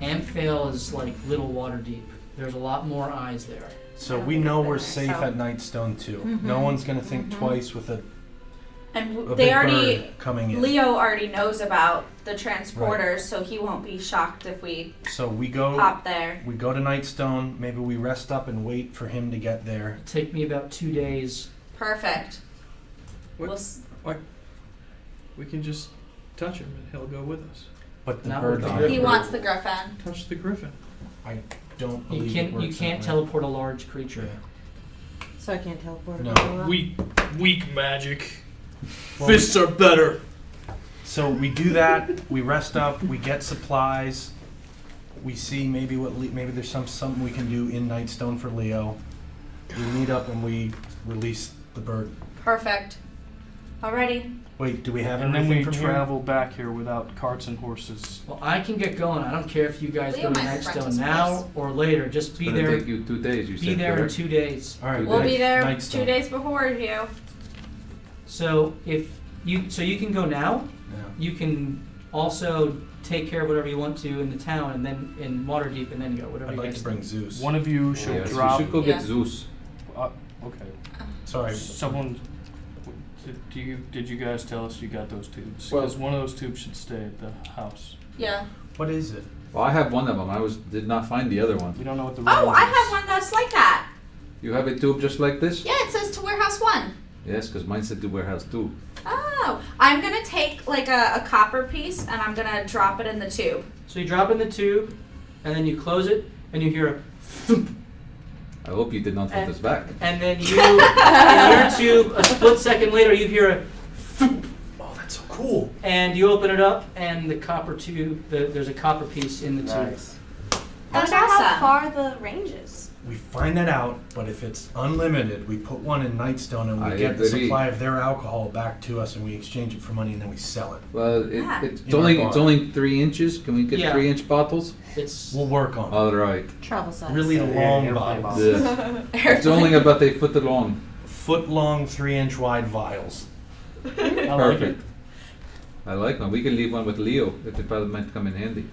Amphil is like Little Waterdeep. There's a lot more eyes there. So I don't we think know I've we're been there, safe so- at Nightstone too. Mhm. No one's gonna think Mhm. twice with a And big they already, bird coming in. Leo already knows about the transporters, so he won't be shocked if we So we go. pop there. We go to Nightstone. Maybe we rest up and wait for him to get there. Take me about 2 days. Perfect. What? We'll s- We can just touch him and he'll go with us. But the Not bird. with the died. griffin. he wants the griffin. Touch the griffin. I don't You believe it can't. works You can't that way. teleport a large creature. Yeah. So I can't teleport. No. Lola? Weak magic. Well, Fists are better. So we do that. We rest up. We get supplies. We see maybe maybe there's something we can do in Nightstone for Leo. We meet up and we release the bird. Perfect. Alrighty. Wait, do we have And then everything we from travel back here without carts and horses. Well, I can get going. I don't care if you guys Leo go to might rent Nightstone us now first. or later. Just It's be gonna there. take you 2 days, you Be said, there in correct? 2 days. All right. We'll be there Nightstone. 2 days before you. So if you can go now. Yeah. You can also take care of whatever you want to in the town, and then in Waterdeep, and then go whatever I'd you like guys to bring Zeus. One of you should Yes, drop. you should go Yeah. get Zeus. Okay. Sorry. Someone. Did you guys tell us you got those tubes? Well- Because one of those tubes should stay at the house. Yeah. What is it? Well, I have one of them. Did not find the other one. We don't know what the. Oh, range I is. have one that's like that. You have a tube just like this? Yeah, it says to warehouse 1. Yes, because mine said to warehouse 2. Oh, I'm gonna take like a copper piece and I'm gonna drop it in the tube. So you drop in the tube, and then you close it, and you hear a thump, I hope you did not put this back. and then you in your tube a split second later you hear a thump, Oh, that's so cool. and you open it up, and the copper tube there's a copper piece in the tube. Nice. That's I wonder awesome. how far the range is. We find that out, but if it's unlimited, we put one in Nightstone and we I get the agree. supply of their alcohol back to us and we exchange it for money and then we sell it. Well, Yeah. it's In our only bar. it's only 3 inches. Can we get Yeah. 3-inch bottles? It's We'll work on it. All right. Travel size. Really Yeah, long airplane bottles. bottles. Yes. It's only about a foot long. Foot long, 3-inch wide vials. I like it. Perfect. I like one. We can leave one with Leo. It probably might come in handy.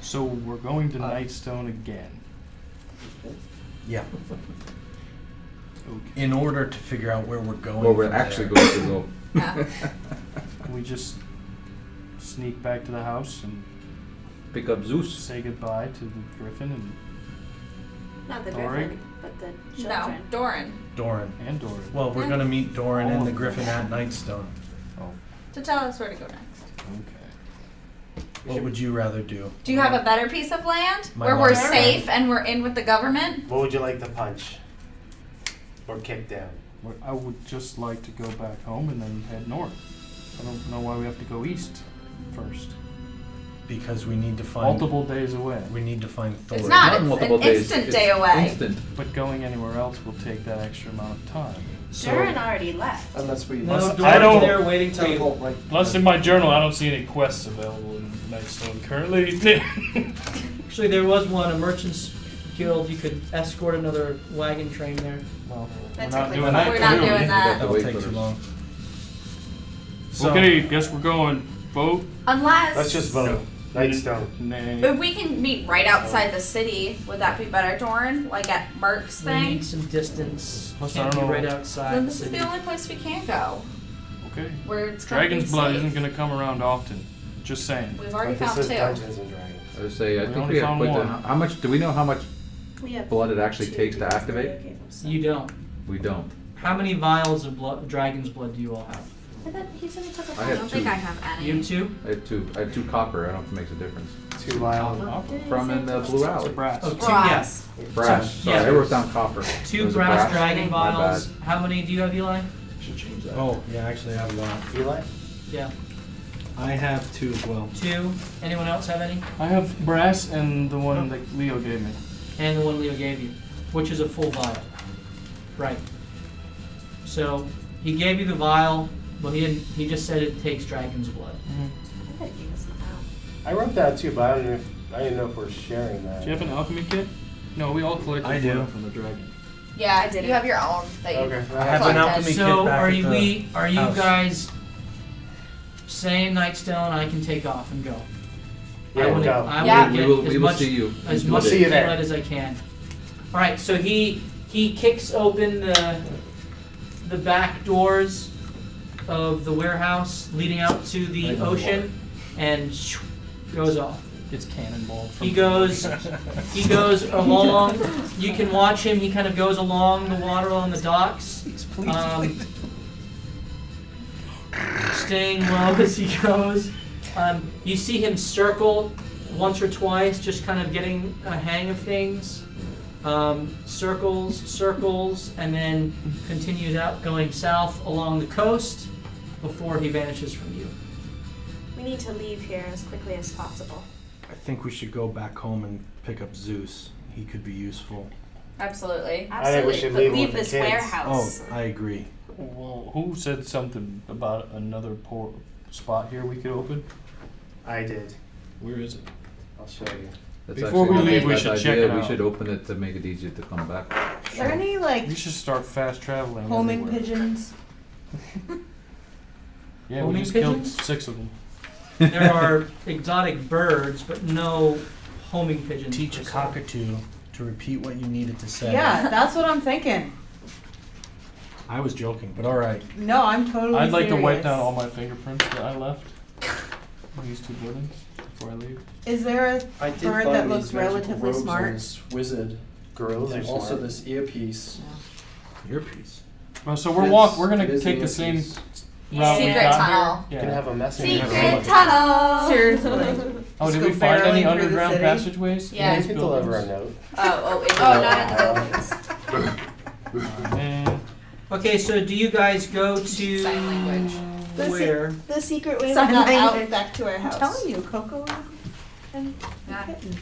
So we're going to Nightstone again. Yeah. Okay. In order to figure out where we're going. Where we're from actually there. going to go. Yeah. Can we just sneak back to the house and Pick up Zeus. say goodbye to the griffin Not the Thorig? griffin, but the No, children. Doran. Doran. and Dory? Well, we're gonna meet Doran and the Griffin at Nightstone. Oh, To tell us where to go next. okay. What would you rather do? Do you have a better piece of land My where we're mom's safe and we're in with the government? What would you like to punch? Or kick down? Well, I would just like to go back home and then head north. I don't know why we have to go east first. Because we need to find. Multiple days away. We need to find Thor. It's not. It's multiple an days. instant It's day away. Instant. But going anywhere else will take that extra amount of time. Durin already left. Unless we. No, I Doran's don't- there waiting till you. Teleport, like, Plus, in my journal, I don't see any quests available in Nightstone currently. Actually, there was one, a merchant's guild. You could escort another wagon train there. Well, we're That's not okay. doing that. We're not clearly. doing that. That'll Wait take for too us. long. So, Okay, guess we're going boat. Unless. Let's just vote. Nightstone. Nay. If we can meet right outside the city, would that be better, Doran? Like at Merck's We thing? need some distance. Plus, I Can't be don't know. right outside Then the this is city. the only place we can go. Okay. Where it's gonna Dragon's be blood safe. isn't going to come around often. Just saying. We've already But this found is 2. Dungeons and Dragons. I would say I We think only we have found quite one. how much? Do we know how much We have blood it actually 2 takes to because activate? Leo gave us some. You don't. We don't. How many vials of blood, dragon's blood do you all have? I thought he said he took a I have don't think 2. I have any. You two? I have 2. I have 2 copper. I don't know if it makes a difference. 2 vials. From in the blue alley. Brass. Oh, two, Brass. Brass. Sorry, Yeah. I wrote down copper. Two Was it brass dragon My vials. bad. How many do you have, Eli? Should change that. Oh, yeah, actually I have a lot. Eli? Yeah, I have 2 as well. 2. Anyone else have any? I have brass and the one that Leo gave me. And the one Leo gave you, which is a full vial. Right. So he gave you the vial, but he didn't. He just said it takes dragon's blood. I wrote that too, but I didn't know if we're sharing that. Do you have an alchemy kit? No, we all collected I do. one from the dragon. Yeah, I did. You have your own that you Okay. I have an collected. alchemy So kit back are at you the are you house. guys saying Nightstone? I can take off and go. Yeah, I wanna, go. I Yeah. wanna We get will, as we will much see you. as You much did See you there. daylight as I can. All right. So he kicks open the back doors of the warehouse leading out to the ocean and goes off. Gets cannonballed from He goes along. You can watch him. He kind of goes along the water on the docks, staying low as he goes. You see him circle once or twice, just kind of getting a hang of things. Circles, and then continues out going south along the coast before he vanishes from you. We need to leave here as quickly as possible. I think we should go back home and pick up Zeus. He could be useful. Absolutely. I think we should But leave leave with the this kids. warehouse. Oh, I agree. Well, who said something about another spot here we could open? I did. Where is it? I'll show you. That's Before actually we not a leave, we bad should idea. check it We out. should open it to make it easier to come back. Are there any like We should start fast traveling. homing everywhere. pigeons? Yeah, we Homing just pigeons? killed 6 of them. There are exotic birds, but no homing pigeons. Teach a per se. cockatoo to repeat what you needed to say. Yeah, that's what I'm thinking. I was joking, but all right. No, I'm totally I'd like to wipe serious. down all my fingerprints that I left on these 2 buildings before I leave. Is there a I did bird find that these looks magical relatively robes smart? on this wizard. Gorillas are There's also smart. this earpiece. Earpiece. So It we're is- We're gonna it is take an the same earpiece. route we Secret got tunnel. here. You can have a messenger. Secret tunnel. Seriously. Oh, did Just we go find any barreling through the underground city? passageways? in Yeah. You these can deliver a buildings? note. Not in the buildings. Man. Okay, so do you guys go to Sign language. where? The secret way we Sign got out language. back to our I'm house. telling you, Coco and Yeah. kitten.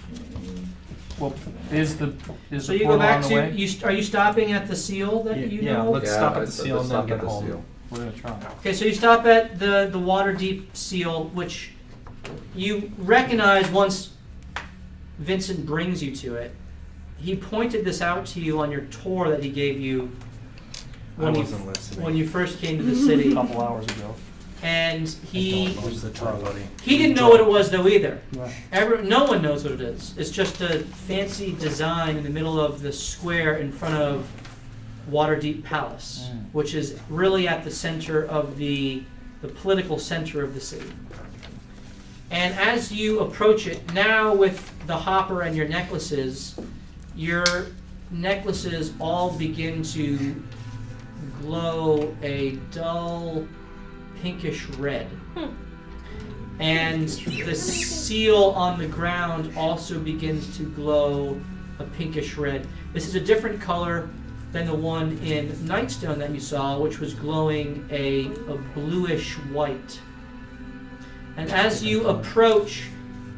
Well, is So the you go portal back on the to way? are you stopping at the seal that Yeah, you yeah, know? let's stop at the let's seal and then stop get at the home. seal. We're gonna try. Okay, so you stop at the water deep seal, which you recognize once Vincent brings you to it. He pointed this out to you on your tour that he gave you I when wasn't listening. when you first came to the city, A couple hours ago. and I don't most of the time, buddy. he didn't know what it was though either. Yeah. No one knows what it is. It's just a fancy design in the middle of the square in front of Waterdeep Palace, Mm. which is really at the center of the political center of the city. And as you approach it, now with the hopper and your necklaces all begin to glow a dull pinkish red. And the seal on the ground also begins to glow a pinkish red. This is a different color than the one in Nightstone that you saw, which was glowing a bluish white. And as you approach,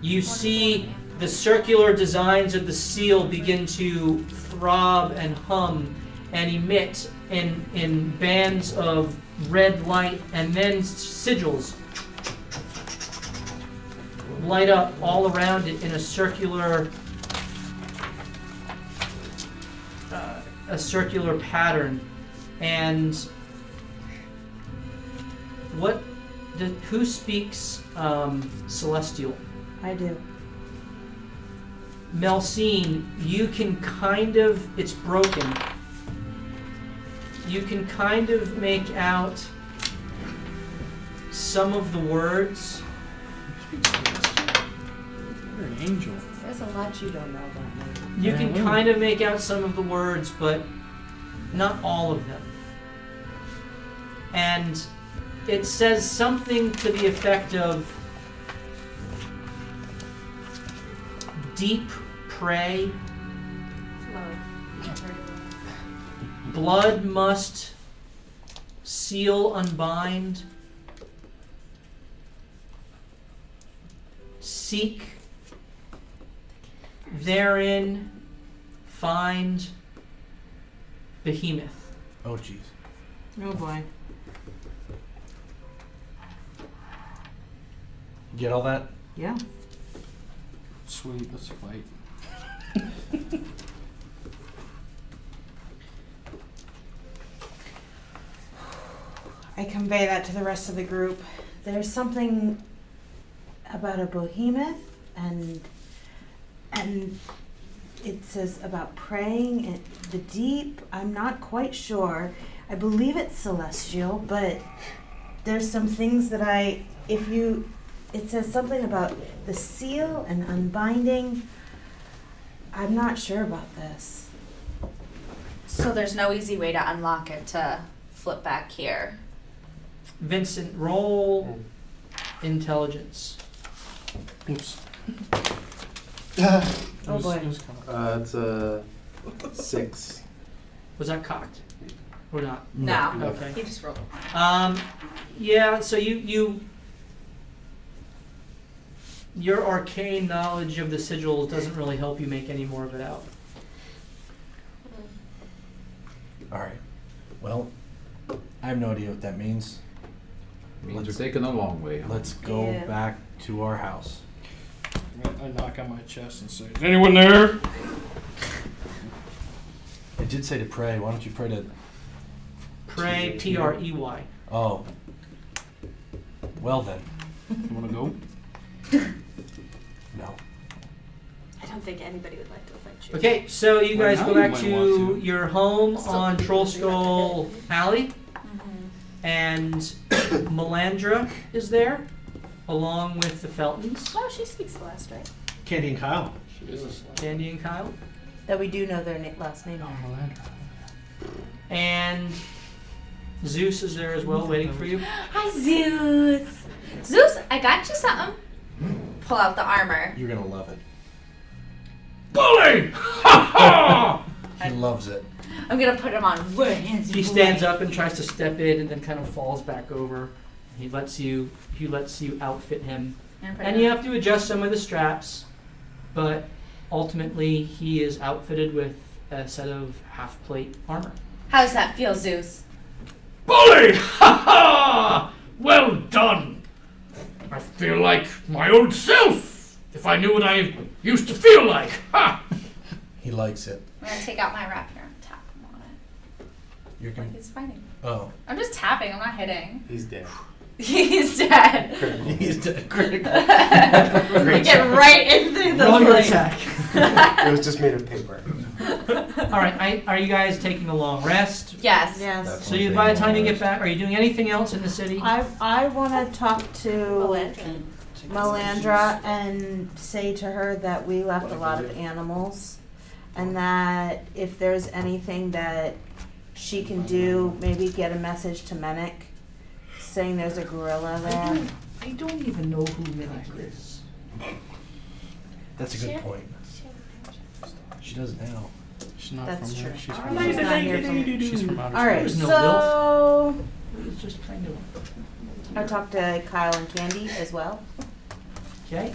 you see the circular designs of the seal begin to throb and hum and emit in bands of red light, and then sigils light up all around it in a circular pattern. And who speaks Celestial? I do. Melcene, you can kind of, it's broken. You can kind of make out some of the words. You're an angel. There's a lot you don't know about me. You can kind of make out some of the words, but not all of them. And it says something to the effect of, deep prey. Blood must seal, unbind. Seek. Therein find behemoth. Oh, jeez. Oh boy. Get all that? Yeah. Sweet, let's fight. I convey that to the rest of the group. There's something about a behemoth and it says about praying in the deep. I'm not quite sure. I believe it's celestial, but there's some things that it says something about the seal and unbinding. I'm not sure about this. So there's no easy way to unlock it to flip back here. Vincent, roll intelligence. Oops. Oh boy. It's a 6. Was that cocked? Or not? No. Okay. He just rolled. Yeah, so your arcane knowledge of the sigils doesn't really help you make any more of it out. All right. Well, I have no idea what that means. Means we're taking a long way home. Let's go Yeah. back to our house. I knock on my chest and say, "Is anyone there?" It did say to pray. Why don't you pray to... Prey, P-R-E-Y. Oh. Well then. You wanna go? No. I don't think anybody would like to fight you. Okay, so you Well, guys now go you back might to want to. your home on Troll Skull Alley, and Melandra is there, along with the Feltons, Oh, she speaks the last, right? Candy and Kyle. She is a slut. Candy and Kyle, That we do know their last name. and Zeus is there as well, waiting for you. Hi, Zeus. Zeus, I got you something. Pull out the armor. You're gonna love it. Bully! Ha ha! He loves it. I'm gonna put him on one hand. He stands up and tries to step in, and then kind of falls back over. He lets you outfit him, and you have to adjust some of the straps, but ultimately he is outfitted with a set of half-plate armor. How does that feel, Zeus? Bully! Ha ha! Well done! I feel like my old self, if I knew what I used to feel like. Ha! He likes it. I'm gonna take out my rapier and tap him on it. You're Like gonna... he's fighting. Oh. I'm just tapping, I'm not hitting. He's dead. He's dead. He's dead. Critical. You get right into the Roll your flame. attack. It was just made of paper. All right, are you guys taking a long rest? Yes. Yes. So by the time you get back, are you doing anything else in the city? I want to talk to Melandra. Melandra and say to her that we left a lot of animals and that if there's anything that she can do, maybe get a message to Mennick saying there's a gorilla there. I don't even know who Mennick is. That's a good point. She does now. She's not That's from true. here. She's She's from not here from- She's from outer All right, There's no so It's just kind of I talked to Kyle and Candy as well, okay.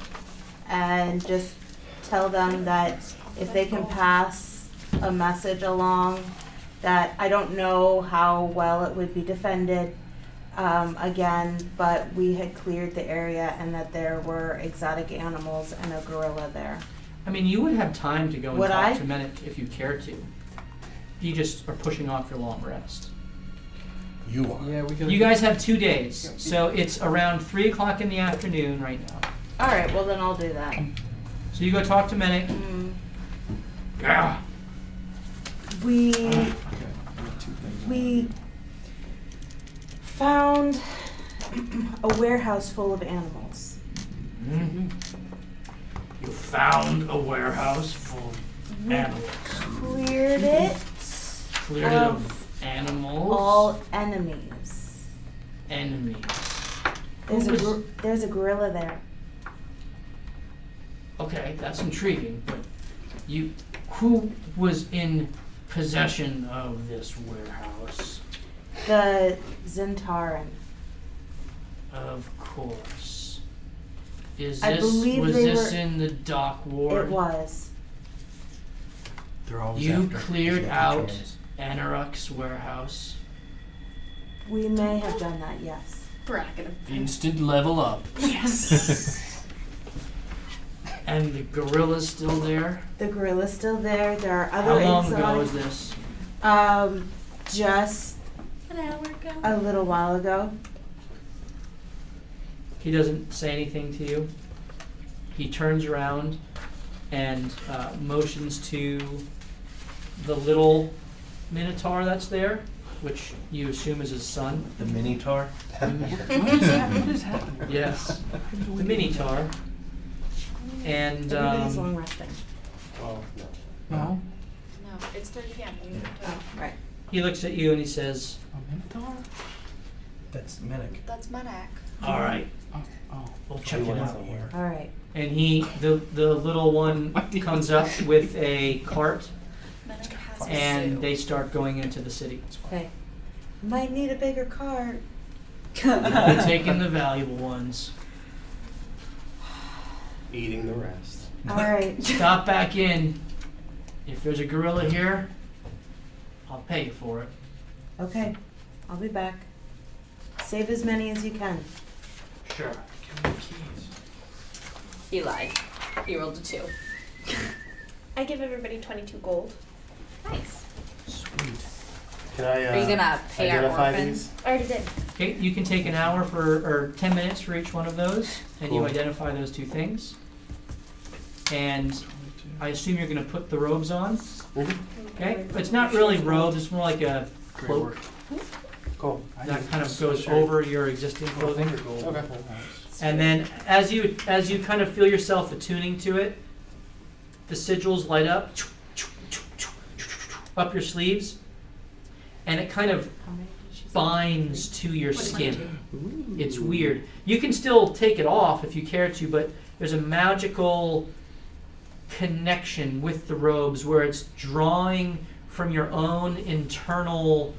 and just tell them that if they can pass a message along, that I don't know how well it would be defended again, but we had cleared the area and that there were exotic animals and a gorilla there. I mean, you would have time to go and Would talk I? to Mennick if you cared to. You just are pushing off your long rest. You are. Yeah, we got. You guys have 2 days, so it's around 3 o'clock in the afternoon right now. All right, well then I'll do that. So you go talk to Mennick. Yeah. We found a warehouse full of animals. Mm-hmm. You found a warehouse full of animals. Cleared it. Cleared it of animals. All enemies. Enemies. There's Who was- there's a gorilla there. Okay, that's intriguing, but who was in possession of this warehouse? The Zentaran. Of course. Was I believe they this were- in the dock ward? It was. They're always You after cleared the out controls. Anarach's warehouse. We may have done that, yes. Instant level up. Yes. And the gorilla's still there? The gorilla's still there. There are How other long ago exotic- was this? Just An hour ago. a little while ago. He doesn't say anything to you. He turns around and motions to the little minotaur that's there, which you assume is his son. The Minotaur. What is happening? Yes, the minotaur. And Everybody's long resting. Oh, no. No. No, it's 3 p.m. Oh, right. he looks at you and he says, A minotaur? That's Medic. That's Medak. "All right, Oh. we'll check it out." All right. And the little one comes up with a cart, Medak has a and zoo. they start going into the city. Okay. Might need a bigger cart. They're taking the valuable ones. Eating the rest. All right. Stop back in. If there's a gorilla here, I'll pay you for it. Okay. I'll be back. Save as many as you can. Sure. He lied. He rolled a 2. I give everybody 22 gold. Nice. Sweet. Can I Are you gonna pay our identify orphans? these? I already did. Okay, you can take an hour or 10 minutes for each one of those, and you Cool. identify those two things. And I assume you're going to put the robes on. Okay, it's not really robes; it's more like a cloak Cool. that kind of goes over your existing clothing. Okay. And then, as you kind of feel yourself attuning to it, the sigils light up your sleeves, and it kind of binds to your skin. It's weird. You can still take it off if you care to, but there's a magical connection with the robes where it's drawing from your own internal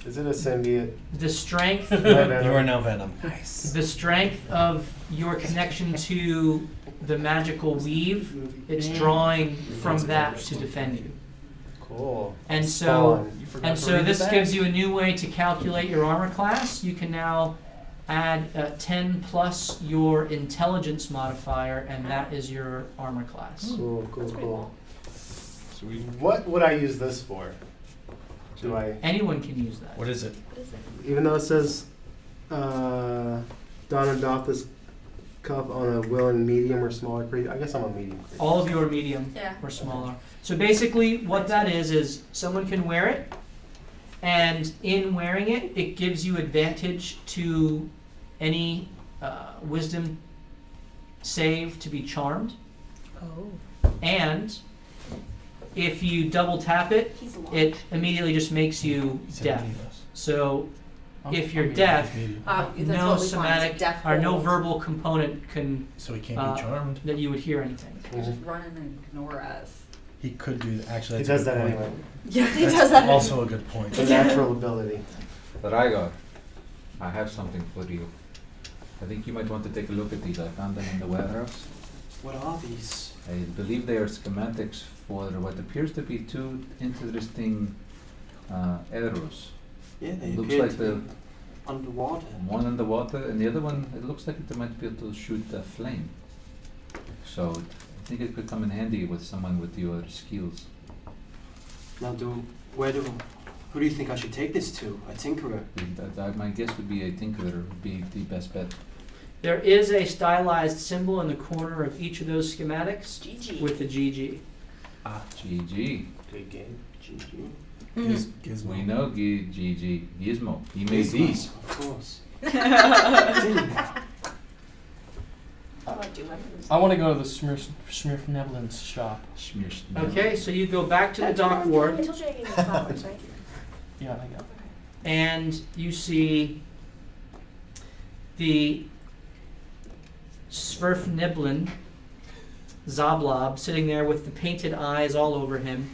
Is it a symbiote? the strength You are now Venom. Nice. the strength of your connection to the magical weave. It's drawing from that to defend you. Cool. And so Spawn. And so this gives you a new way to calculate your armor class. You can now add 10 plus your intelligence modifier, and that is your armor class. Cool, cool, pretty cool. Sweet. What would I use this for? Do I, Anyone can use that. What is it? What is it? even though it says Donna doth this cuff on a willing medium or smaller creature? I guess I'm a medium creature. All of your medium Yeah. or smaller. So basically what that is someone can wear it, and in wearing it, it gives you advantage to any wisdom save to be charmed. Oh. And if you double tap it, He's long. it immediately just makes you deaf. 17 less. So if you're I'm deaf, Medium. That's no what we somatic want, deaf or no hold. verbal component can So he can't be charmed. that you would hear anything. Just run in and ignore us. He could do that. Actually, He that's does a that good point. anyway. Yeah, he That's does that. also a good point. It's a natural ability. Drago, I have something for you. I think you might want to take a look at these. I found them in the warehouse. What are these? I believe they are schematics for what appears to be two interesting arrows. Yeah, they Looks appear like to the be underwater. one in the water, and the other one, it looks like it might be able to shoot a flame. So I think it could come in handy with someone with your skills. Now, who do you think I should take this to? A tinkerer? My guess would be a tinkerer would be the best bet. There is a stylized symbol in the corner of each of those schematics GG. with the GG. GG. Good game. GG. Gizmo. We know GG. Gizmo. He made these. Of course. I want to go to the Smurf shop. Smears. Okay, so you go back to the That's dock right. ward, I told you I gave you flowers, right? Yeah, I got. and you see the Sverfniblin Zablob sitting there with the painted eyes all over him,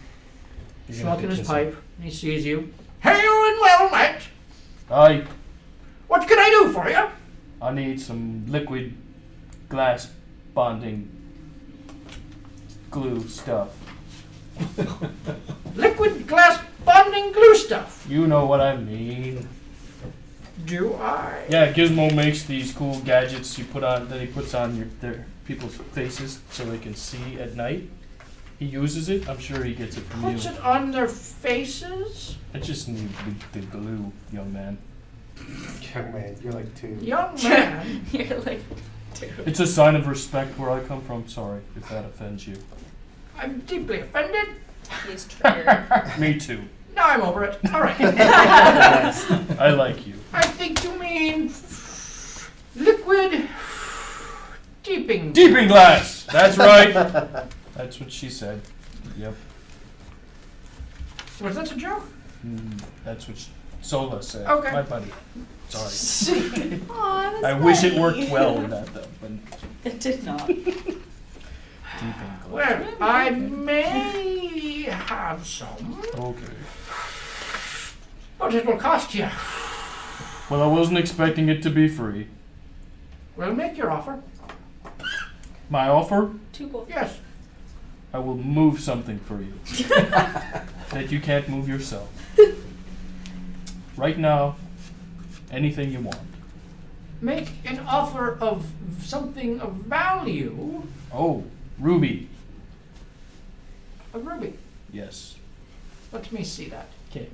You're gonna smoking his kiss him. pipe, and he sees you. Hail and well met! Aye, What can I do for you? I need some liquid glass bonding glue stuff. Liquid glass bonding glue stuff. You know what I mean. Do I? Yeah, Gizmo makes these cool gadgets you put on that he puts on their people's faces so they can see at night. He uses it. I'm sure he gets it from Puts you. it on their faces? I just need the glue, young man. Young man, you're like 2. Young man. You're like, It's a sign of respect where I come from. Sorry if that offends you. I'm deeply offended. He's triggered. Me too. Now I'm over it. All right. I like you. I think you mean liquid deeping. Deeping glass! That's right. That's what she said. Yep. Was that a joke? That's what Sola said. Okay. My buddy. Sorry. Aw, that's I wish it funny. worked well with that though. But it did not. deeping glass. Well, I may have some, Okay. but it will cost you. Well, I wasn't expecting it to be free. Well, make your offer. My offer? Too cool. Yes. I will move something for you that you can't move yourself. Right now, anything you want. Make an offer of something of value. Oh, ruby. A ruby. Yes. Let me see that. Okay.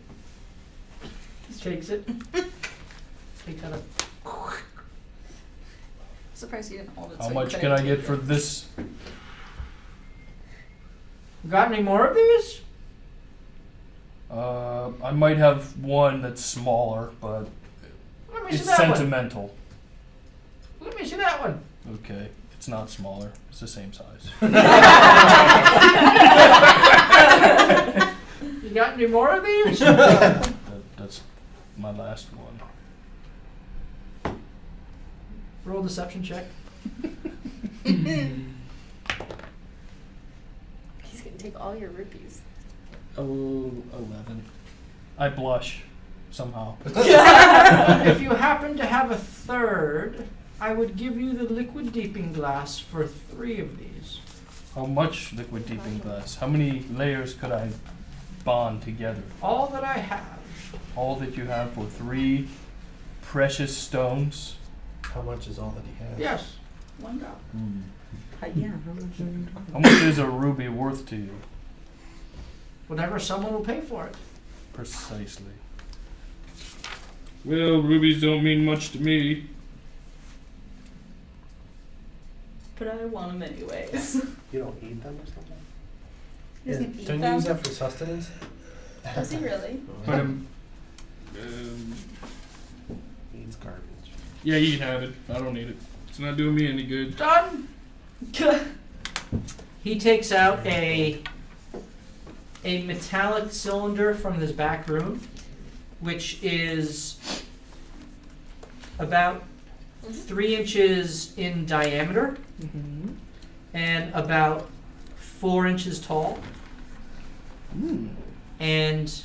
Takes it. Takes out a. Surprised you didn't hold it. How so much you can I couldn't get take for it. this? Got any more of these? I might have one that's smaller, but Let me see it's that sentimental. one. Let me see that one. Okay, it's not smaller. It's the same size. You got any more of these? That's my last one. Roll deception check. He's gonna take all your rupees. Oh, 11. I blush somehow. If you happen to have a third, I would give you the liquid deeping glass for 3 of these. How much liquid deeping glass? How many layers could I bond together? All that I have. All that you have for 3 precious stones? How much is all that he has? Yes. One drop. Yeah, how much are you talking How much is a ruby worth to you? Whatever someone will pay for it. Precisely. Well, rubies don't mean much to me. But I want them anyways. You don't eat them or something? He doesn't eat Don't you them. use that for sustenance? Does he really? But Eats garbage. yeah, you can have it. I don't need it. It's not doing me any good. Done. He takes out a metallic cylinder from his back room, which is about 3 inches in diameter and about 4 inches tall. And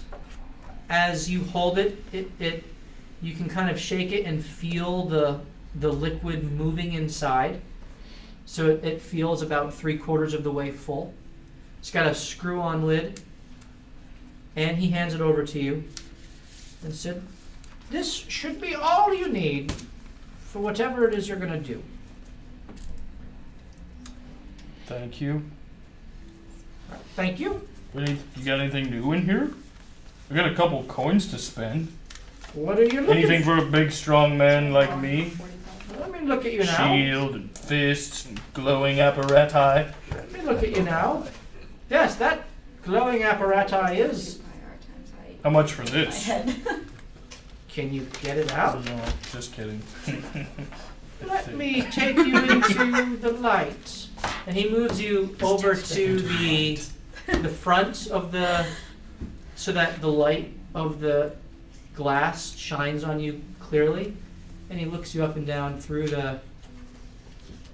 as you hold it, you can kind of shake it and feel the liquid moving inside. So it feels about 3/4 of the way full. It's got a screw-on lid, and he hands it over to you and said, "This should be all you need for whatever it is you're going to do." Thank you. Thank you. You got anything new in here? I got a couple coins to spend. What are you looking Anything for a big, strong man like me? Let me look at you now. Shield and fists and glowing apparati. Let me look at you now. Yes, that glowing apparati is. How much for My this? head. Can you get it out? No, just kidding. Let me take you into the light. And he moves you over to the front of the, so that the light of the glass shines on you clearly. And he looks you up and down through the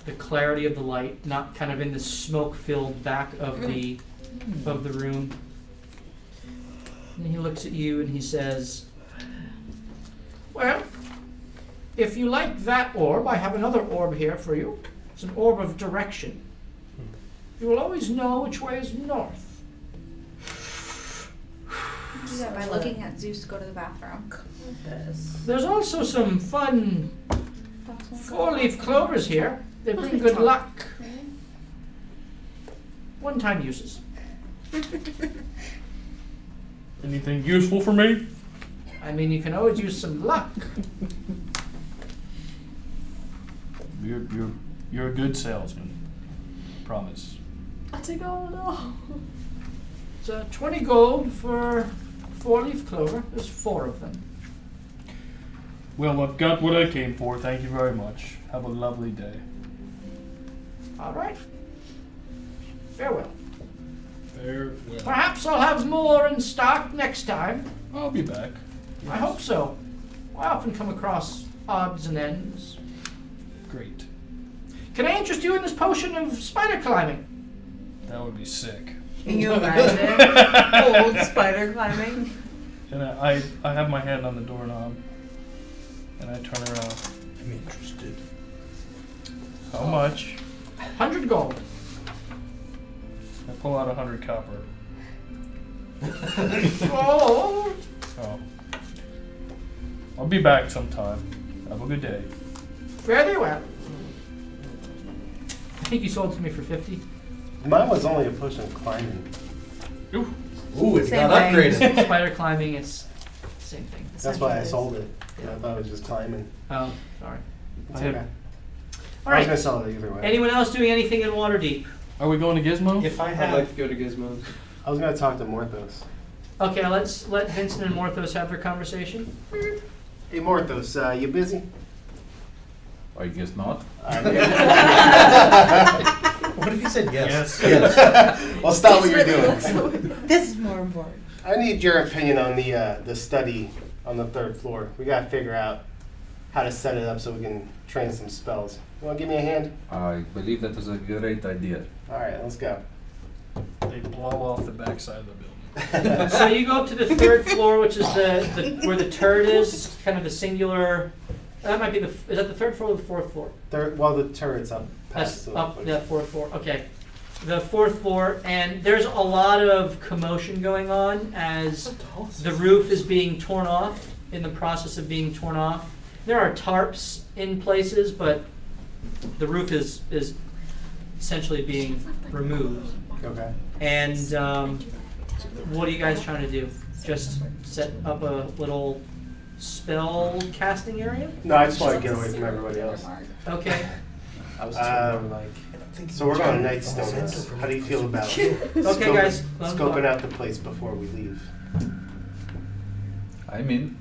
the clarity of the light, not kind of in the smoke-filled back of the room. And he looks at you and he says, "Well, if you like that orb, I have another orb here for you. It's an orb of direction. You will always know which way is north." Do that by looking at Zeus go to the bathroom. There's also some fun 4-leaf clovers here. They bring good luck. One-time uses. Anything useful for me? I mean, you can always use some luck. You're a good salesman. Promise. I take all it all. It's 20 gold for 4-leaf clover. There's 4 of them. Well, I've got what I came for. Thank you very much. Have a lovely day. All right. Farewell. Farewell. Perhaps I'll have more in stock next time. I'll be back. I hope so. I often come across odds and ends. Great. Can I interest you in this potion of spider climbing? That would be sick. Can you imagine old spider climbing? And I have my hand on the doorknob, and I turn around. I'm interested. How much? 100 gold. I pull out 100 copper. Gold. Oh. I'll be back sometime. Have a good day. Fairly well. I think you sold it to me for 50. Mine was only a potion of climbing. Ooh, it's Same got thing. upgraded. Spider climbing, it's the same thing. That's why I sold it. I thought it was just climbing. Oh, sorry. It's I had- okay. All I was right. gonna sell it either way. Anyone else doing anything in Waterdeep? Are we going to Gizmo? If I'd like to go to Gizmos. I was gonna talk to Morthos. Okay, let's let Vincent and Morthos have their conversation. Hey Morthos, you busy? I guess not. What if you said yes? Well, stop what you're doing. This is more important. I need your opinion on the study on the 3rd floor. We gotta figure out how to set it up so we can train some spells. You wanna give me a hand? I believe that was a great idea. All right, let's go. They blow off the backside of the building. So you go up to the 3rd floor, which is the where the turret is, kind of the singular. That might be is that the 3rd floor or the 4th floor? Well, the turret's up past That's the up the 4th floor. Okay, the 4th floor, and there's a lot of commotion going on as the roof is being torn off. In the process of being torn off, there are tarps in places, but the roof is essentially being removed. Okay. And what are you guys trying to do? Just set up a little spell casting area? No, I just want to get away from everybody else. Okay. I was just like, So we're going to Nightstone. How do you feel about Okay, guys. let 'em talk. scoping out the place before we leave? I'm in.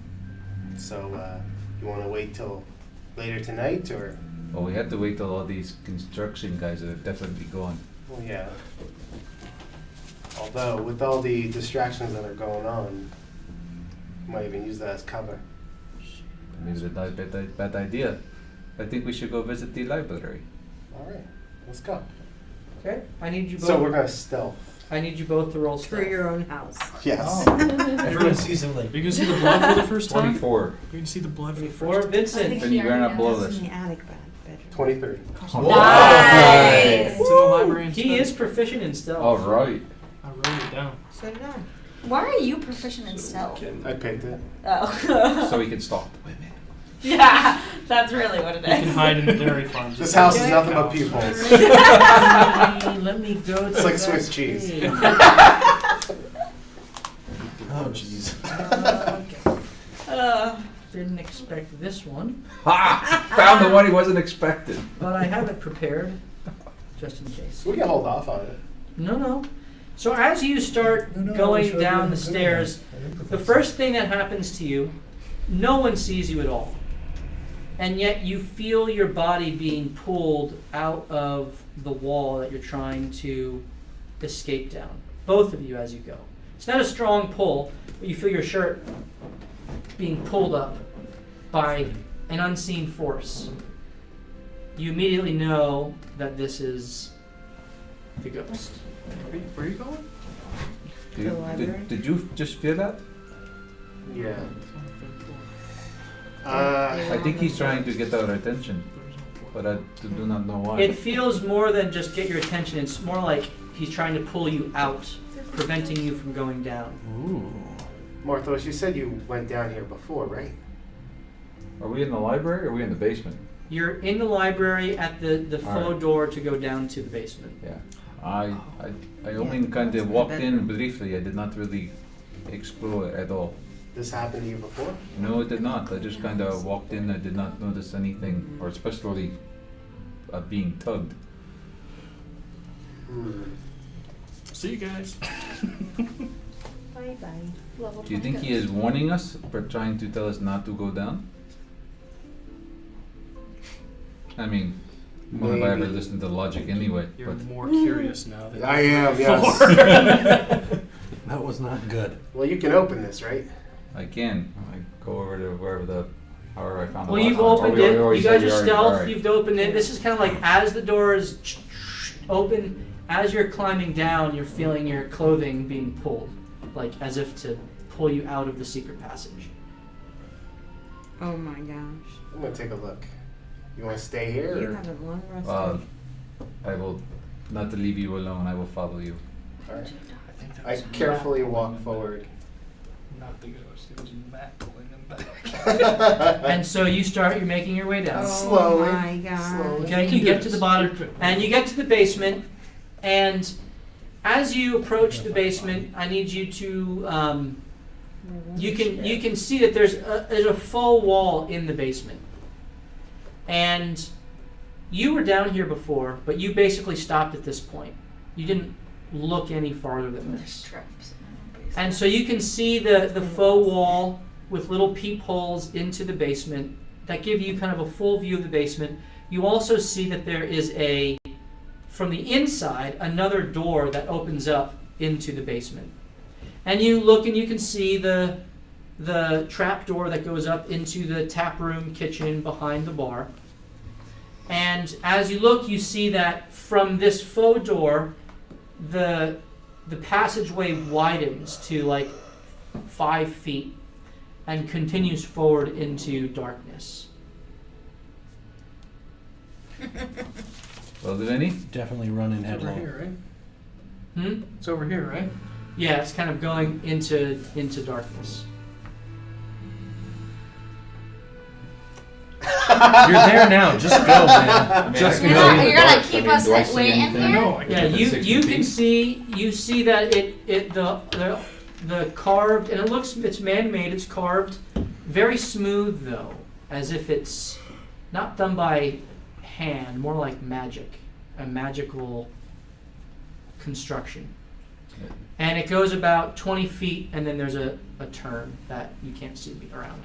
So you want to wait till later tonight, or? Well, we had to wait till all these construction guys are definitely gone. Well, yeah. Although with all the distractions that are going on, you might even use that as cover. Maybe that's not a bad idea. I think we should go visit the library. All right, let's go. Okay. I need you both. So we're gonna stealth. I need you both to roll For stealth. your own house. Yes. Everyone sees him like You can see the blood for the first time? 24. You can see the blood for the For first time. Vincent. Then you better not blow That's this. in the attic bedroom. 23. Nice. It's in the library and He is proficient in stealth. All right. I wrote it down. So did I. Why are you proficient in stealth? I picked it. Oh. So we can stalk the women. Yeah, that's really what it You can is. hide in the dairy farms. This house is nothing but pupils. Let me go to It's like that Swiss cheese. page. oh jeez. Okay. Didn't expect this one, Ha! Found the one he wasn't expecting. but I have it prepared just in case. We can hold off on it. No. So as you start going down the stairs, the first thing that happens to you, no one sees you at all. And yet you feel your body being pulled out of the wall that you're trying to escape down. Both of you as you go. It's not a strong pull, but you feel your shirt being pulled up by an unseen force. you immediately know that this is the ghost. Where are you going? The library? Did you just feel that? Yeah. I think he's trying to get our attention, but I do not know why. It feels more than just get your attention. It's more like he's trying to pull you out, preventing you from going down. Ooh. Marthos, you said you went down here before, right? Are we in the library or are we in the basement? You're in the library at the faux Alright. door to go down to the basement. Yeah. I only kind of walked in briefly. I did not really explore at all. This happened to you before? No, it did not. I just kind of walked in. I did not notice anything, or especially being tugged. See you guys. Bye bye. Do you think he is warning us, but trying to tell us not to go down? I mean, when have I ever listened to logic anyway? You're But more curious now than I am, before. yes. That was not good. Well, you can open this, right? I can. I go over to wherever however I found the Well, lock. you've Or opened we it. already You said guys we are already- stealth. alright. You've opened it. This is kind of like as the door is open, as you're climbing down, you're feeling your clothing being pulled, like as if to pull you out of the secret passage. Oh my gosh. I'm gonna take a look. You want to stay here? You Or? haven't long rested. Well, I will not leave you alone. I will follow you. All right. I think that I was carefully Matt walk pulling forward. him. Not the ghost. It was Matt pulling him back. And so you're making your way down. Slowly. Oh my gosh. Slowly. Okay, you get to the bottom, and you get to the basement, and as you approach the basement, I need you to, you can see that there's a faux wall in the basement. And you were down here before, but you basically stopped at this point. You didn't look any farther than this. Traps. And so you can see the faux wall with little peepholes into the basement that give you kind of a full view of the basement. You also see that there is from the inside, another door that opens up into the basement. And you look and you can see the trap door that goes up into the tap room kitchen behind the bar. And as you look, you see that from this faux door, the passageway widens to like 5 feet and continues forward into darkness. Well, did any? Definitely run in It's over headlong. here, right? Hmm? It's over here, right? Yeah, it's kind of going into darkness. You're there now. Just go, man. Just You're go. not- you're gonna keep do us I see waiting anything? here? No, I Yeah, can't. Keep it 60 you can feet. see that the carved, and it's man-made, it's carved, very smooth though, as if it's not done by hand, more like magic, a magical construction. Yeah. And it goes about 20 feet, and then there's a turn that you can't see around.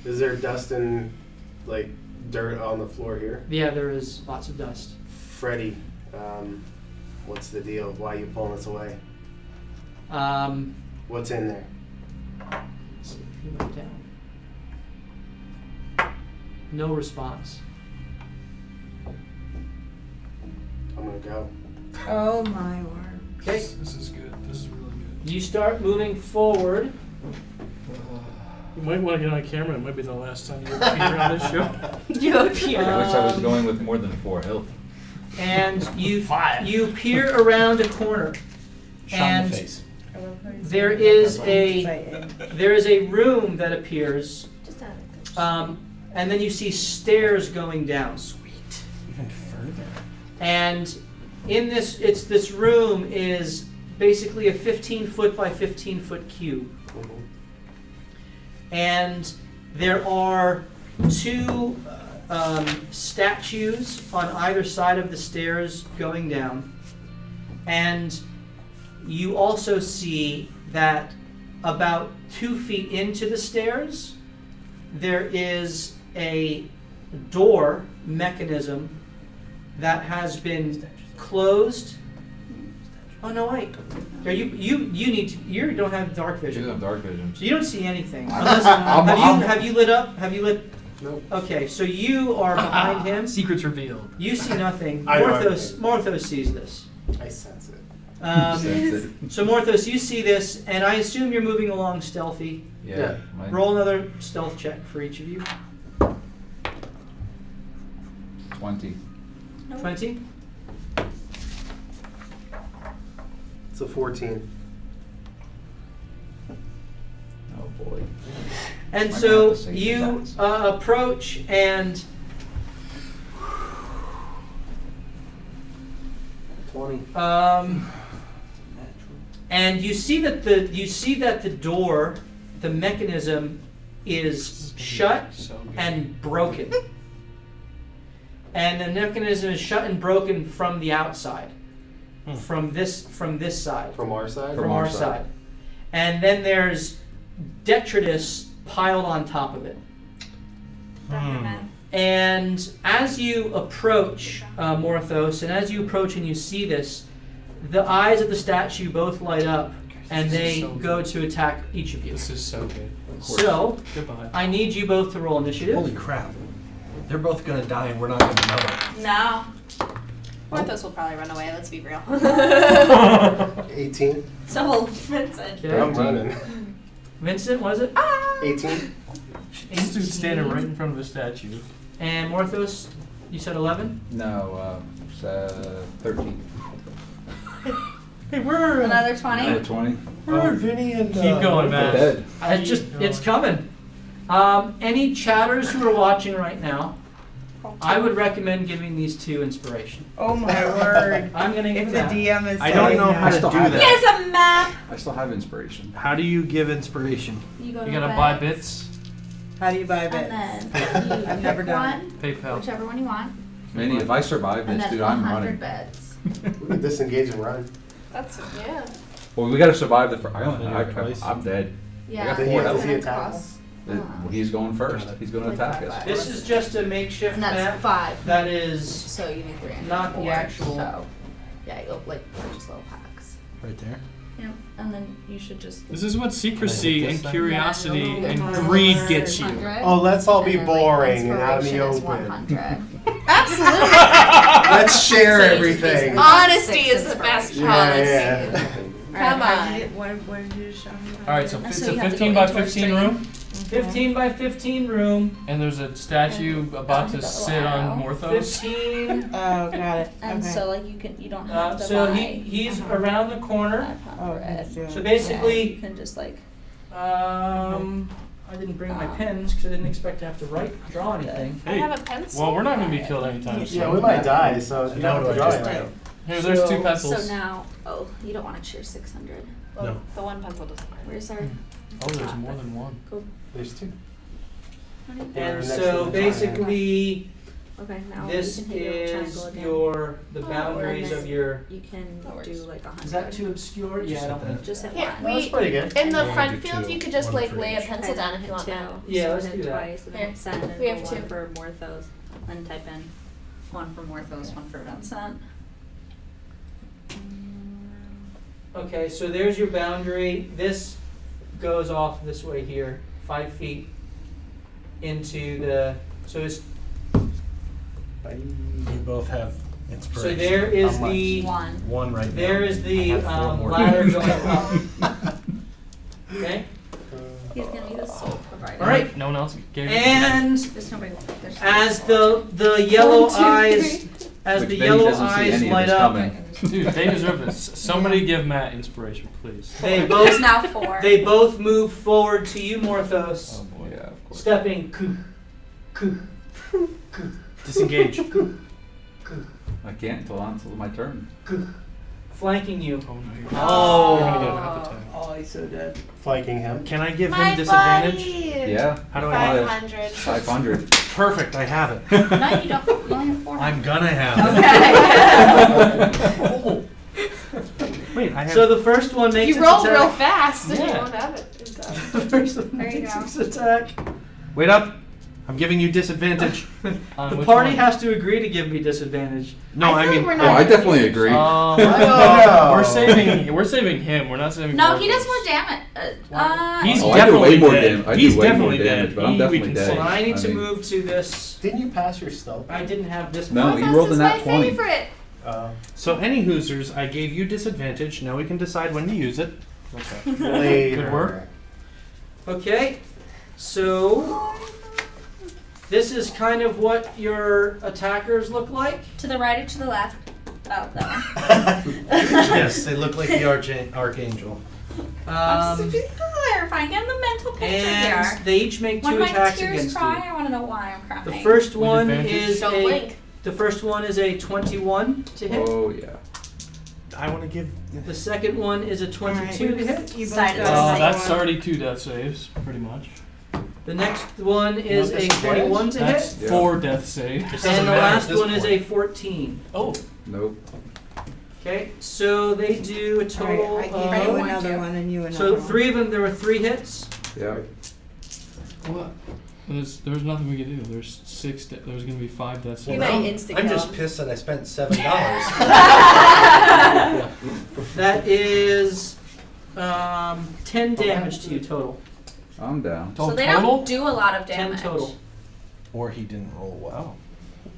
Is there dust and like dirt on the floor here? Yeah, there is lots of dust. Freddy, what's the deal? Why are you pulling us away? What's in there? Let's see if you went down. No response. I'm gonna go. Oh my word. Okay, This is good. This is really good. you start moving forward. You might want to get on camera. It might be the last time you appear on this show. I wish I was going with more than 4 health. And you 5. you peer around a corner, Shot in and the face. there is a room that appears, Just out of and then you see stairs going down. Sweet. Even further. And in this room is basically a 15-foot by 15-foot cube, and there are 2 statues on either side of the stairs going down, and you also see that about 2 feet into the stairs there is a door mechanism that has been closed. Oh no, wait. You don't have dark You vision. have dark vision. So you don't see anything. I'm- Unless, I'm- have you lit up? Have you lit Nope. Okay, so you are behind him. Secrets revealed. You see nothing. I know Morthos sees this. I sense it. So Morthos, you see this, and I assume you're moving along stealthy. Yeah. mine- Roll another stealth check for each of you. 20. 20. It's a 14. Oh boy. And Might so have to save you the dice. approach, and 20. and you see that the door, the mechanism, is shut So good. and broken. And the mechanism is shut and broken from the outside, from this side, From our side? from our side. And then there's detritus piled on top of it. And as you approach Morthos, and as you approach and you see this, the eyes of the statue both light up, and This is they so go to attack each of you. This is so good. So, Goodbye. I need you both to roll initiative. Holy crap. They're both gonna die and we're not gonna know it. No. Porthos will probably run away, let's be real. 18. So will Vincent. Okay. I'm running. Vincent, was it? 18. This dude's standing right in front of a statue. And Morthos, you said 11? No, 13. Hey, we're Another 20? Another 20. We're Vinny and Keep going, They're Matt. dead. It's coming. Any chatters who are watching right now, I would recommend giving these two inspiration. Oh my word. I'm going to give If the that. DM is I don't saying know that. how to do still have He that. has a map! I still have inspiration. How do you give inspiration? You go You to gotta bed, buy bits. How do you buy and bits? then you I've never pick done one, PayPal. whichever one you want, Manny, if I survive and this, then dude, I'm 100 running. beds. We can disengage and run. That's yeah. Well, we gotta survive the first. Twice. I'm dead. Yeah, got it's four gonna health. Does he attack cost- Well, he's going first. He's gonna Like attack 5. us. This is just a makeshift And that's map 5. that is So you need 300. not the actual. So, yeah, you go like purchase little packs. Right there. Yep, and then you should just. This is what secrecy and curiosity Yeah, and no, greed gets you. 100, Oh, let's all be and then, like, boring and out in the inspiration is open. 100. Absolutely. Let's share So you just everything. basically- Honesty 6 is the best inspiration. policy. Yeah. Come on. What did you show me? Alright, so And it's so a you have to 15 go by into a 15 stream. room, 15 by 15 room. and there's a statue about to sit on Morthos. 15. Oh, got it. And Okay. so like you don't have to So buy. he's around the corner. 5 Oh, bread. that's good. So Yeah, basically, you can just like I didn't bring my pens because I didn't expect to have to draw anything. I have a pencil. Well, we're not gonna be killed anytime soon. Yeah, we might die, so you Now don't have to do I draw just it. do? Here, there's 2 So- pencils. so now. Oh, you don't want to cheer 600. Well, No. The one pencil doesn't work. Where's our? Oh, there's more than one. There's 2. And next to so the basically, Okay, now this you can hit your is triangle again. the boundaries of your. You can That works. do like 100. Is that too obscure? Yeah, I don't think. Just hit Here, one. we, pretty good. in the Yeah, front do field, two. you could just One like for lay a each. pencil down if you want Hit that. 2. Yeah, So let's hit do that. twice, and then Here. hit send, and We go have one 2. for Morthos, then type in 1 for Morthos, 1 for Vincent. Okay, so there's your boundary. This goes off this way here, 5 feet into the. So it's You both have so inspiration. there is How much? the 1. One right now. there is the I have 4 more. ladder going up. Okay, He's gonna be the sole provider. all right, No one else gave it. and There's nobody. There's as the yellow 1, 2, 3. eyes as Which the Benny yellow doesn't see eyes any of light this up, coming. Dude, they deserve this. Somebody give Matt inspiration, please. they There's both now 4. they both move forward to you, Morthos, Oh boy. Yeah, of course. stepping. Disengage. I can't until my turn. Flanking you. Oh no, you're Oh. You're gonna get an appetite. Oh, he's so dead. Flanking him. Can I give My him disadvantage? buddy. Yeah. How do I have 500. 500. Perfect, I have it. No, you don't. You only have 4. I'm gonna have Okay. it. Wait, I have. So the first one makes You its rolled real attack. fast and you Yeah. won't have it. in time. The first one There you makes go. its attack. Wait up. I'm giving you disadvantage. The party has to agree to give me disadvantage. No, I mean, Oh, I definitely agree. no. We're saving him. We're not saving. No, he Morthos. does more damage. He's Oh, I do definitely way more dead. damage. I He's do way more definitely damage, dead. but I'm We definitely can dead. say- So I need I to mean- move to this. Didn't you pass your stealth? I didn't have this. No, you Morthos rolled a is nat my 20. favorite. So any Hoosers, I gave you disadvantage. Now we can decide when to use it. Okay. Later. Good work. Okay, so this is kind of what your attackers look like. To the right or to the left? Oh, that one. Yes, they look like the Archangel. I'm just clarifying. Get the mental picture And here. they each make When 2 my attacks tears against cry, you. I want to know why I'm crying. The first With one advantage? is Don't a blink. the first one is a 21 to hit. Oh, yeah. I want to give. The second one is a 22 to hit. You both Decided got to a say second That's one. already 2 death saves, pretty much. The next one is a disadvantage? 21 to That's hit. 4 death saves. And the last one is a 14. Oh, Nope. Okay, so they do a total Alright, I gave you of. another one and you another So one. 3 of them, there were 3 hits. Yeah. what? There's nothing we can do. There's 6. There's gonna be 5 death You saves. might insta I'm kill just him. pissed that I spent $7. That is 10 damage to you total. I'm down. So they total? don't do a lot of 10 damage. total. Or he didn't roll well.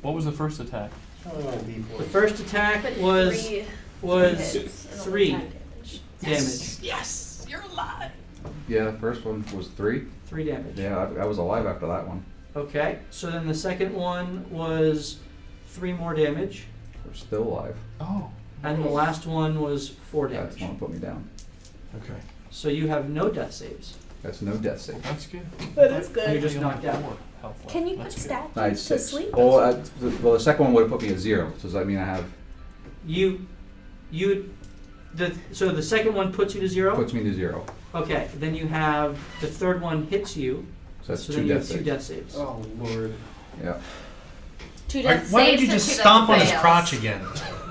What was the first attack? The first attack But was 3 was hits and 3 attack damage. damage. Yes, you're alive. Yeah, the first one was 3. 3 damage. Yeah, I was alive after that one. Okay, so then the second one was 3 more damage, We're still alive. Oh, and the last one was 4 That's damage. one put me down. Okay. So you have no death saves. That's no death save. that's good. That is You're good. just knocked out. Can you put That's good. statues to 6. sleep? Well, the second one would have put me at 0. So does that mean I have So the second one puts you to 0? puts me to 0? Okay, then you have the third one hits you, So that's so 2 then you death have 2 saves. death saves. Oh Lord. Yeah. 2 Why death don't saves you and just 2 death stomp on his fails. crotch again?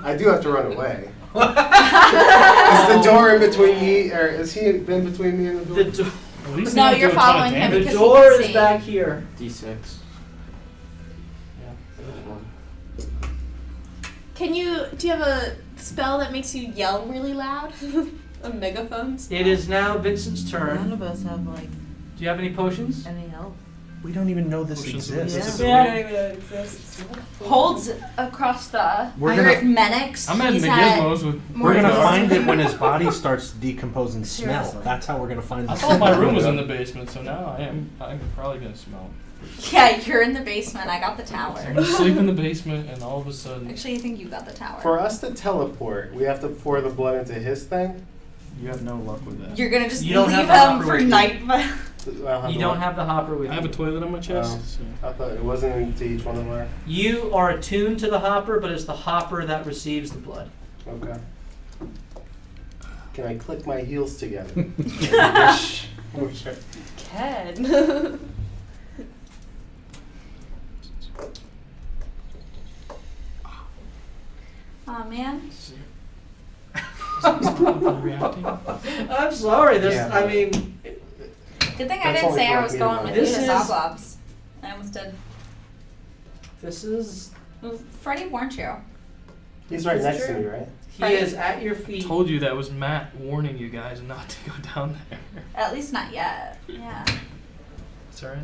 I do have to run away. Is the door in between me, or is he been between me and the door? The, do- At least No, they don't you're do a ton of following him the damage. because door he is can see. back here. D6. Do you have a spell that makes you yell really loud? A megaphone spell? It is now Vincent's None turn. of us have like Do you have any potions? any help. We don't even know this Potions exists. Yeah. I don't even know it exists. Holds across the We're pirate gonna- Menix. I'm adding He's the had gizmos with. We're gonna Morthos. find it when his body starts to decompose and smell. Seriously. That's how we're gonna find I the thought my room was in the basement, so now I'm probably gonna smell. Yeah, you're in the basement. I got the tower. I'm gonna sleep in the basement, and all of a sudden, Actually, I think you got the tower. For us to teleport, we have to pour the blood into his thing. you have no luck with that. You're gonna just You don't leave have the him hopper for with you. night. You don't have the hopper with I have a you. toilet on my chest. so- I thought it wasn't into each one of our. You are attuned to the hopper, but it's the hopper that receives the blood. Okay. Can I click my heels together? Wish I- Can. Aw, man. Reacting. I'm sorry. This, Yeah. I mean, Good thing I That's didn't only say I for was me going to with know. you This to is- Zoglobs. I almost did. this is. Well, Freddie warned you. He's right Is next to true? me, right? He is at your feet. Told you that was Matt warning you guys not to go down there. At least not yet. Yeah. It's alright.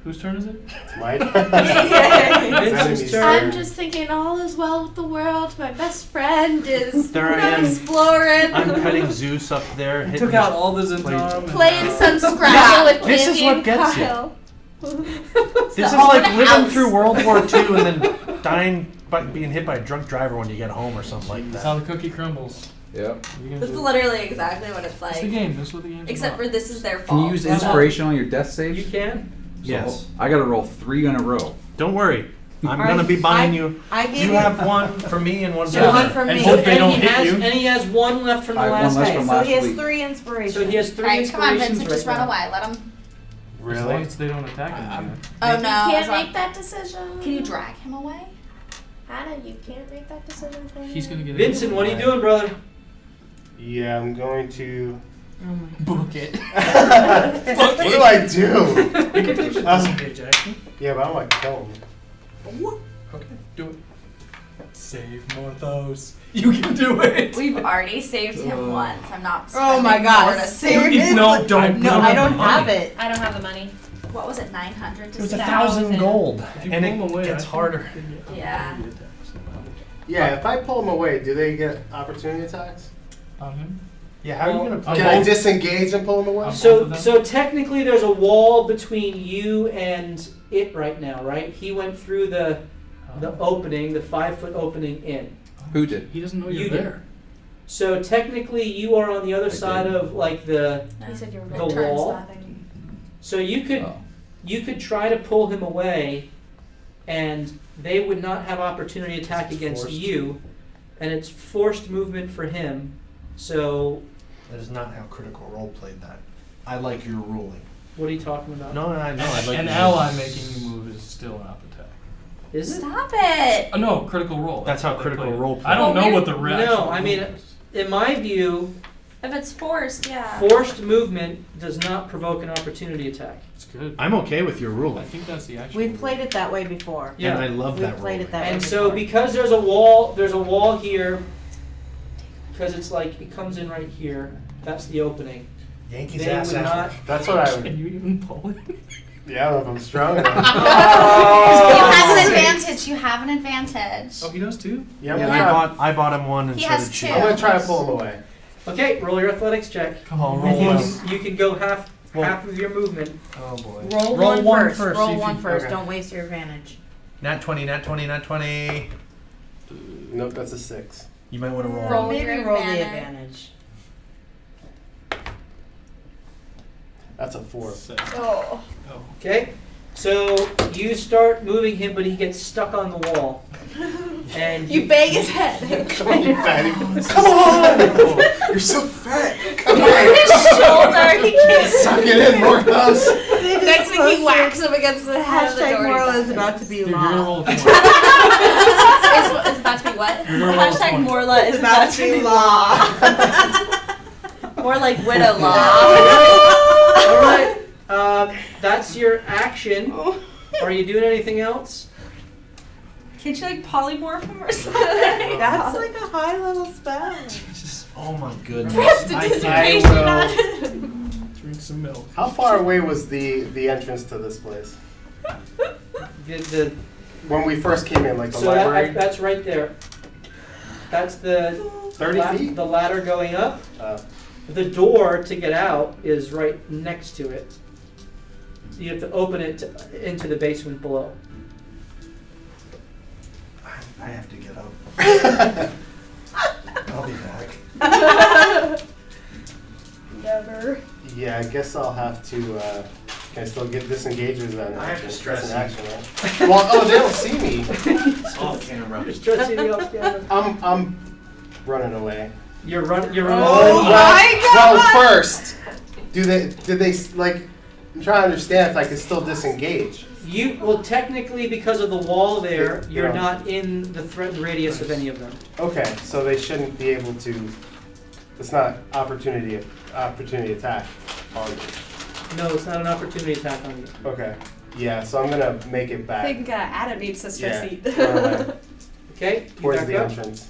Whose turn is it? It's my Vincent's Enemy's turn. I'm just thinking all is well with the world. My best friend is There I am. exploring. I'm cutting Zeus up there. He hitting took out all the Zentarum. Playing some Scrabble with This is Candy what and gets you. Kyle. This is all in like a living house. through World War II and then dying by being hit by a drunk driver when you get home or something like That's that. how the cookie crumbles. Yep. You guys That's do- literally exactly what it's It's the like. game. That's what the game's Except about. for this is their fault. Can you use inspiration on your death saves? You can. So Yes. I gotta roll 3 in a row. Don't worry. I'm gonna be buying you. I gave You have one for me and one for So one you. for And me. hope they don't he hit has, you. and he has one left from the I have last one less day. from So last he has week. 3 inspiration. So he has 3 Alright, come on, inspirations Vincent, just right run now. away. Let him. As long as they don't attack him. Oh no. You can't as long- make that decision. Can you drag him away? Hannah, you can't make that decision for me. He's gonna get. Vincent, what are you doing, brother? Yeah, I'm going to Oh my. Book it. What do I do? You can take the disengage action. Yeah, but I don't like to kill him. What? Okay, do it. Save more of those. You can do it. We've already saved him once. I'm not. Oh my spending more god. to save him. Seriously? No, don't. No, I don't have it. I don't have the money. What was it? 900 to It was stab? 1,000 gold, If you and pull 'em it away, gets I think harder. you can get Yeah. opportunity attacks somehow. Yeah, if I pull him away, do they get opportunity attacks? On him? Yeah, how are you gonna play? Can I disengage and pull him away? both of So, them? so technically, there's a wall between you and it right now, right? He went through the opening, the 5-foot opening in. Who did? He doesn't know You you're did. there. So technically, you are on the other I side did. of like the. He said you were The going Turns wall? nothing. So you could Oh. you could try to pull him away, and they would not have opportunity attack against Forced. you, and it's forced movement for him. So That is not how Critical Role played that. I like your ruling. what are you talking about? No, I know. I like An your ally ruling. making you move is still an up attack. Is it? Stop it. No, critical role. That's how they Critical play it. Role I don't Well, know we're- what the reaction. No, I mean, in my view, If it's forced, yeah. forced movement does not provoke an opportunity attack. It's good. I'm okay with your I ruling, think that's the action. We've played it that way before. Yeah. and I love We've that played ruling. it that way And before. so because there's a wall here, because it's like it comes in right here. That's the opening. Yankees They ass would out. not. That's what I Can would. you even pull it? Yeah, I don't know if I'm strong enough. You have an Oh. advantage. You have an advantage. Oh, he does too? Yeah, I'm Yeah, gonna try. I bought him one He instead has of two. cheap. I'm gonna try to pull him away. Okay, roll your athletics check. Come on, And roll one. you can go half of your movement. Oh boy. Roll Roll one one first. first, see Roll if one you- first. okay. Don't waste your advantage. Nat 20, nat 20, nat 20. Nope, that's a 6. You might want to roll. Roll Maybe your roll the advantage. advantage. That's a 4. Oh. Okay, so you start moving him, but he gets stuck on the wall. And You bang his head. Come on, you fatty. Come on! You're so fat. Come on. His shoulder. He can't. Suck it in, Morthos. Next thing he whacks him against the head of the Hashtag door. moral is about to be Dude, you're gonna law. roll a 20. It's about to be what? You're gonna roll a Hashtag 20. Morla is It's about to be law. More like widow law. all right, that's your action. Are you doing anything else? Can't you like polymorph him or something? That's like a high level spell. Oh my goodness. Prestidigitation I on it. Drink some milk. How far away was the entrance to this place? The When we first came in, like the so library? that's right there. That's the 30 feet? the ladder going up. Uh, The door to get out is right next to it. So you have to open it into the basement below. I have to get up. I'll be back. Never. yeah, I guess I'll have to. Can I still get disengaged? Or is that an I have to action? stress That's an action, right? Well, oh, they don't see me. It's off camera. You're stressing me off camera. I'm running away. You're running. You're running. well, my God! well, first, did they like? I'm trying to understand if I can still disengage. Well, technically, because of the wall there, They you're don't. not in the threatened radius of any of them. Okay, so they shouldn't be able to. It's not opportunity attack on me. No, it's not an opportunity attack on you. Okay, yeah, so I'm gonna make it I back. think Adam needs to stress Yeah, eat. run away Okay, you towards back the up. entrance.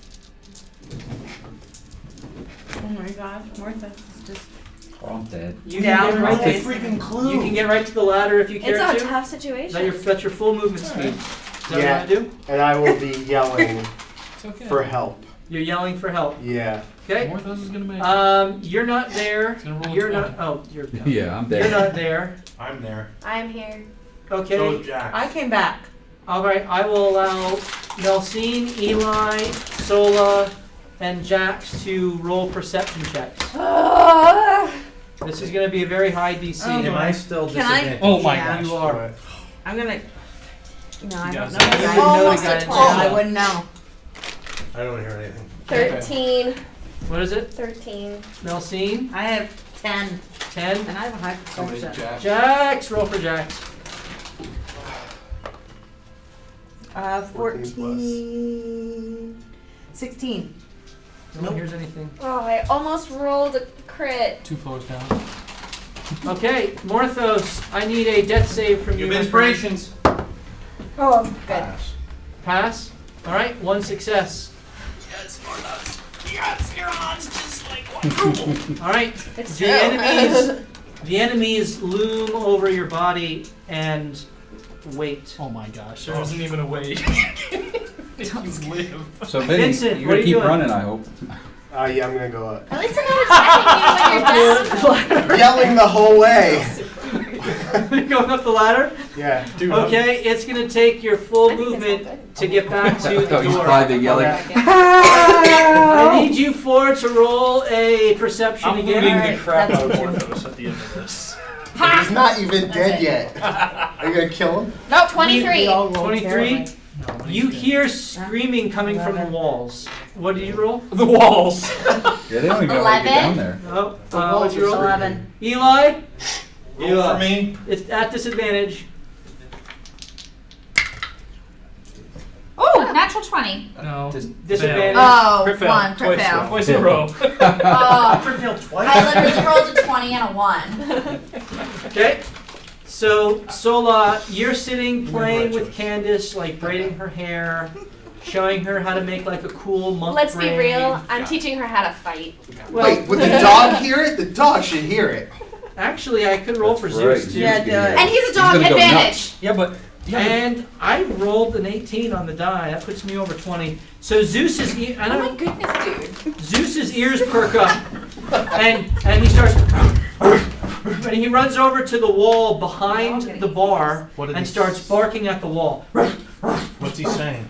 Oh my gosh, Martha is just. Oh, I'm dead. You Down can get right right. to, Freaking clue. you can get right to the ladder if you care It's a to. tough situation. That's your full movement speed. Is that what you Yeah. want to do? And I will be yelling It's okay. for help. You're yelling for help. Yeah. Okay. Morthos is gonna make it. You're not there. He's gonna roll a You're 20. not. Oh, you're. Yeah, I'm You're dead. not there. I'm there. I'm here. Okay. So is Jack. I came back. All right. I will allow Nelsine, Eli, Sola, and Jax to roll perception checks. This is going to be a very high DC. Oh Am I still Can I- disadvantaged? Oh my Yeah. gosh. You are. I'm gonna. No, I You don't gotta know. say the it. guy. Almost know the a guy. 12. I wouldn't know. I don't hear anything. 13. What is it? 13. Nelsine, I have 10, 10. and I have a high Somebody's perception. Jack. Jax, roll for Jax. 14 14. 16. No one hears anything. Oh, I almost rolled a crit. 2 floors down. Okay, Morthos, I need a death save from you. inspirations. Oh, good. Pass. All right, 1 success. Yes, Morthos. Yes, you're on just like one. All right, It's the true. enemies loom over your body and wait. Oh my gosh, there isn't even a way. If you live. So Vinny, Vincent, you're what are gonna you keep doing? running, I hope. Yeah, I'm gonna go up. At least I'm not attacking you when you're down. Yelling the whole way. Going up the ladder? Yeah. Okay, it's going to take your full movement to get back to the Oh, he's door. probably yelling. I need you 4 to roll a perception I'm again. looting Alright, the crap that's out of what you Morthos at the end of this. He's not even That's dead it. yet. Are you gonna kill him? No, We 23. all rolled 23? terribly. You hear screaming coming from the walls. What did you roll? The walls. Yeah, they don't even know how to get 11? down there. Oh, The what walls did you are roll? 11. Eli? Roll for me. It's at disadvantage. Oh, natural 20. No. Disadvantage. Oh, Crit fail. 1 crit Twice fail. Twice in a row. Oh, Crit fail twice. I literally rolled a 20 and a 1. Okay. So, Sola, you're sitting playing with Candace, like braiding her hair, showing her how to make like a cool monk Let's be braid. real. I'm teaching her how to fight. Well, Wait, would the dog hear it? The dog should hear it. actually, I could roll for That's Zeus right. too. Yeah, do it. And he's a He's dog, gonna go advantage. nuts. Yeah, but And I rolled an 18 on the die. That puts me over 20. So Zeus's Oh my goodness, dude. Zeus's ears perk up, and he starts, and he runs over to the wall behind the bar What did and he starts barking at the wall. what's he saying?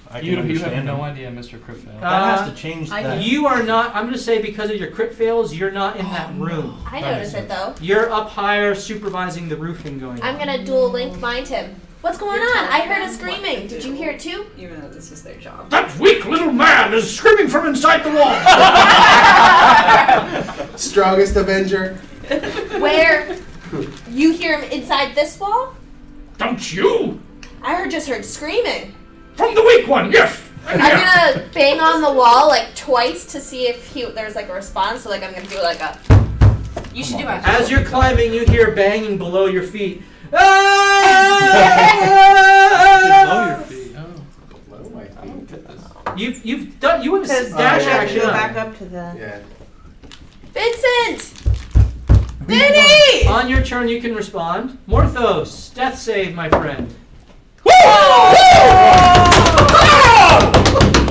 I can You have understand no him. idea, Mr. Critfail. That has to change that. You are not. I'm going to say because of your crit fails, you're not in that room. I notice it though. You're up higher, supervising the roofing going on. I'm gonna dual link mind him. What's going on? I heard a screaming. Did you hear it too? Even though this is their job. That weak little man is screaming from inside the wall. Strongest Avenger. Where? You hear him inside this wall? Don't you? I just heard screaming. From the weak one, yes. I'm gonna bang on the wall like twice to see if there's like a response. So like I'm gonna do like a. You should do it. As you're climbing, you hear banging below your feet. Below your feet. Oh. You've done. You want to Because dash I have to action go up. back up to the. Yeah. Vincent! Vinny! On your turn, you can respond. Morthos, death save, my friend.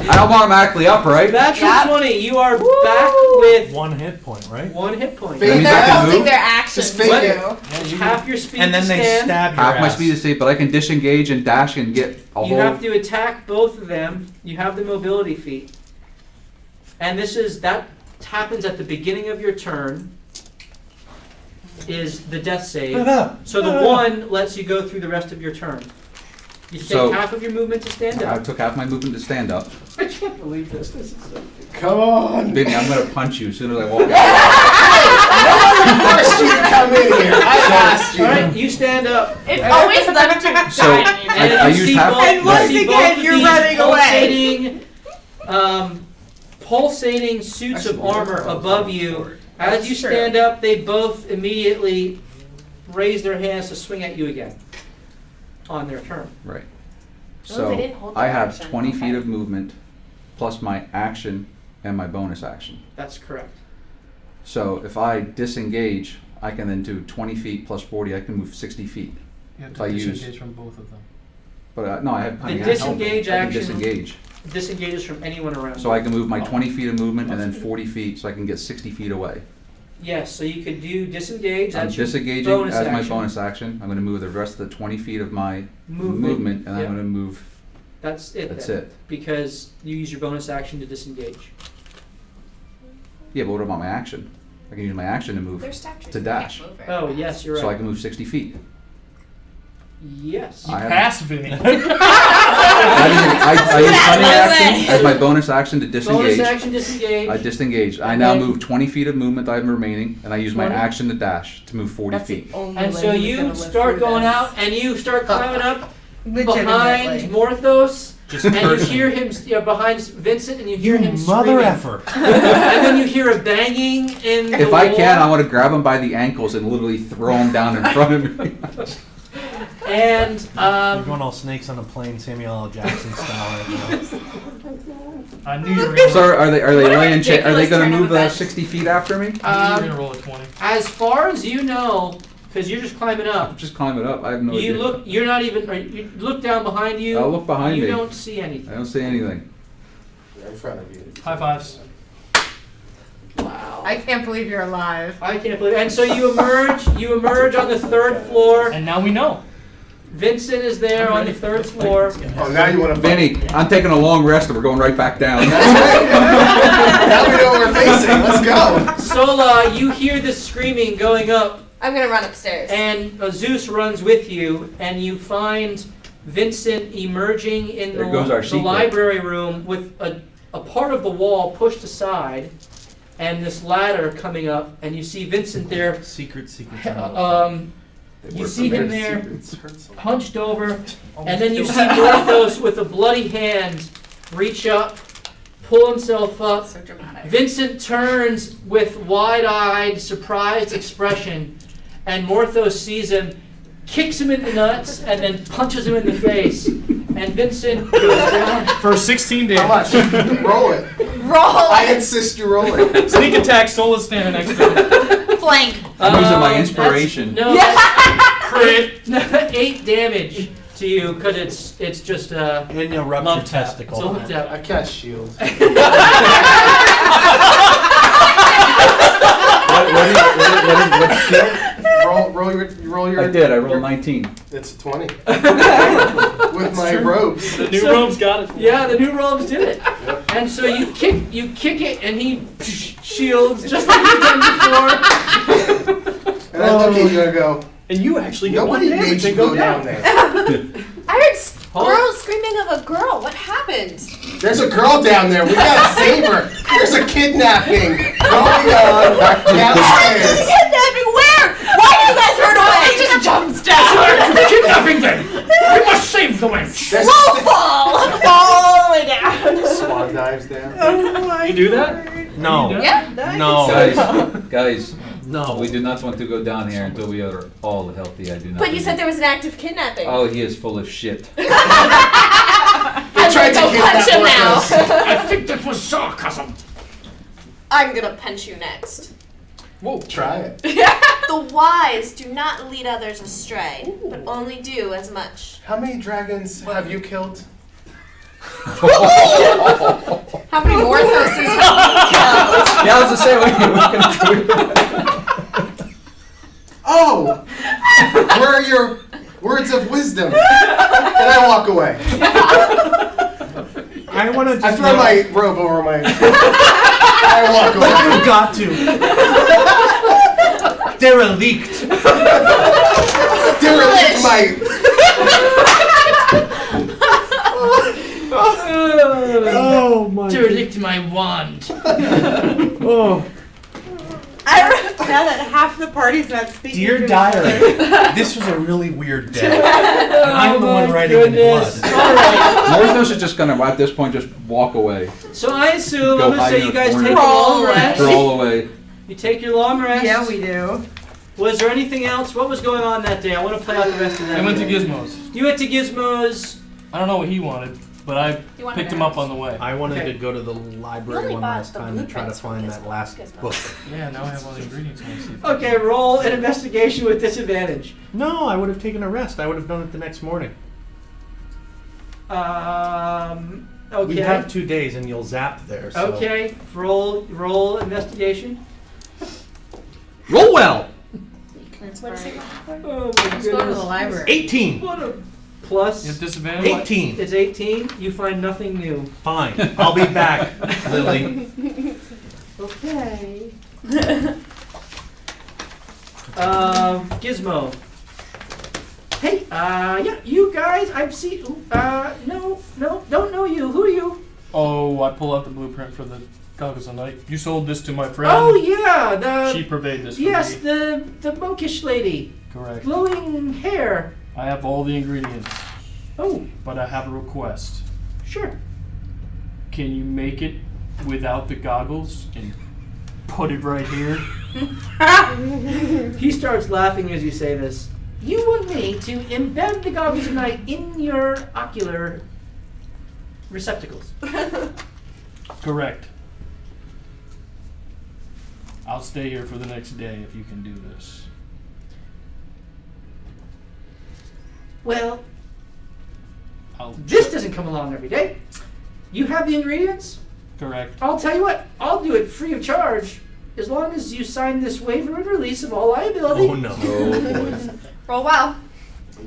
I'm automatically up, right? Natural Yep. 20. You are back with 1 hit point, right? 1 hit point. Fake That means They're I can holding move? their actions Just fake too. it. Half your speed And then to they stand. stab your Half my ass. speed is safe, but I can disengage and dash and get a You whole. have to attack both of them. You have the mobility feat. And that happens at the beginning of your turn. Is the death save. So the 1 lets you go through the rest of your turn. You take So- half of your movement to stand I up. took half my movement to stand up. I can't believe this. This is so Come on. Vinny, I'm gonna punch you as soon as I walk out. I forced you to come in here. I asked you. Alright, you stand up. It's always them to So, die. And I you used see half- both, And you once see again, both of you're these running away. pulsating suits of armor above you. As you stand up, they both immediately raise their hands to swing at you again on their turn. Right. Oh, So they didn't hold I their have action. 20 Okay. feet of movement plus my action and my bonus action. That's correct. So if I disengage, I can then do 20 feet plus 40. I can move 60 feet. You have If to I use- disengage from both of them. But no, I have. The I can disengage I can action- disengage. Disengages from anyone around So you. I can move my 20 feet of movement and then 40 feet, so I can get 60 feet away. Yes, so you could do disengage. I'm That's your disengaging bonus as my action. bonus action. I'm going to move the rest of the 20 feet of my movement. movement, and Yeah. I'm going to move. That's it. That's then, it. Because you use your bonus action to disengage. Yeah, but what about my action? I can use my action to move. They're statues. To they can't dash. move very Oh, fast. yes, you're So I right. can move 60 feet. Yes. I have- Pass, Vinny. I use cunning action as my bonus action to Bonus disengage. action disengage. I disengage. I And now then- move 20 feet of movement that I have remaining, and I use my 20? action to dash to move 40 That's the feet. only And way so he was you gonna live start through going this. out and you start climbing up behind Legitimately. Morthos, Just And you cursing. hear him behind Vincent, and you hear him mother screaming. effer. And then you hear a banging in the If wall. I can, I want to grab him by the ankles and literally throw him down in front of me. And You're going all snakes on a plane, Samuel L. Jackson style right now. I knew you were going So are they laying? Are they ridiculous going turn to of move events. 60 feet after me? to roll a 20. as far as you know, because you're just climbing I'm up, just climbing up. I have no you idea. look. You're not even. Or you look down behind you. I'll look behind you me. don't see anything. I don't see anything. Right in front of you. High fives. Wow. I can't believe you're alive. I can't believe. And so you emerge. You emerge on the 3rd floor. And now we know. Vincent is there on the 3rd floor. Oh, now you want to Vinny, I'm taking a long rest and we're going right back down. Now we know what we're facing. Let's go. Sola, you hear the screaming going up, I'm gonna run upstairs. and Zeus runs with you, and you find Vincent emerging in There goes our the secret. library room with a part of the wall pushed aside, and this ladder coming up, and you see Vincent there. Secret. You see him there, Secrets. hunched over, and then you see Morthos with a bloody hand reach up, pull himself up. So dramatic. Vincent turns with wide-eyed, surprised expression, and Morthos sees him, kicks him in the nuts, and then punches him in the face. And Vincent goes down. For 16 How much? damage. Roll it. Roll I insist you roll it. Sneak attack, Sola's standing next to it. flank. I'm losing my That's- inspiration. No, crit. 8 damage to you because it's just And you rupture love tap. testicle. It's a love tap. I cast shield. What skill? Roll your. I did. I rolled 19. It's 20. With my robes. The new So- robes got it. Yeah, the new robes did it. And so you kick it, and he shields just like you've done before. And I look at you and I go, And you actually get nobody one made damage you and go down there. I heard Hold- girls screaming of a girl. What happened? There's a girl down there. We gotta save her. There's a kidnapping going on downstairs. Kidnapping where? Why do you guys run away? It just jumps down. Kidnapping them! We must save the wench! There's Slow fall all the way down. Swan dives down. You do that? No. Yeah. No. Guys, No. we do not want to go down here until we are all healthy. I do not. But you said believe. there was an active kidnapping. Oh, he is full of shit. They tried to Go punch him now. kidnap us. I think that was sarcasm. I'm gonna punch you next. Whoa, try it. The wise do not lead others astray, but only do as much. How many dragons have you killed? How many Morthoses have you killed? Yeah, I was just saying, what can I do? Oh! Where are your words of wisdom? And I walk away. I want to I just throw know- my robe over my. I walk away. You got to. Derelict. Derelict my. Oh my. Derelict my wand. Oh. Now that half the party's not speaking. Dear to each diary, other. this was a really weird day. I'm the one writing in goodness. blood. Alright. Morthos is just gonna, at this point, just walk away. So I assume, Go I'm gonna hide say in you a guys corner. take a long rest. Crawl away. You take your long rest. Yeah, we do. Was there anything else? What was going on that day? I want to play out the rest of that. I went to day. Gizmo's. You went to Gizmo's. I don't know what he wanted, but I You wanted picked to him up ask. on the way. I wanted Okay. to go to the You library only one bought last the time to try to blueprints from find that Gizmo. last Gizmo. book. Yeah, now I have all the ingredients. I see. Okay, roll an investigation with disadvantage. No, I would have taken a rest. I would have done it the next morning. Okay. We have 2 days and you'll zap there. So. Okay, roll investigation. Roll well. What is it? Oh my Let's go to the goodness. library. 18. What a plus. You have disadvantage? 18. It's 18. You find nothing new. Fine. I'll be back, Lily. Okay. Gizmo. Hey, yeah, you guys, I've seen, no, don't know you. Who are you? Oh, I pull out the blueprint for the Goggles of Night. You sold this to my friend. Oh, yeah, She purveyed this for yes, me. the monkish lady. Correct. Glowing hair. I have all the ingredients, Oh, but I have a request. Sure. Can you make it without the goggles and put it right here? He starts laughing as you say this. You want me to embed the goggles of night in your ocular receptacles? Correct. I'll stay here for the next day if you can do this. Well, I'll this doesn't come along every day. You have the ingredients? correct. I'll tell you what, I'll do it free of charge as long as you sign this waiver and release of all liability. Oh no. Roll well.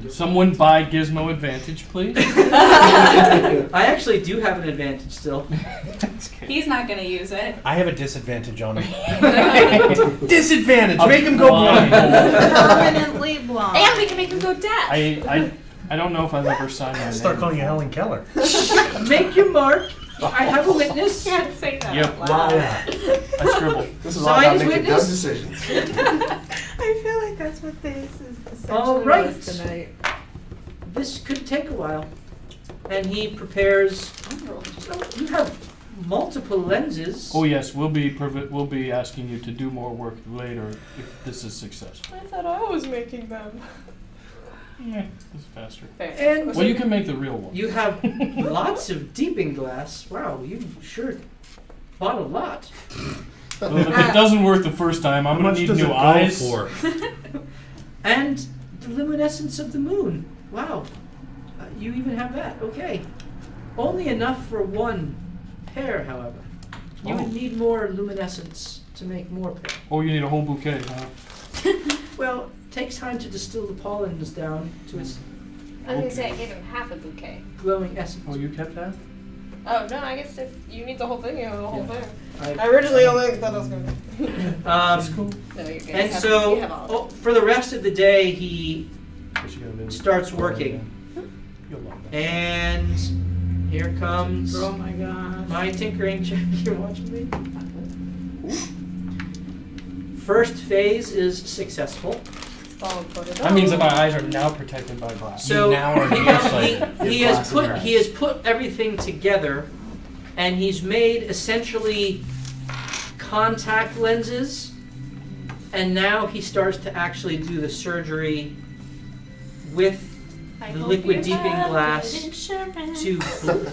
Someone buy Gizmo Advantage, please. I actually do have an advantage still. He's not gonna use it. I have a disadvantage on him. Disadvantage! Make him go blind! Permanently blind. And we can make him go deaf. I don't know if I've ever signed my Start name calling you before. Helen Keller. Make your mark. I have a witness. Can't say that. Yep. out loud. I scribbled. This is all Sign about his making dumb witness. decisions. I feel like that's what this is essentially All right. was tonight. This could take a while. And he prepares. So you have multiple lenses. Oh yes, we'll be asking you to do more work later if this is successful. I thought I was making them. Yeah, it's faster. And Well, you can make the real one. you have lots of deeping glass. Wow, you sure bought a lot. Well, if it doesn't work the first time, I'm How gonna much need does it new go eyes. for? And the luminescence of the moon. Wow. You even have that. Okay. Only enough for one pair, however. You would need more luminescence to make more pair. Oh, you need a whole bouquet, huh? Well, it takes time to distill the pollens down to its I was gonna say I gave him half a bouquet. glowing essence. Oh, you kept that? Oh, no, I guess if you need the whole thing, you have the whole Yeah. thing. I- I originally only thought I was going to. That's cool. No, you're good. And You so, have all of it. for the rest of the day, he But you gotta do it. starts working. You'll love that. And here comes Oh my god. my tinkering check. You're watching me? First phase is successful. That means that my eyes are now protected by glass. So now are he, nearsighted. he has put everything together, and he's made essentially contact lenses, and now he starts to actually do the surgery with I the hope liquid you deeping have glass good insurance.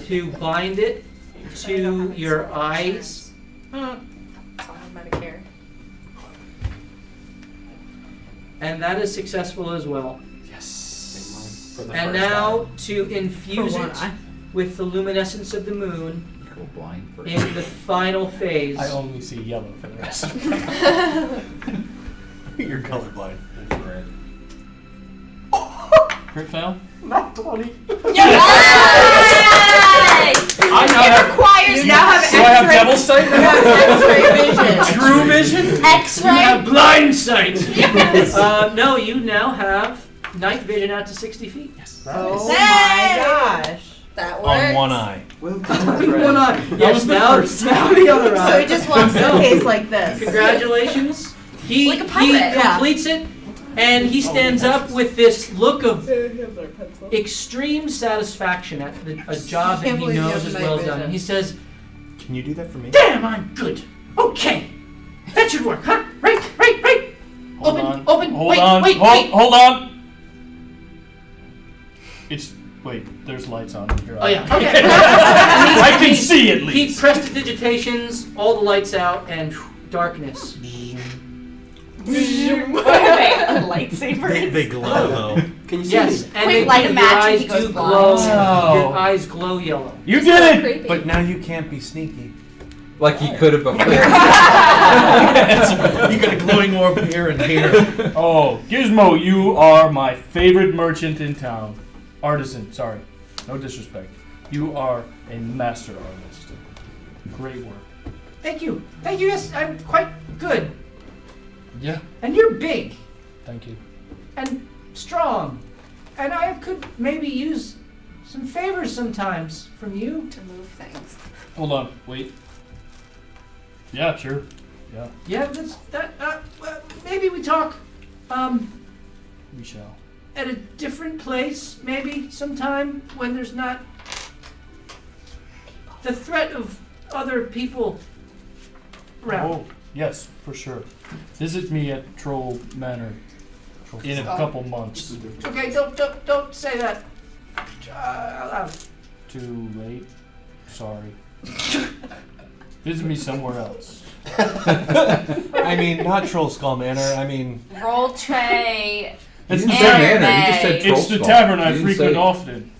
to bind it to your eyes. It's all Medicare. And that is successful as well. Yes. For the And first now to infuse For one it eye. with the luminescence of the moon You go blind for in the final phase. I only see yellow for the rest. You're colorblind. infrared. Crit fail? Not 20. Yay! I now have, Requires You now have do I have X-ray- devil sight? You have X-ray vision. True vision? You X-ray. have blind sight. No, you now have night vision out to 60 feet. Yes. Oh Hey! my gosh. That works. On one eye. Well One done, eye. was Yes, the now, first. now the other eye. So he just wants No. the case like this. Congratulations. He Like a pirate. completes it, and he stands up with this look of Here's our pencil. extreme satisfaction at a job that Can't he believe you knows have is night well vision. done. And he says, Can you do that for me? "Damn, I'm good. Okay, that should work, huh? Right. Hold Open, on. open. Hold Wait, on. wait, hold, wait. hold on. Wait, there's lights on in your Oh eye. yeah. Okay. I can see at He least. prestidigitations, all the lights out, and darkness. What are they? A lightsaber? They glow though. Can you see Yes, me? and Quick, light a your match and eyes he goes do blind. glow. Wow. Your eyes glow yellow. You did it! Creepy. But now you can't be sneaky. Like he could have before. You got a glowing orb here and here. Oh, Gizmo, you are my favorite merchant in town. Artisan, sorry. No disrespect. You are a master artist. Great work. Thank you. Yes, I'm quite good. Yeah. And you're big Thank you. and strong. And I could maybe use some favors sometimes from you. To move things. Hold on. Wait. Yeah, sure. Yeah, Yeah, well, maybe we talk we shall. at a different place, maybe sometime when there's not the threat of other people around. Oh, yes, for sure. Visit me at Troll Manor in a couple months. Okay, don't say that. Out loud. Too late. Sorry. Visit me somewhere else. I mean, not Troll Skull Manor. I mean, Roll tray. You It's didn't the say Anime. manor, you just said troll It's the skull. tavern I You didn't frequent say- often.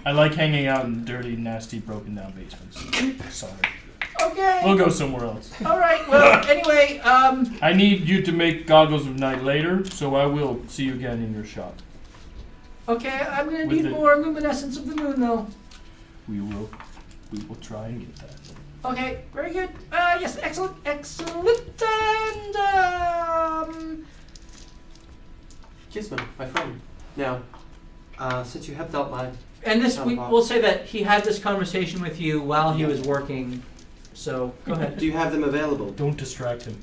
I like hanging out in dirty, nasty, broken down basements. Sorry. Okay. We'll go somewhere else. All right. Well, anyway, I need you to make goggles of night later, so I will see you again in your shop. okay. I'm gonna With need the- more luminescence of the moon, though. We will try and get that. Okay. Very good. Yes. Excellent. Excellent. And Gizmo, my friend. Now, since you have dealt my... and this we'll say that he had this conversation with you while he was working. So go ahead. Do you have them available? Don't distract him.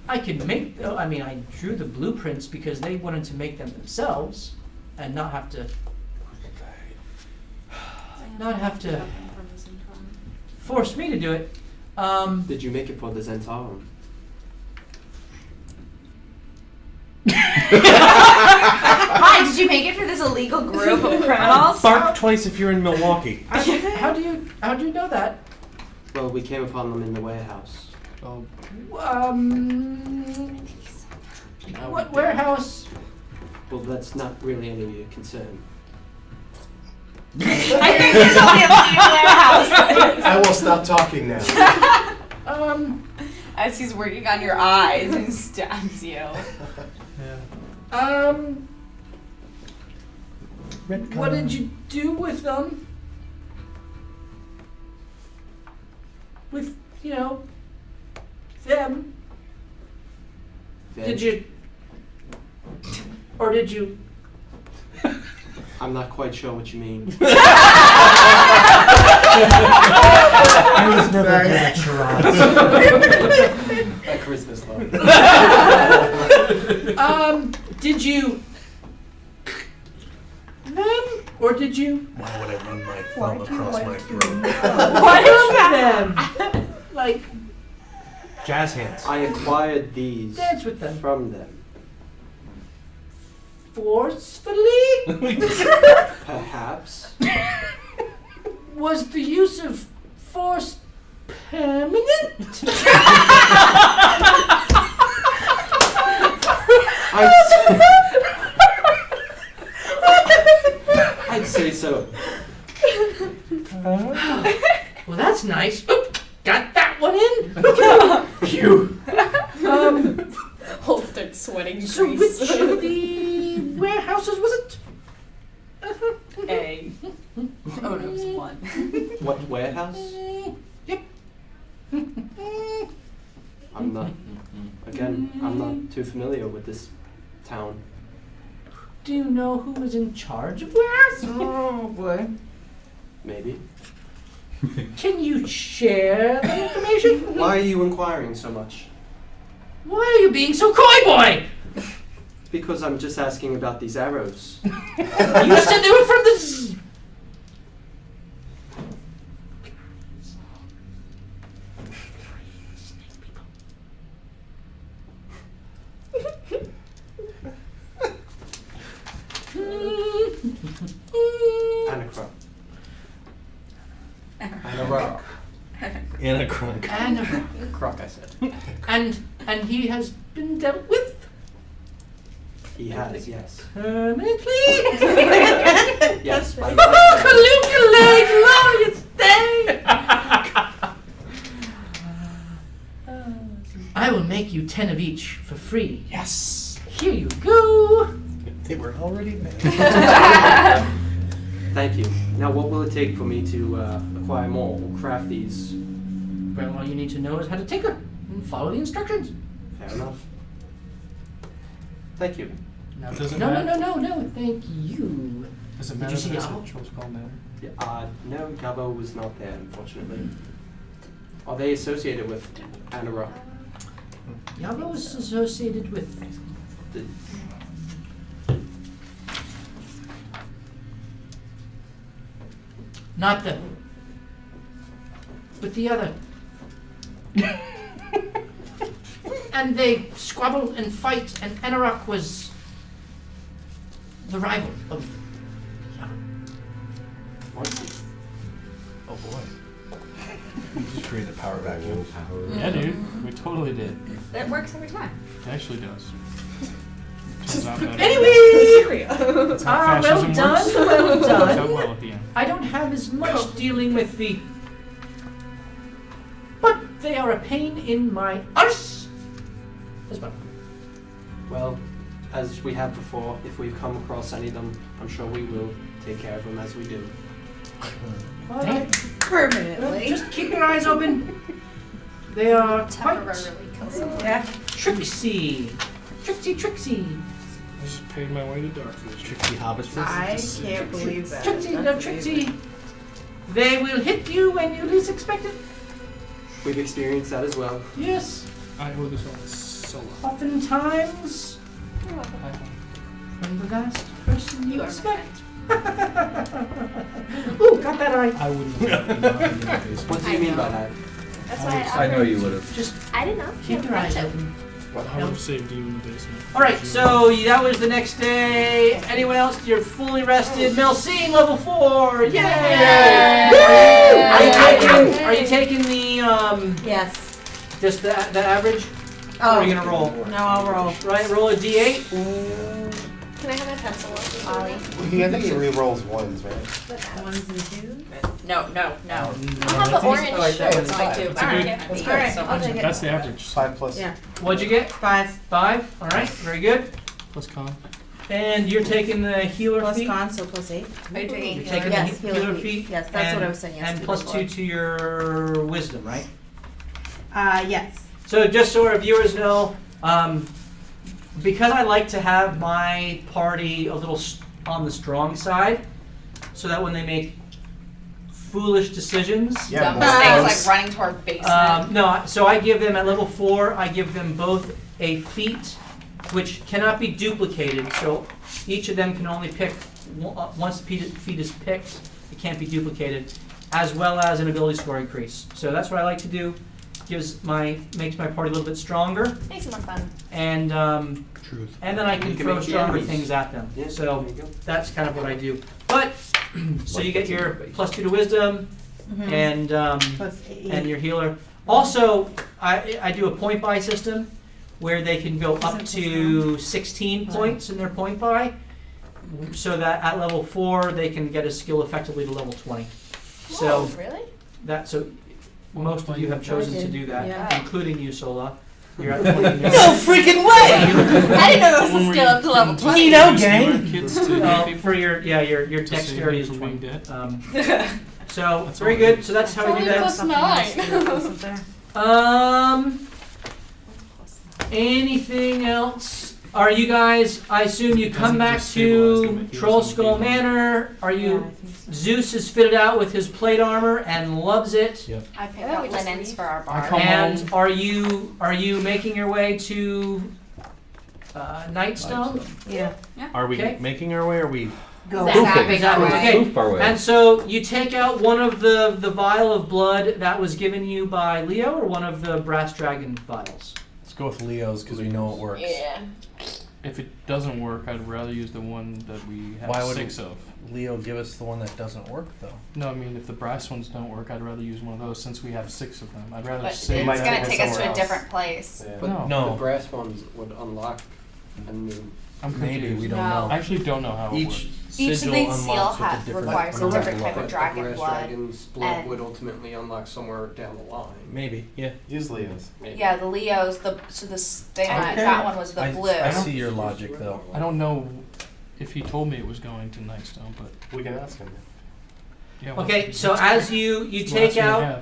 I could make. I mean, I drew the blueprints because they wanted to make them themselves, and not have to force me to do it. Did you make it for the Zentarum? Hi, did you make it for this illegal group of criminals? bark twice if you're in Milwaukee. How do you know that? Well, we came upon them in the warehouse. Oh, What warehouse? Well, that's not really any of your concern. I think there's only a few warehouses. I will stop talking now. As he's working on your eyes and stabs you. What did you do with them? With, them? Did you... Or did you... I'm not quite sure what you mean. I was never good at charades. At Christmas love. Did you... them? Or did you... Why would I run my thumb across my throat? What is them? Like, Jazz hands. I acquired these dance with them. from them. Forcefully? Perhaps. Was the use of force permanent? I'd say so. Well, that's nice. Oop, got that one in. Phew. Holt starts sweating So grease. which of the warehouses was it? A. Oh no, it's one. What warehouse? Yep. I'm not too familiar with this town. Do you know who was in charge of warehouses? Oh boy. Maybe. Can you share that information? Why are you inquiring so much? Why are you being so coy, boy? Because I'm just asking about these arrows. You said they were from the... Anacron. And a rock. In a crunk. And Croc, I said. and he has been dealt with He has, yes. permanently. Yes. Oh, glorious day! I will make you 10 of each for free. Yes. Here you go. They were already made. Thank you. Now, what will it take for me to acquire more or craft these? Well, all you need to know is how to tinker and follow the instructions. Fair enough. Thank you. now does it No, matter? no, thank you. Does it Did matter you see that I Owl? said Troll Skull Manor? No, Gabo was not there, unfortunately. Are they associated with Anarok? Yavo is associated with... Not but the other. And they squabble and fight, and Enarok was the rival of. Oh boy. We just created a power vacuum. Yeah, dude. We totally did. That works every time. It actually does. Turns out better. Anyway, That's how well fascism done, works. well Works out done. well at the end. I don't have as much dealing with the, but they are a pain in my arse as well. Well, as we have before, if we've come across any of them, I'm sure we will take care of them as we do. All right. Permanently. Just keep your eyes open. They are quite Temporarily kill someone. Yeah. tricksy. Trixie. I just paid my way to Darkfish. Trixie Hobbits. I can't believe that. Trixie, That's no amazing. Trixie. They will hit you when you least expect it. We've experienced that as well. Yes. I owe this one to Sola. Oftentimes, You're welcome. from the last person you You are my expect. Ooh, got that eye. I wouldn't have been in the basement. What do you mean by that? That's why I know you would have. Just I did not. keep your eyes Friendship. open. I would have saved you in the basement. All right, so that was the next day. Anyone else? You're fully rested. Melcine, level 4. Yay! Are you taking the Yes. just the average? Or Oh. are you gonna roll? No, I'll roll. Right, roll a d8. Can I have my pencil, Ollie? I think he re-rolls ones, right? Ones and twos? No. I'll have the orange. Oh, right there. It's fine too. It's a good- That's All right, so I'll much. take it. That's the average. 5 plus. Yeah. What'd you get? 5 5. All right, very good. Plus con. And you're taking the healer plus feet. con, so plus 8. Are you taking You're taking Yes, the healer healer feet. feet. Yes, that's what I was saying And yesterday plus before. 2 to your wisdom, right? Yes. So just so our viewers know, because I like to have my party a little on the strong side, so that when they make foolish decisions, Yeah, Dumb more mistakes close. like running toward basement. no, so I give them at level 4, I give them both a feat, which cannot be duplicated. So each of them can only pick once the feat is picked, it can't be duplicated, as well as an ability score increase. So that's what I like to do. Makes my party a little bit stronger, Makes it more fun. and Truth. and then I can You can throw make the stronger enemies. things at them. Yeah, So there you go. that's kind of what I do. But so Like you get what's in your your base. plus 2 to wisdom Mm-hmm. and Plus 8. and your healer. Also, I do a point buy system where they can go up to 16 points in their point buy, so that at level 4 they can get a skill effectively to level 20. So Whoa, really? most of you have chosen to do that, Yeah. including you, Sola. You're at 20. No freaking way! I didn't know it was a skill up to level 20. You know, gang. Kids to Oh, for your your to save dexterity is them from 20. being dead. So That's very all good. it So that's how we do that. Plus 9. Anything else? Are you guys? I assume you come Doesn't back just stabilize to them, it heals Troll them Skull deeper. Manor. Are Yeah, you? I think so. Zeus is fitted out with his plate armor and loves it. I picked Yeah, we up just linens leave. for our I bar. come And home. are you making your way to Nightstone? Yeah. Are we Okay. making our way, or are we? Go. Zapping Zapping. our way. Okay. Poof our way. And so you take out one of the vial of blood that was given you by Leo, or one of the brass dragon vials. Let's go with Leo's because we know it works. Yeah. If it doesn't work, I'd rather use the one that we have Why would 6 of. Leo give us the one that doesn't work though? No, I mean if the brass ones don't work, I'd rather use one of those since we have 6 of them. I'd rather But it's save. might gonna take it take us to somewhere a else. different place. But No. No. the brass ones would unlock a new. I'm Maybe confused. we don't No. know. I actually don't know how it Each works. Each sigil of these seal unlocks with a hat different requires a amount of different type blood. of dragon brass blood. dragon's blood and- would ultimately unlock somewhere down the line. Maybe, yeah. Use Leo's. Maybe. Yeah, the Leos. This thing Okay. that one was the blue. I see your logic though. I don't know if he told me it was going to Nightstone, but We can ask him. yeah. well, Okay, so as you it's the take last one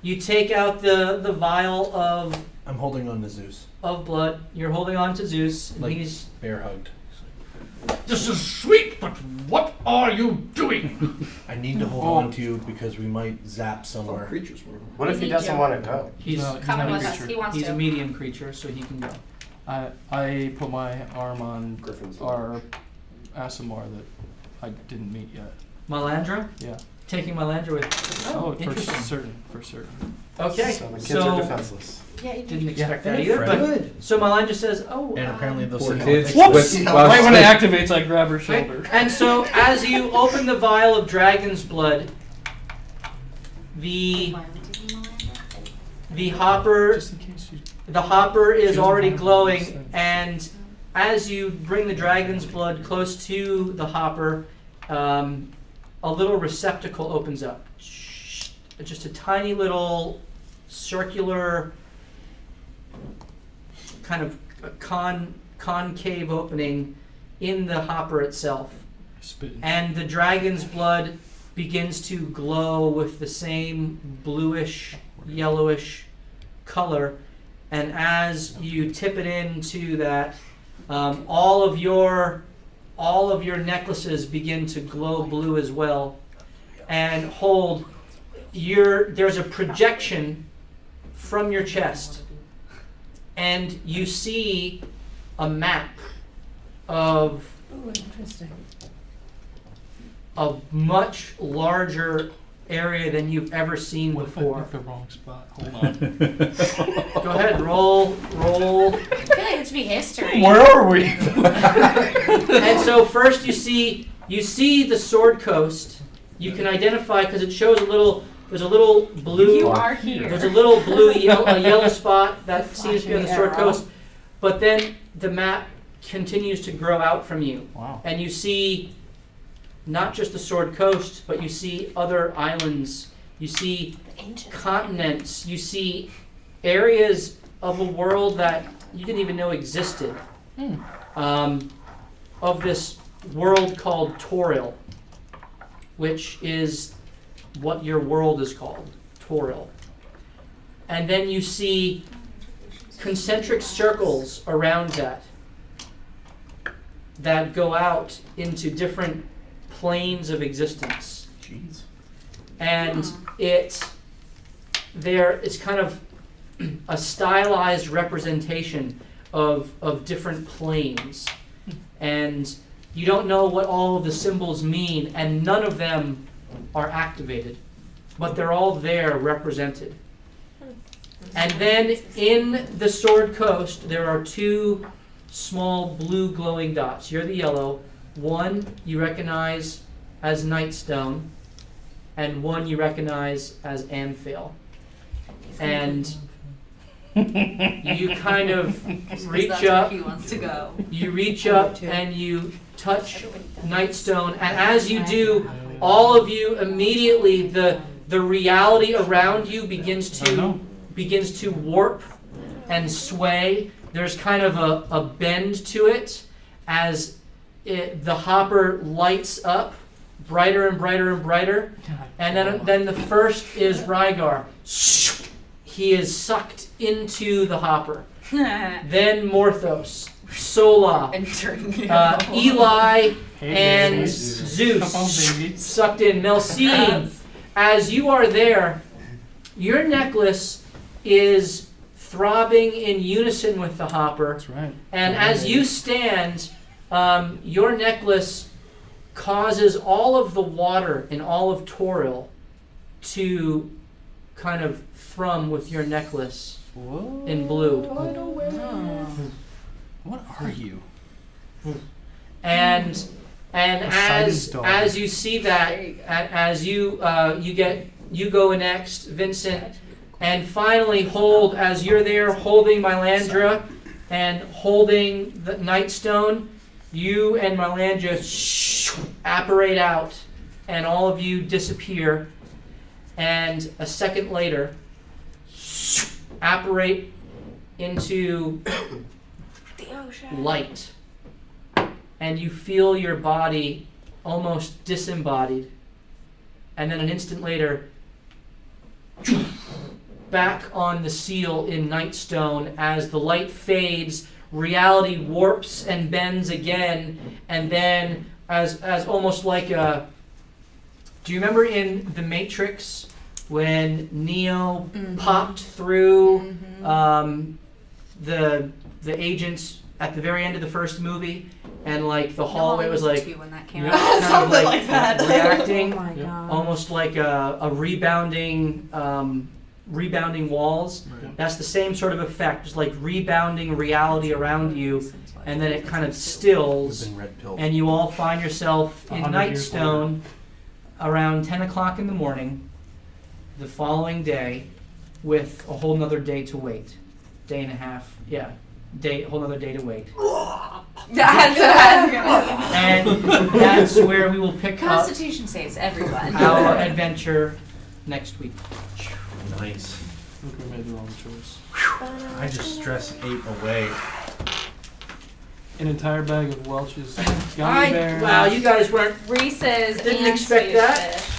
we out have. the vial of I'm holding on to Zeus. blood, you're holding on to Zeus, and Like- he's Bear hugged. this is sweet, but what are you doing? I need to hold Oh. on to you because we might zap Some somewhere. creatures were. What if he doesn't want to go? He's No, he's Coming not a with us. creature. He wants he's to. a medium creature, so he can go. I put my arm on Griffins. our Asimar that I didn't meet yet. Malandra? Yeah. taking my Landra with. Oh, for interesting. certain. Okay, So the kids so are defenseless. Yeah, you didn't expect Yeah, that either. But good. so Melandra says, "Oh." And apparently they'll Poor sit kids. on Whoops! With- Right when it well, activates, I grab her shoulder. And so, as you open the vial of dragon's blood, the hopper Just in case you. the hopper is She already doesn't have glowing, those things. and as you bring the dragon's blood close to the hopper, a little receptacle opens up. Just a tiny little circular kind of a concave opening in the hopper itself. Spitting. And the dragon's blood begins to glow with the same bluish, yellowish color. And as you tip it into that, all of your necklaces begin to glow blue as well. And hold, there's a projection from your chest, and you see a map of a much larger area than you've ever seen What if I before. picked the wrong spot? Hold on. Go ahead, roll. I feel like it's be history. Where are we? And so first you see the Sword Coast. You can identify because it shows there's a little blue. You are here. There's a little blue yellow spot that seems to be on the Sword Coast, but then the map continues to grow out from you, Wow. and you see not just the Sword Coast, but you see other islands. You see continents. You see areas of a world that you didn't even know existed. Of this world called Toril, which is what your world is called, Toril. And then you see concentric circles around that go out into different planes of existence. Jeez. And it's kind of a stylized representation of different planes. And you don't know what all of the symbols mean, and none of them are activated, but they're all there represented. And then in the Sword Coast, there are two small blue glowing dots. You're the yellow. One you recognize as Nightstone, and one you recognize as Amphail. And you kind of reach That's up. where he wants to go. You reach up and you touch Nightstone, and as you do, all of you immediately the reality around you begins to warp and sway. There's kind of a bend to it as the hopper lights up brighter and brighter and brighter, and then the first is Rygar. He is sucked into the hopper. Then Morthos, Sola, Eli, and Zeus sucked in. Melcene, as you are there, your necklace is throbbing in unison with the hopper. That's right. And as you stand, your necklace causes all of the water in all of Toril to kind of thrum with your necklace in blue. What are you? And as dog. as you see that, as you go next, Vincent, and finally as you're there holding Melandra and holding the Nightstone, you and Melandra apparate out, and all of you disappear. And a second later, apparate into light. And you feel your body almost disembodied. And then an instant later, back on the seal in Nightstone as the light fades, reality warps and bends again, and then as almost like a... Do you remember in The Matrix when Neo popped through the agents at the very end of the first movie, and like the hallway was like when that came Yeah. out. kind of Something like that. reacting, Oh my Yeah. god. almost like a rebounding walls. Right. That's the same sort of effect, just like rebounding reality around you, and then it kind of stills, We've been red pilled. and you all find yourself in 100 years Nightstone around 10 o'clock in the morning the following day, with a whole nother day to wait. Day and a half, yeah. Whole nother day to wait. And that's where we will pick up Constitution saves everyone. our adventure next week. Nice. I think we made the wrong choice. I just stress ate away. An entire bag of Welch's gummy bears. Wow, you guys weren't. Reese's Didn't and expect Swedish that. fish.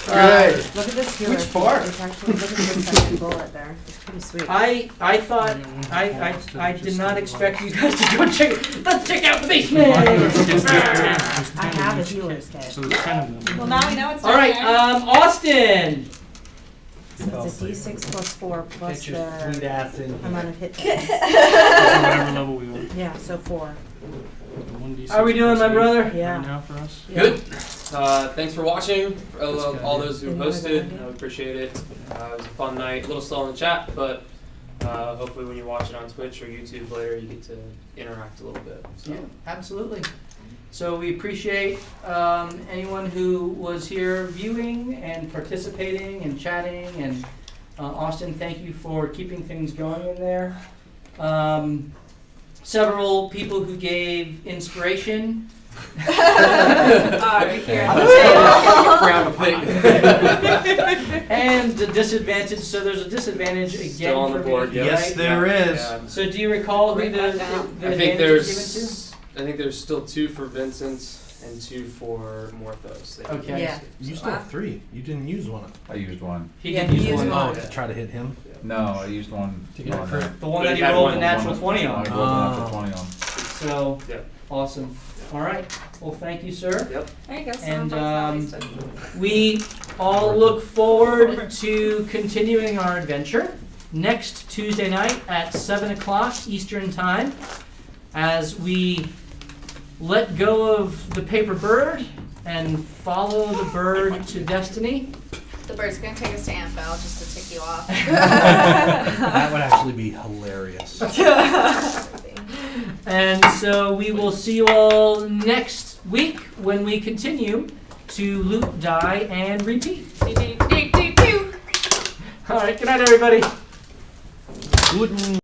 Good. Look at this here. Which part? It's actually, look at the second bullet there. It's pretty sweet. I thought I did not expect you guys to go check. Let's check out the basement. I have a healer's kit. So it's 10 of them. Well, now we know it's All right, Austin. So it's a d6 plus 4 plus Get your sweet the ass in here. amount of hit dice. Whatever level we want. Yeah, so 4. 1d6 How are we doing, plus my 8 brother? right Yeah. now for us. Good. Thanks for watching. good. All those who Didn't know it was hosted, good. I appreciate it. It was a fun night. A little slow in the chat, but hopefully when you watch it on Twitch or YouTube later, you get to interact a little bit. So. Yeah, absolutely. So we appreciate anyone who was here viewing and participating and chatting. And Austin, thank you for keeping things going in there. Several people who gave inspiration. And the disadvantage. So there's a disadvantage again Still on for the board, me, yeah. Yes, right? there is. Yeah. So do you recall who Write the that down. the I think advantage is I think there's still 2 for Vincent and 2 for Morthos. They Okay. didn't Yeah. use it. You still have 3. You didn't use one. I used one. given? He Yeah, can he use used one. one. Oh, to try to hit him? No, I used one. To get a on crit. that. The one But that he he had rolled one a on natural I 20 rolled on. a natural 20 on. So Yeah. awesome. All right. Well, thank you, sir. There you go. And, Sounds We all look forward to continuing our adventure next Tuesday night at 7 o'clock Eastern Time as we let go of the paper bird and follow the bird to destiny. The bird's gonna take us to Antvil just to tick you off. That would actually be hilarious. And so we will see you all next week when we continue to loot, die, and repeat. All right, good night, everybody. Good.